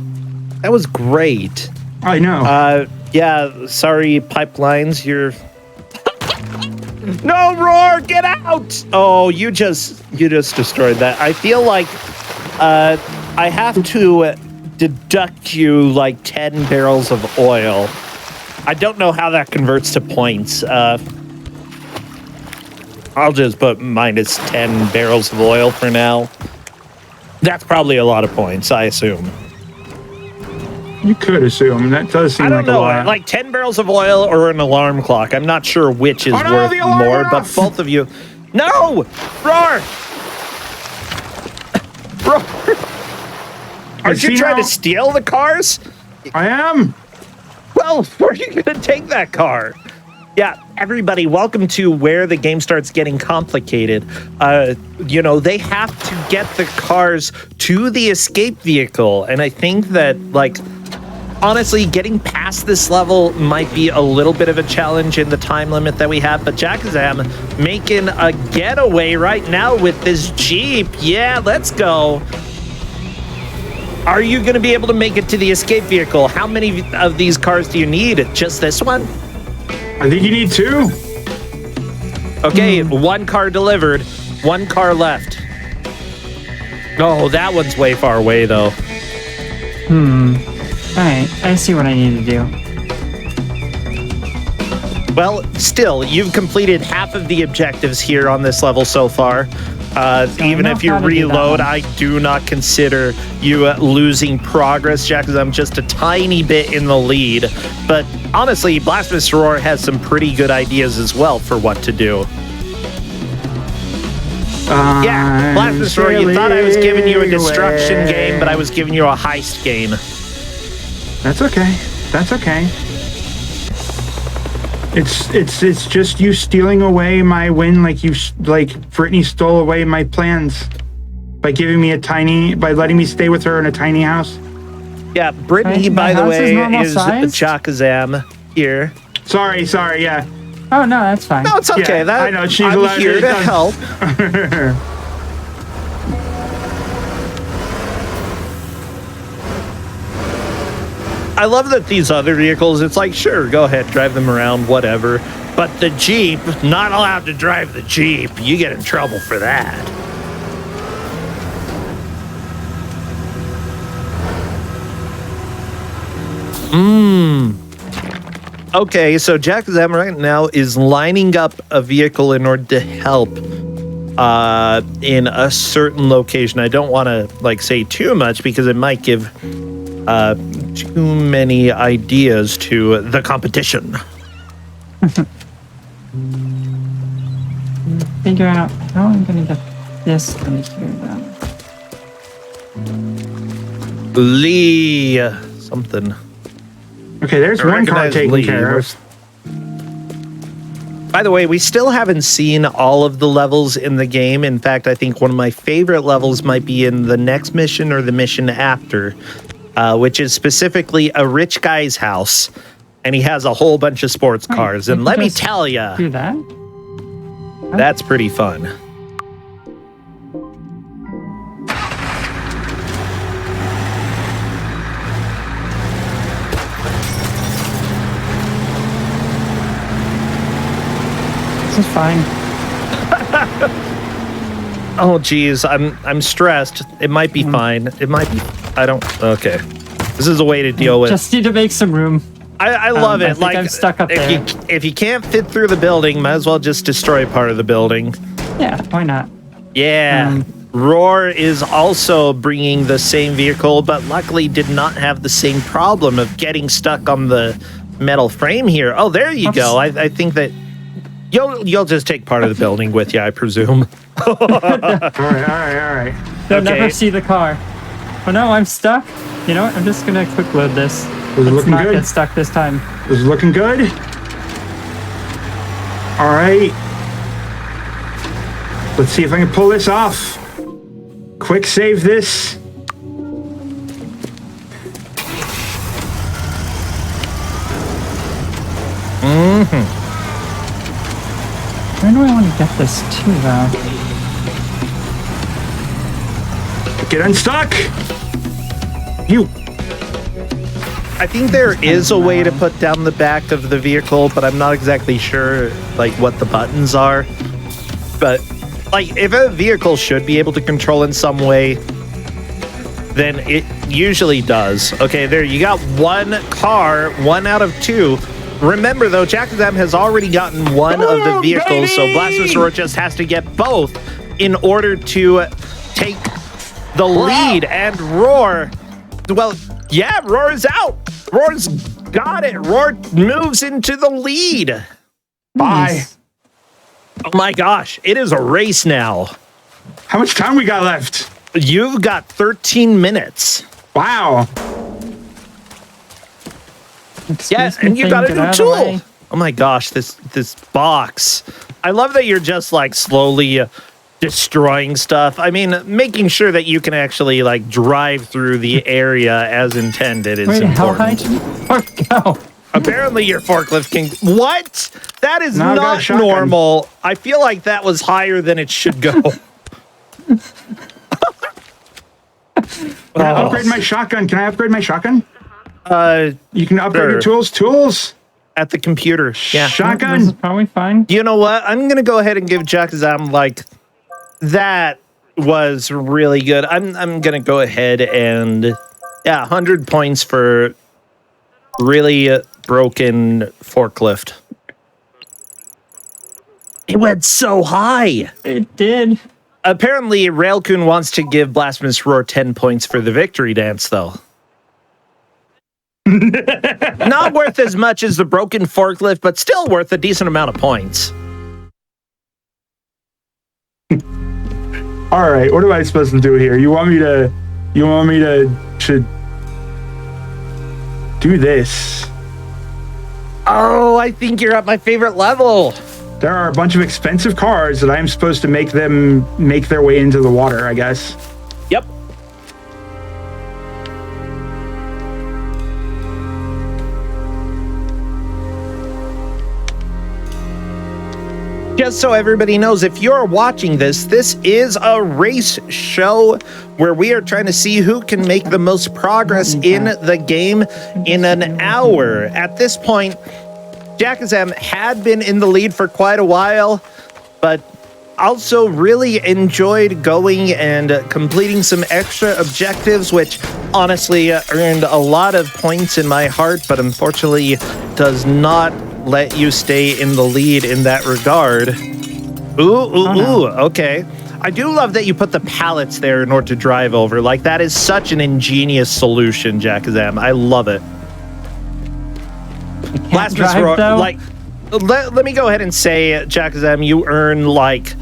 that was great. I know. Yeah, sorry, pipelines, you're... No, Roar, get out! Oh, you just destroyed that. I feel like I have to deduct you like 10 barrels of oil. I don't know how that converts to points. I'll just put minus 10 barrels of oil for now. That's probably a lot of points, I assume. You could assume. That does seem like a lot. I don't know, like 10 barrels of oil or an alarm clock. I'm not sure which is worth more, but both of you... No! Roar! Roar! Aren't you trying to steal the cars? I am. Well, where are you going to take that car? Yeah, everybody, welcome to where the game starts getting complicated. You know, they have to get the cars to the escape vehicle, and I think that, like... Honestly, getting past this level might be a little bit of a challenge in the time limit that we have, but Jackazam making a getaway right now with this Jeep. Yeah, let's go. Are you going to be able to make it to the escape vehicle? How many of these cars do you need? Just this one? I think you need 2. Okay, 1 car delivered, 1 car left. Oh, that one's way far away, though. Alright, I see what I need to do. Well, still, you've completed half of the objectives here on this level so far. Even if you reload, I do not consider you losing progress, Jack, because I'm just a tiny bit in the lead. But honestly, Blasphemous Roar has some pretty good ideas as well for what to do. Yeah, Blasphemous Roar, you thought I was giving you a destruction game, but I was giving you a heist game. That's okay. That's okay. It's just you stealing away my win, like Brittany stole away my plans by letting me stay with her in a tiny house. Yeah, Brittany, by the way, is Chakazam here. Sorry, yeah. Oh no, that's fine. No, it's okay. Yeah, I know she's I'm here to help. I love that these other vehicles, it's like, sure, go ahead, drive them around, whatever. But the Jeep, not allowed to drive the Jeep. You get in trouble for that. Okay, so Jack Zam right now is lining up a vehicle in order to help in a certain location. I don't want to say too much because it might give too many ideas to the competition. Figure out how I'm gonna get this thing Teardown. Lee something. Okay, there's one car taken care of. By the way, we still haven't seen all of the levels in the game. In fact, I think one of my favorite levels might be in the next mission or the mission after, which is specifically a rich guy's house, and he has a whole bunch of sports cars. And let me tell you, do that. That's pretty fun. This is fine. Oh geez, I'm stressed. It might be fine. It might be. I don't. Okay, this is a way to deal with. Just need to make some room. I love it. I think I'm stuck up there. If you can't fit through the building, might as well just destroy part of the building. Yeah, why not? Yeah. Roar is also bringing the same vehicle, but luckily did not have the same problem of getting stuck on the metal frame here. Oh, there you go. I think that you'll just take part of the building with you, I presume. All right. They'll never see the car. Oh no, I'm stuck. You know what? I'm just gonna quick load this. Let's not get stuck this time. This is looking good. All right. Let's see if I can pull this off. Quick save this. Where do I want to get this to, though? Get unstuck! You! I think there is a way to put down the back of the vehicle, but I'm not exactly sure, what the buttons are. But, if a vehicle should be able to control in some way, then it usually does. Okay, there, you got one car, 1 out of 2. Remember, though, Jackazam has already gotten one of the vehicles, so Blasphemous Roar just has to get both in order to take the lead. And Roar, well, yeah, Roar is out. Roar's got it. Roar moves into the lead. Bye. Oh my gosh, it is a race now. How much time we got left? You've got 13 minutes. Wow. Yes, and you got a new tool. Oh my gosh, this box. I love that you're just slowly destroying stuff. I mean, making sure that you can actually drive through the area as intended is important. How high did you go? Apparently your forklift can... What? That is not normal. I feel like that was higher than it should go. Can I upgrade my shotgun? Can I upgrade my shotgun? You can upgrade your tools. Tools at the computer. Yeah, shotgun. This is probably fine. You know what? I'm gonna go ahead and give Jackazam that was really good. I'm gonna go ahead and 100 points for really broken forklift. It went so high. It did. Apparently, Railcoon wants to give Blasphemous Roar 10 points for the victory dance, though. Not worth as much as the broken forklift, but still worth a decent amount of points. All right, what am I supposed to do here? You want me to do this? Oh, I think you're at my favorite level. There are a bunch of expensive cars that I am supposed to make them make their way into the water, I guess. Yep. Just so everybody knows, if you're watching this, this is a race show where we are trying to see who can make the most progress in the game in an hour. At this point, Jackazam had been in the lead for quite a while, but also really enjoyed going and completing some extra objectives, which honestly earned a lot of points in my heart, but unfortunately does not let you stay in the lead in that regard. Ooh, okay. I do love that you put the pallets there in order to drive over. Like, that is such an ingenious solution, Jackazam. I love it. Last resort, like, let me go ahead and say, Jackazam, you earn, like,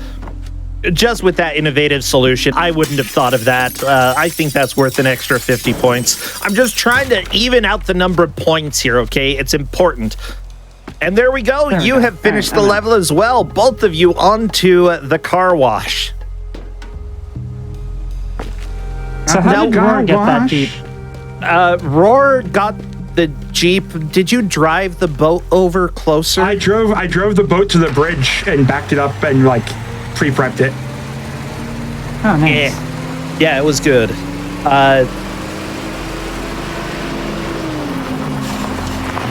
just with that innovative solution, I wouldn't have thought of that. I think that's worth an extra 50 points. I'm just trying to even out the number of points here, okay? It's important. And there we go. You have finished the level as well. Both of you onto the car wash. So how did Roar get that Jeep? Roar got the Jeep. Did you drive the boat over closer? I drove the boat to the bridge and backed it up and like pre-prepped it. Oh, nice. Yeah, it was good.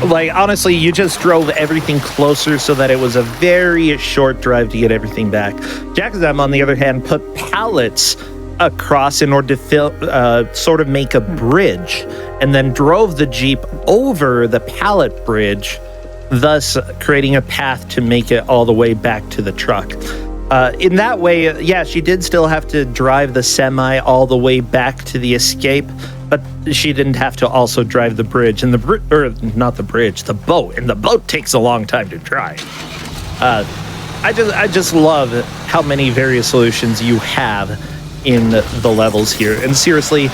Like, honestly, you just drove everything closer so that it was a very short drive to get everything back. Jackazam, on the other hand, put pallets across in order to sort of make a bridge, and then drove the Jeep over the pallet bridge, thus creating a path to make it all the way back to the truck. In that way, yeah, she did still have to drive the semi all the way back to the escape, but she didn't have to also drive the bridge. And the boat. And the boat takes a long time to drive. I just love how many various solutions you have in the levels here. And seriously,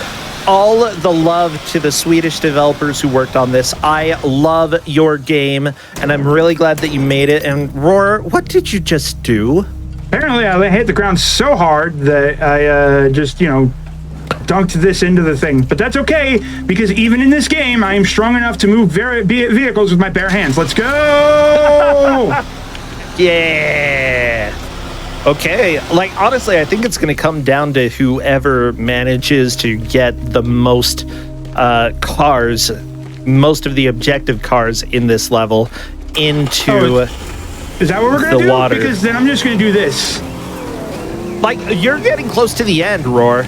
all the love to the Swedish developers who worked on this. I love your game, and I'm really glad that you made it. And Roar, what did you just do? Apparently, I hit the ground so hard that I just, dunked this into the thing. But that's okay, because even in this game, I am strong enough to move vehicles with my bare hands. Let's go! Yeah! Okay, like, honestly, I think it's going to come down to whoever manages to get the most cars, most of the objective cars in this level into... Is that what we're going to do? Water. Because then I'm just going to do this. Like, you're getting close to the end, Roar.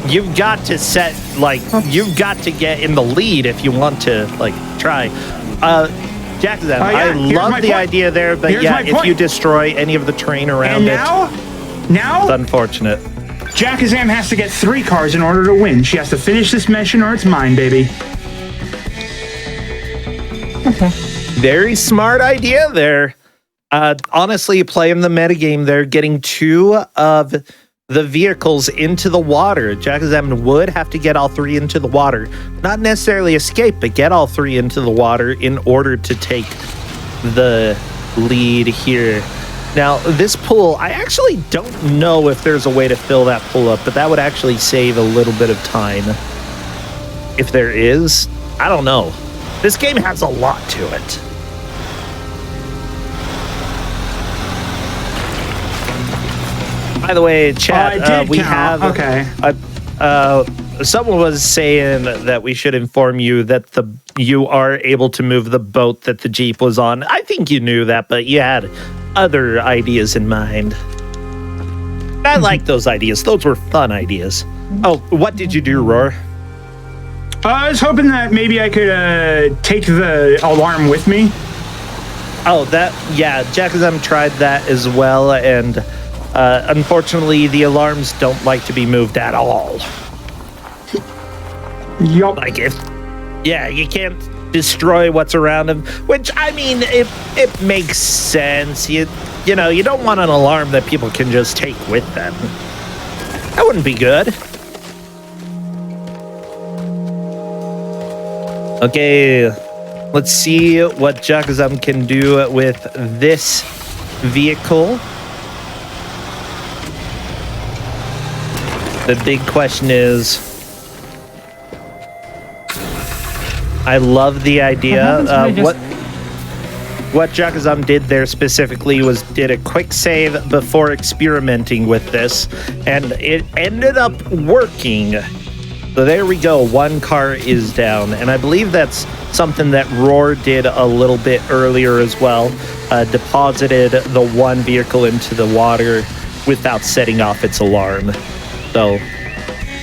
You've got to set, like, you've got to get in the lead if you want to, like, try. Jackazam, I love the idea there, but if you destroy any of the terrain around now, it's unfortunate. Jackazam has to get 3 cars in order to win. She has to finish this mission or it's mine, baby. Okay. Very smart idea there. Honestly, playing the metagame there, getting 2 of the vehicles into the water. Jackazam would have to get all 3 into the water. Not necessarily escape, but get all 3 into the water in order to take the lead here. Now, this pool, I actually don't know if there's a way to fill that pool up, but that would actually save a little bit of time. If there is, I don't know. This game has a lot to it. By the way, chat, we have... Okay. Someone was saying that we should inform you that you are able to move the boat that the Jeep was on. I think you knew that, but you had other ideas in mind. I like those ideas. Those were fun ideas. Oh, what did you do, Roar? I was hoping that maybe I could take the alarm with me. Oh, Jackazam tried that as well, and unfortunately, the alarms don't like to be moved at all. Yup. Like, you can't destroy what's around them, which, I mean, it makes sense. You don't want an alarm that people can just take with them. That wouldn't be good. Okay, Let's see what Jakazam can do with this vehicle. The big question is, I love the idea. What Jakazam did there specifically was did a quick save before experimenting with this, and it ended up working. So there we go. One car is down, and I believe that's something that Roar did a little bit earlier as well. Deposited the one vehicle into the water without setting off its alarm. So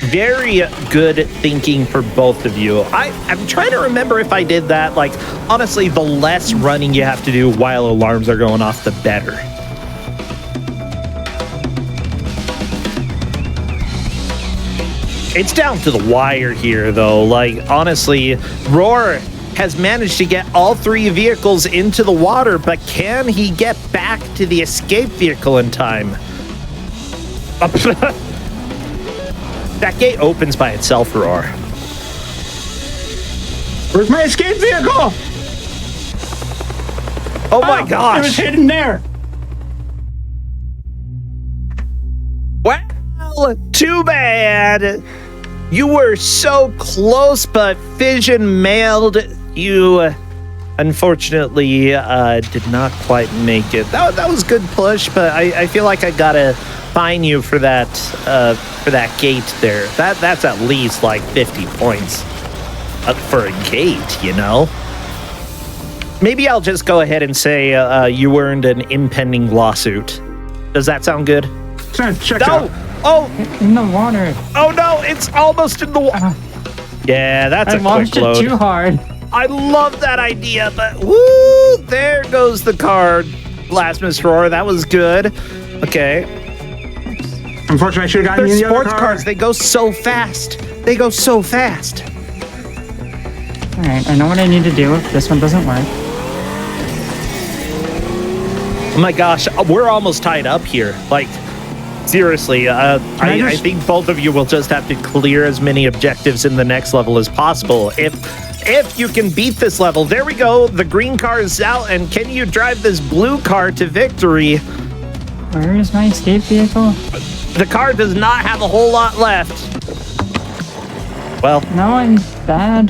very good thinking for both of you. I'm trying to remember if I did that. Like, honestly, the less running you have to do while alarms are going off, the better. It's down to the wire here, though. Like, honestly, Roar has managed to get all three vehicles into the water, but can he get back to the escape vehicle in time? That gate opens by itself, Roar. Where's my escape vehicle? Oh my gosh. It was hidden there. Well, too bad. You were so close, but Fission mailed you. Unfortunately, did not quite make it. That was a good push, but I feel like I gotta fine you for that gate there. That's at least like 50 points for a gate, you know? Maybe I'll just go ahead and say you earned an impending lawsuit. Does that sound good? Check out. Oh! In the water. Oh no, it's almost in the water. Yeah, that's a quick launched it load. too hard. I love that idea, but woo! There goes the card. Blasphemous Roar, that was good. Okay. Unfortunately, I should have gotten They're you the other sports car. cars. They go so fast. They go so fast. All right, I know what I need to do if this one doesn't work. Oh my gosh, we're almost tied up here. Like, seriously, I think both of you will just have to clear as many objectives in the next level as possible. If you can beat this level, there we go. The green car is out, and can you drive this blue car to victory? Where is my escape vehicle? The car does not have a whole lot left. Well, No, I'm bad.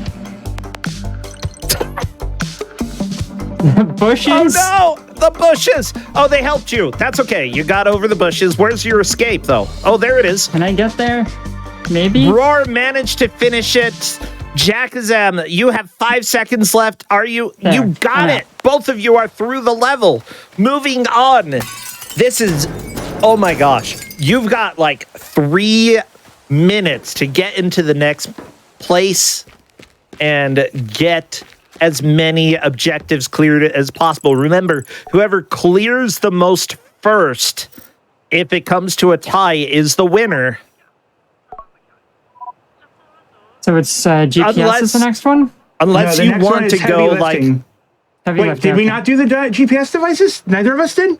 The bushes. oh no, the bushes. Oh, they helped you. That's okay. You got over the bushes. Where's your escape, though? Oh, there it is. Can I get there? Maybe. Roar managed to finish it. Jakazam, you have 5 seconds left. Are you? There. You got it. Both of you are through the level. Moving on. This is, oh my gosh. You've got like 3 minutes to get into the next place and get as many objectives cleared as possible. Remember, whoever clears the most first, if it comes to a tie, is the winner. So it's GPS is the next one? Unless No, the you next one want is to heavy go lifting. like, Heavy Wait, lifting, did we okay. not do the GPS devices? Neither of us did?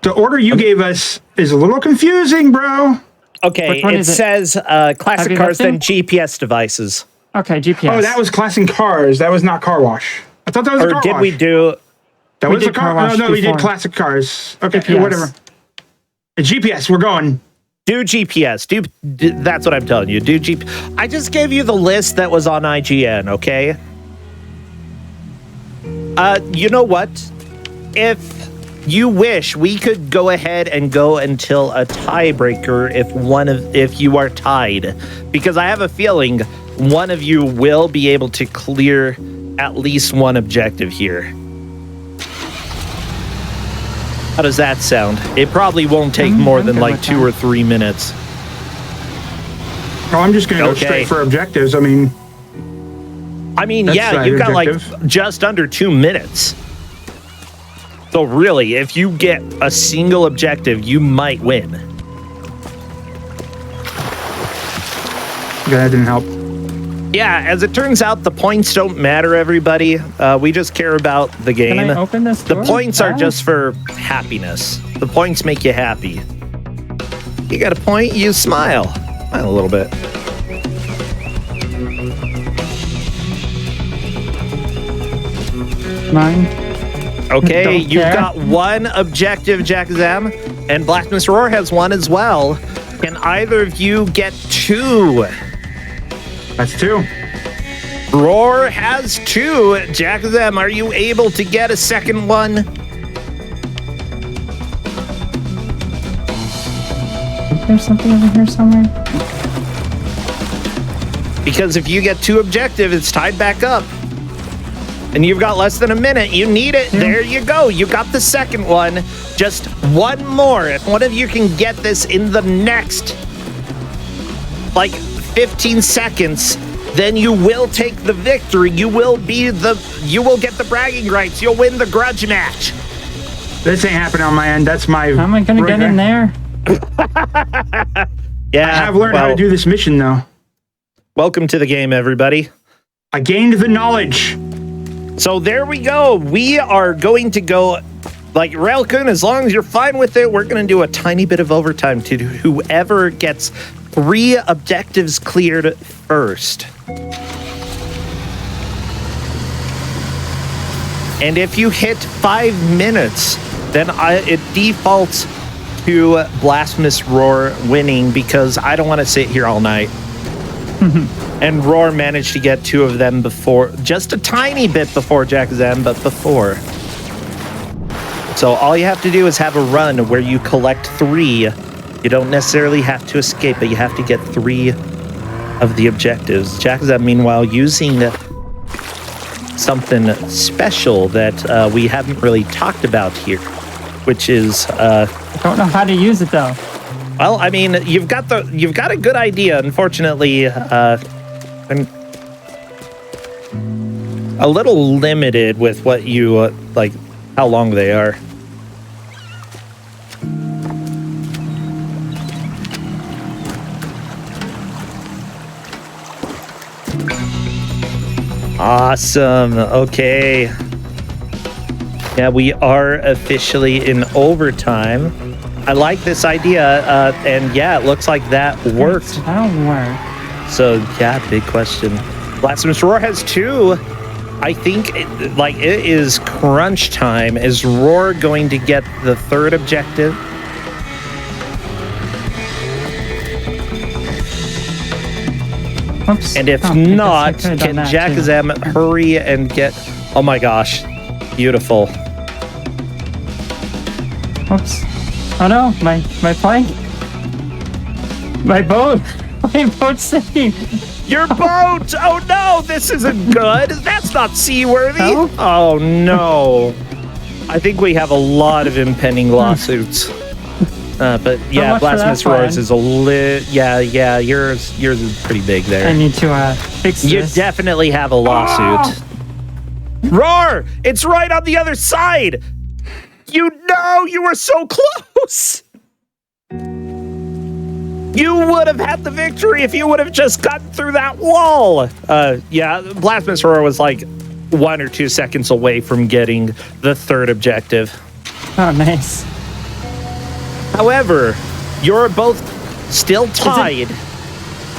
The order you gave us is a little confusing, bro. okay, Which one it is it? says classic Heavy cars, then lifting? GPS devices. Okay, GPS. Oh, that was class in cars. That was not car wash. I thought that was a Or car did wash. we do? That we was did a car car wash. wash No, we did before. classic cars. Okay, GPS. whatever. GPS, we're going. Do GPS. That's what I'm telling you. Do GPS. I just gave you the list that was on IGN, okay? You know what? If you wish, we could go ahead and go until a tiebreaker if you are tied. Because I have a feeling one of you will be able to clear at least one objective here. How does that sound? It probably won't take more I'm than good like with 2 that. or 3 minutes. Oh, I'm just going to Okay. go straight for objectives. I mean, That's yeah, the you've got objective. like just under 2 minutes. So really, if you get a single objective, you might win. that didn't help. Yeah, as it turns out, the points don't matter, everybody. We just care about the game. Can I open this The door? points are Ah. just for happiness. The points make you happy. You got a point, you smile. Smile a little bit. Mine. Okay, Don't you've care. got one objective, Jackazam, and Blasphemous Roar has one as well. Can either of you get 2? That's 2. Roar has 2. Jackazam, are you able to get a second one? There's something over here somewhere. Because if you get 2 objective, it's tied back up. And you've got less than a minute. You need it. There you go. You got the second one. Just one more. If one of you can get this in the next, 15 seconds, then you will take the victory. You will get the bragging rights. You'll win the grudge match. This ain't happening on my end. That's my... How am I gonna get in there? Yeah. I have learned how to do this mission, though. Welcome to the game, everybody. I gained the knowledge. So there we go. We are going to go, Railkun, as long as you're fine with it, we're going to do a tiny bit of overtime to whoever gets 3 objectives cleared first. And if you hit 5 minutes, then it defaults to Blasphemous Roar winning because I don't want to sit here all night. And Roar managed to get 2 of them before, just a tiny bit before Jackazam, but before. So all you have to do is have a run where you collect 3. You don't necessarily have to escape, but you have to get 3 of the objectives. Jackazam, meanwhile, using something special that we haven't really talked about here, which is... I don't know how to use it though. Well, I mean, you've got a good idea. Unfortunately, I'm a little limited with what you how long they are. Awesome. Okay. Yeah, we are officially in overtime. I like this idea, and yeah, it looks like that worked. That'll work. So yeah, big question. Blasphemous Roar has 2. I think it is crunch time. Is Roar going to get the 3rd objective? Oops. And if Oh, I not, guess I could've can done that, too. Jackazam hurry and get... Oh my gosh, beautiful. Oops. Oh no, my plank. My boat. My boat's sinking. Your boat! Oh no, this isn't good. That's not seaworthy. No? Oh no. I think we have a lot of impending lawsuits. But yeah, much for that Blasphemous Roars plan? is a yeah. Yours is pretty big there. I need to fix You this. definitely have a lawsuit. Roar! It's right on the other side. You were so close. You would have had the victory if you would have just gotten through that wall. Yeah, Blasphemous Roar was 1 or 2 seconds away from getting the 3rd objective. Oh, nice. However, you're both still tied.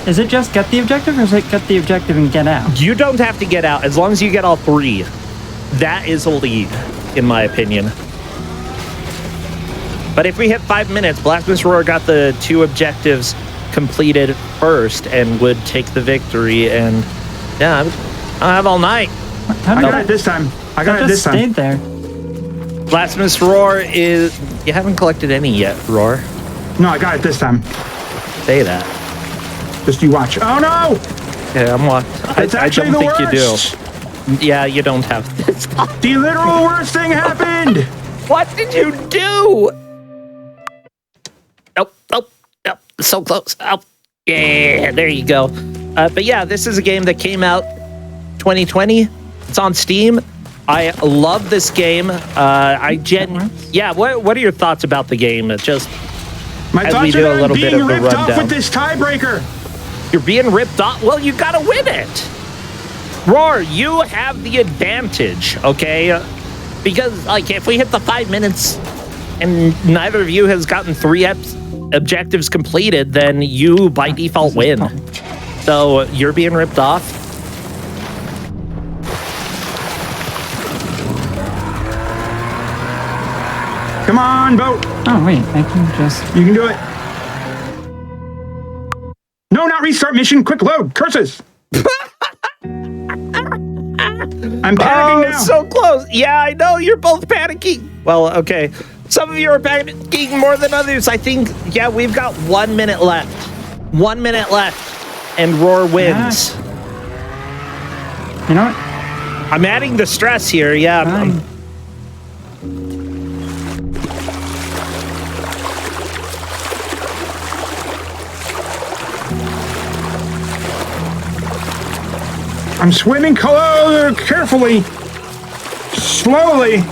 Is it just get the objective, or is it get the objective and get out? You don't have to get out as long as you get all 3. That is a lead, in my opinion. But if we hit 5 minutes, Blasphemous Roar got the 2 objectives completed first and would take the victory. And yeah, I'll have all night. How I did got it this time. I got it this just time. stayed there? Blasphemous Roar is... You haven't collected any yet, Roar. No, I got it this time. Say that. Just you watch. Oh no! Yeah, I'm watching. It's I actually don't think the you do. worst. Yeah, you don't have this. The literal worst thing happened. What did you do? Oh, so close. Oh, yeah, there you go. But yeah, this is a game that came out 2020. It's on Steam. I love this game. Yeah, what are your thoughts about the game? Just My as thoughts we do are a that little I'm bit being of the ripped off rundown. with this tiebreaker. You're being ripped off. Well, you gotta win it. Roar, you have the advantage, okay? Because if we hit the 5 minutes and neither of you has gotten 3 objectives completed, then you by default win. So you're being ripped off. Come on, boat. Oh, wait, I can just... You can do it. No, not restart mission. Quick load. Curses. I'm panicking now. So close. Yeah, I know. You're both panicking. Well, okay. Some of you are panicking more than others. I think, yeah, we've got 1 minute left. 1 minute left. And Roar wins. You know what? I'm adding the stress here. Yeah. I'm swimming carefully. Slowly.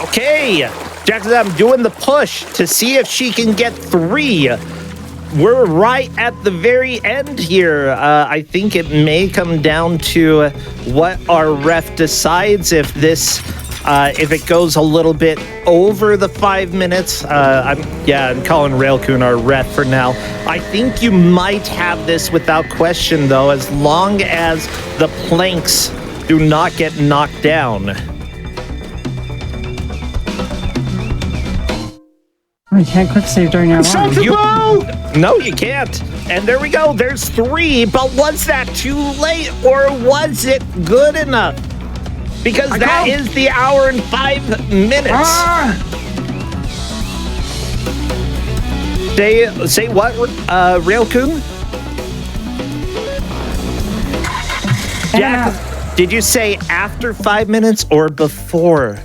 Okay. Jackson, I'm doing the push to see if she can get 3. We're right at the very end here. I think it may come down to what our ref decides if this, if it goes a little bit over the 5 minutes. I'm calling Railcoon our ref for now. I think you might have this without question, though, as long as the planks do not get knocked down. You can't quick save during your alarm. No, you can't. And there we go. There's 3. But was that too late or was it good enough? Because that is the hour and 5 minutes. Say what, Railcoon? Jack, did you say after 5 minutes or before?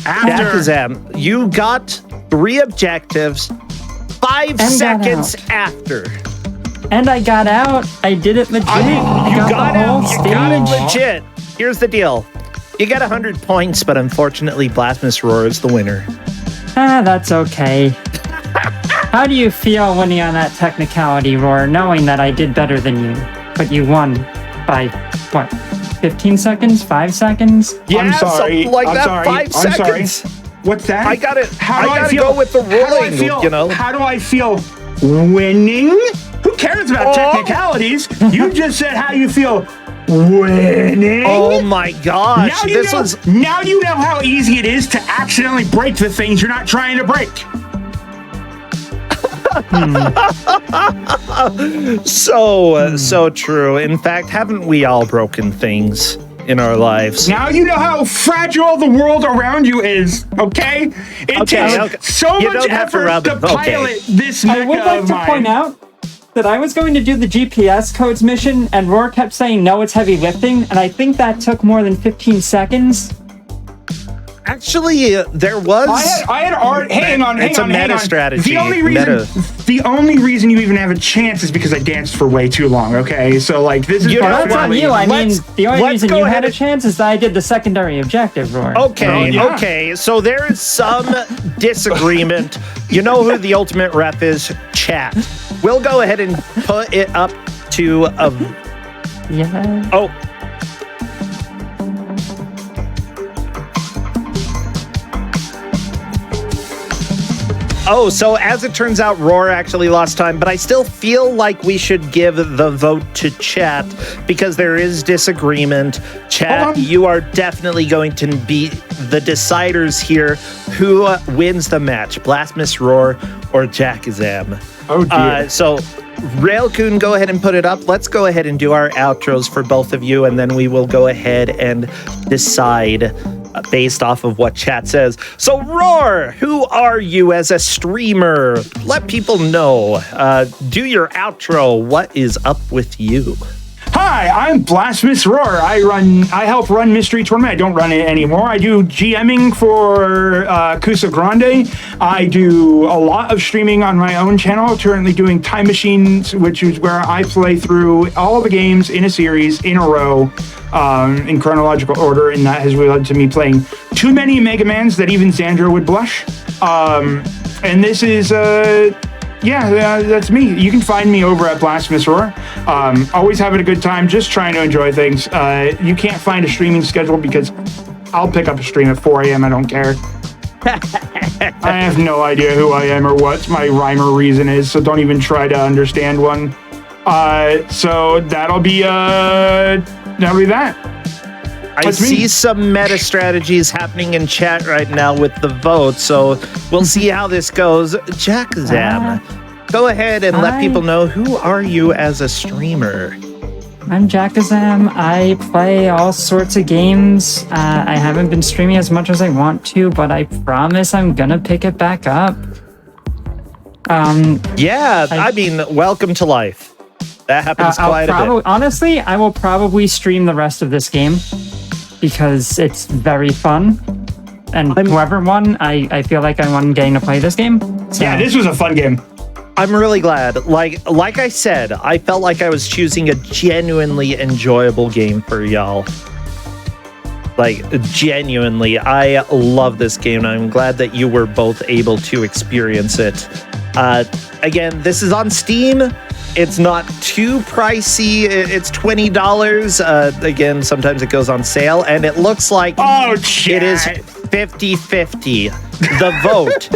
Jackazam, you got 3 objectives, 5 seconds after. And I got out. I did it legit. You got it legit. Here's the deal. You got 100 points, but unfortunately, Blasphemous Roar is the winner. That's okay. How do you feel winning on that technicality, Roar, knowing that I did better than you, but you won by, what, 15 seconds? 5 seconds? Yeah, I'm sorry. Something like I'm that. sorry. 5 seconds. Sorry. What's that? I got it. How do I feel? Go with the ruling, you know. How do I feel winning? Who cares about technicalities? You just said how you feel winning. Oh my gosh. Now you know how easy it is to accidentally break the things you're not trying to break. So true. In fact, haven't we all broken things in our lives? Now you know how fragile the world around you is, okay? It takes so much effort to pilot this mecha I would like to point out that I was going to do the GPS codes mission, and Roar kept saying, no, it's heavy lifting, and I think that took more than 15 seconds. Actually, there was. I had art. Hang on. It's a meta strategy. The only reason you even have a chance is because I danced for way too long. Okay, so like this is. That's on you. I mean, the only reason you had a chance is that I did the secondary objective, Roar. Okay. So there is some disagreement. You know who the ultimate ref is? Chat. We'll go ahead and put it up to a. Yeah. Oh. Oh, so as it turns out, Roar actually lost time, but I still feel like we should give the vote to chat because there is disagreement. Chat, you are definitely going to be the deciders here. Who wins the match, Blasphemous Roar or Jackazam? Oh, dear. So, Railcoon, go ahead and put it up. Let's go ahead and do our outros for both of you, and then we will go ahead and decide based off of what chat says. So, Roar, who are you as a streamer? Let people know. Do your outro. What is up with you? Hi, I'm Blasphemous Roar. I help run Mystery Tournament. I don't run it anymore. I do GMing for Kusa Grande. I do a lot of streaming on my own channel, currently doing Time Machines, which is where I play through all the games in a series in a row in chronological order, and that has led to me playing too many Mega Mans that even Sandra would blush. And this is... that's me. You can find me over at Blasphemous Roar. Always having a good time, just trying to enjoy things. You can't find a streaming schedule because I'll pick up a stream at 4 a.m. I don't care. I have no idea who I am or what my rhyme or reason is, so don't even try to understand one. So that'll be that. I see some meta strategies happening in chat right now with the vote, so we'll see how this goes. Jack Zam, go ahead and let people know, who are you as a streamer? I'm Jackazam. I play all sorts of games. I haven't been streaming as much as I want to, but I promise I'm gonna pick it back up. I mean, welcome to life. That happens quite a bit. Honestly, I will probably stream the rest of this game because it's very fun. And whoever won, I feel like I won getting to play this game. So. Yeah, this was a fun game. I'm really glad. Like I said, I felt like I was choosing a genuinely enjoyable game for y'all. Like, genuinely, I love this game, and I'm glad that you were both able to experience it. Again, this is on Steam. It's not too pricey. It's $20. Again, sometimes it goes on sale, and it looks like it is 50-50. The vote,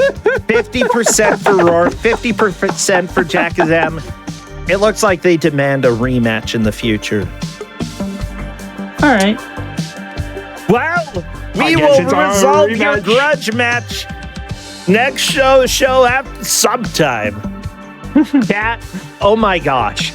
50% for Roar, 50% for Jackazam. It looks like they demand a rematch in the future. All right. Well, we will resolve your grudge match next show after sometime. Cat, oh my gosh.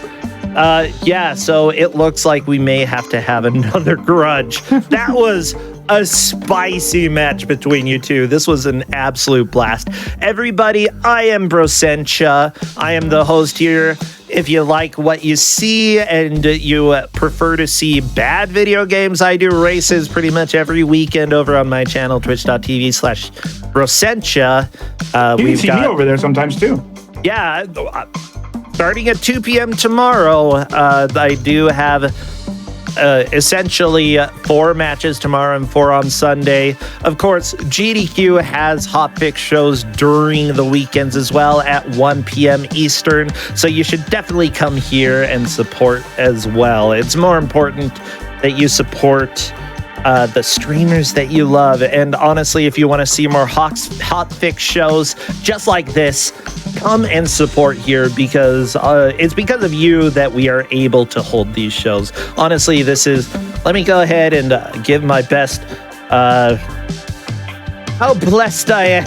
So it looks like we may have to have another grudge. That was a spicy match between you two. This was an absolute blast. Everybody, I am Brosentia. I am the host here. If you like what you see and you prefer to see bad video games, I do races pretty much every weekend over on my channel, twitch.tv/Brosentia. You can see me over there sometimes too. Yeah, starting at 2 p.m. tomorrow, I do have essentially 4 matches tomorrow and 4 on Sunday. Of course, GDQ has Hotfix shows during the weekends as well at 1 p.m. Eastern, so you should definitely come here and support as well. It's more important that you support the streamers that you love. And honestly, if you want to see more Hotfix shows just like this, come and support here, because it's because of you that we are able to hold these shows. Honestly, let me go ahead and give my best. How blessed I am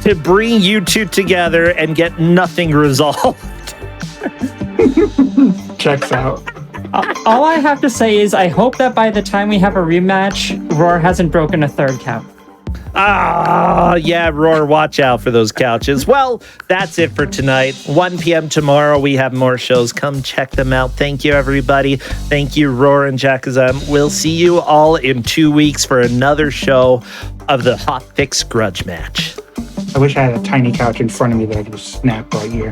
to bring you two together and get nothing resolved. Checks out. All I have to say is I hope that by the time we have a rematch, Roar hasn't broken a third couch. Yeah, Roar, watch out for those couches. Well, that's it for tonight. 1 p.m. tomorrow, we have more shows. Come check them out. Thank you, everybody. Thank you, Roar and Jackazam. We'll see you all in 2 weeks for another show of the Hotfix Grudge Match. I wish I had a tiny couch in front of me that I could just snap right here.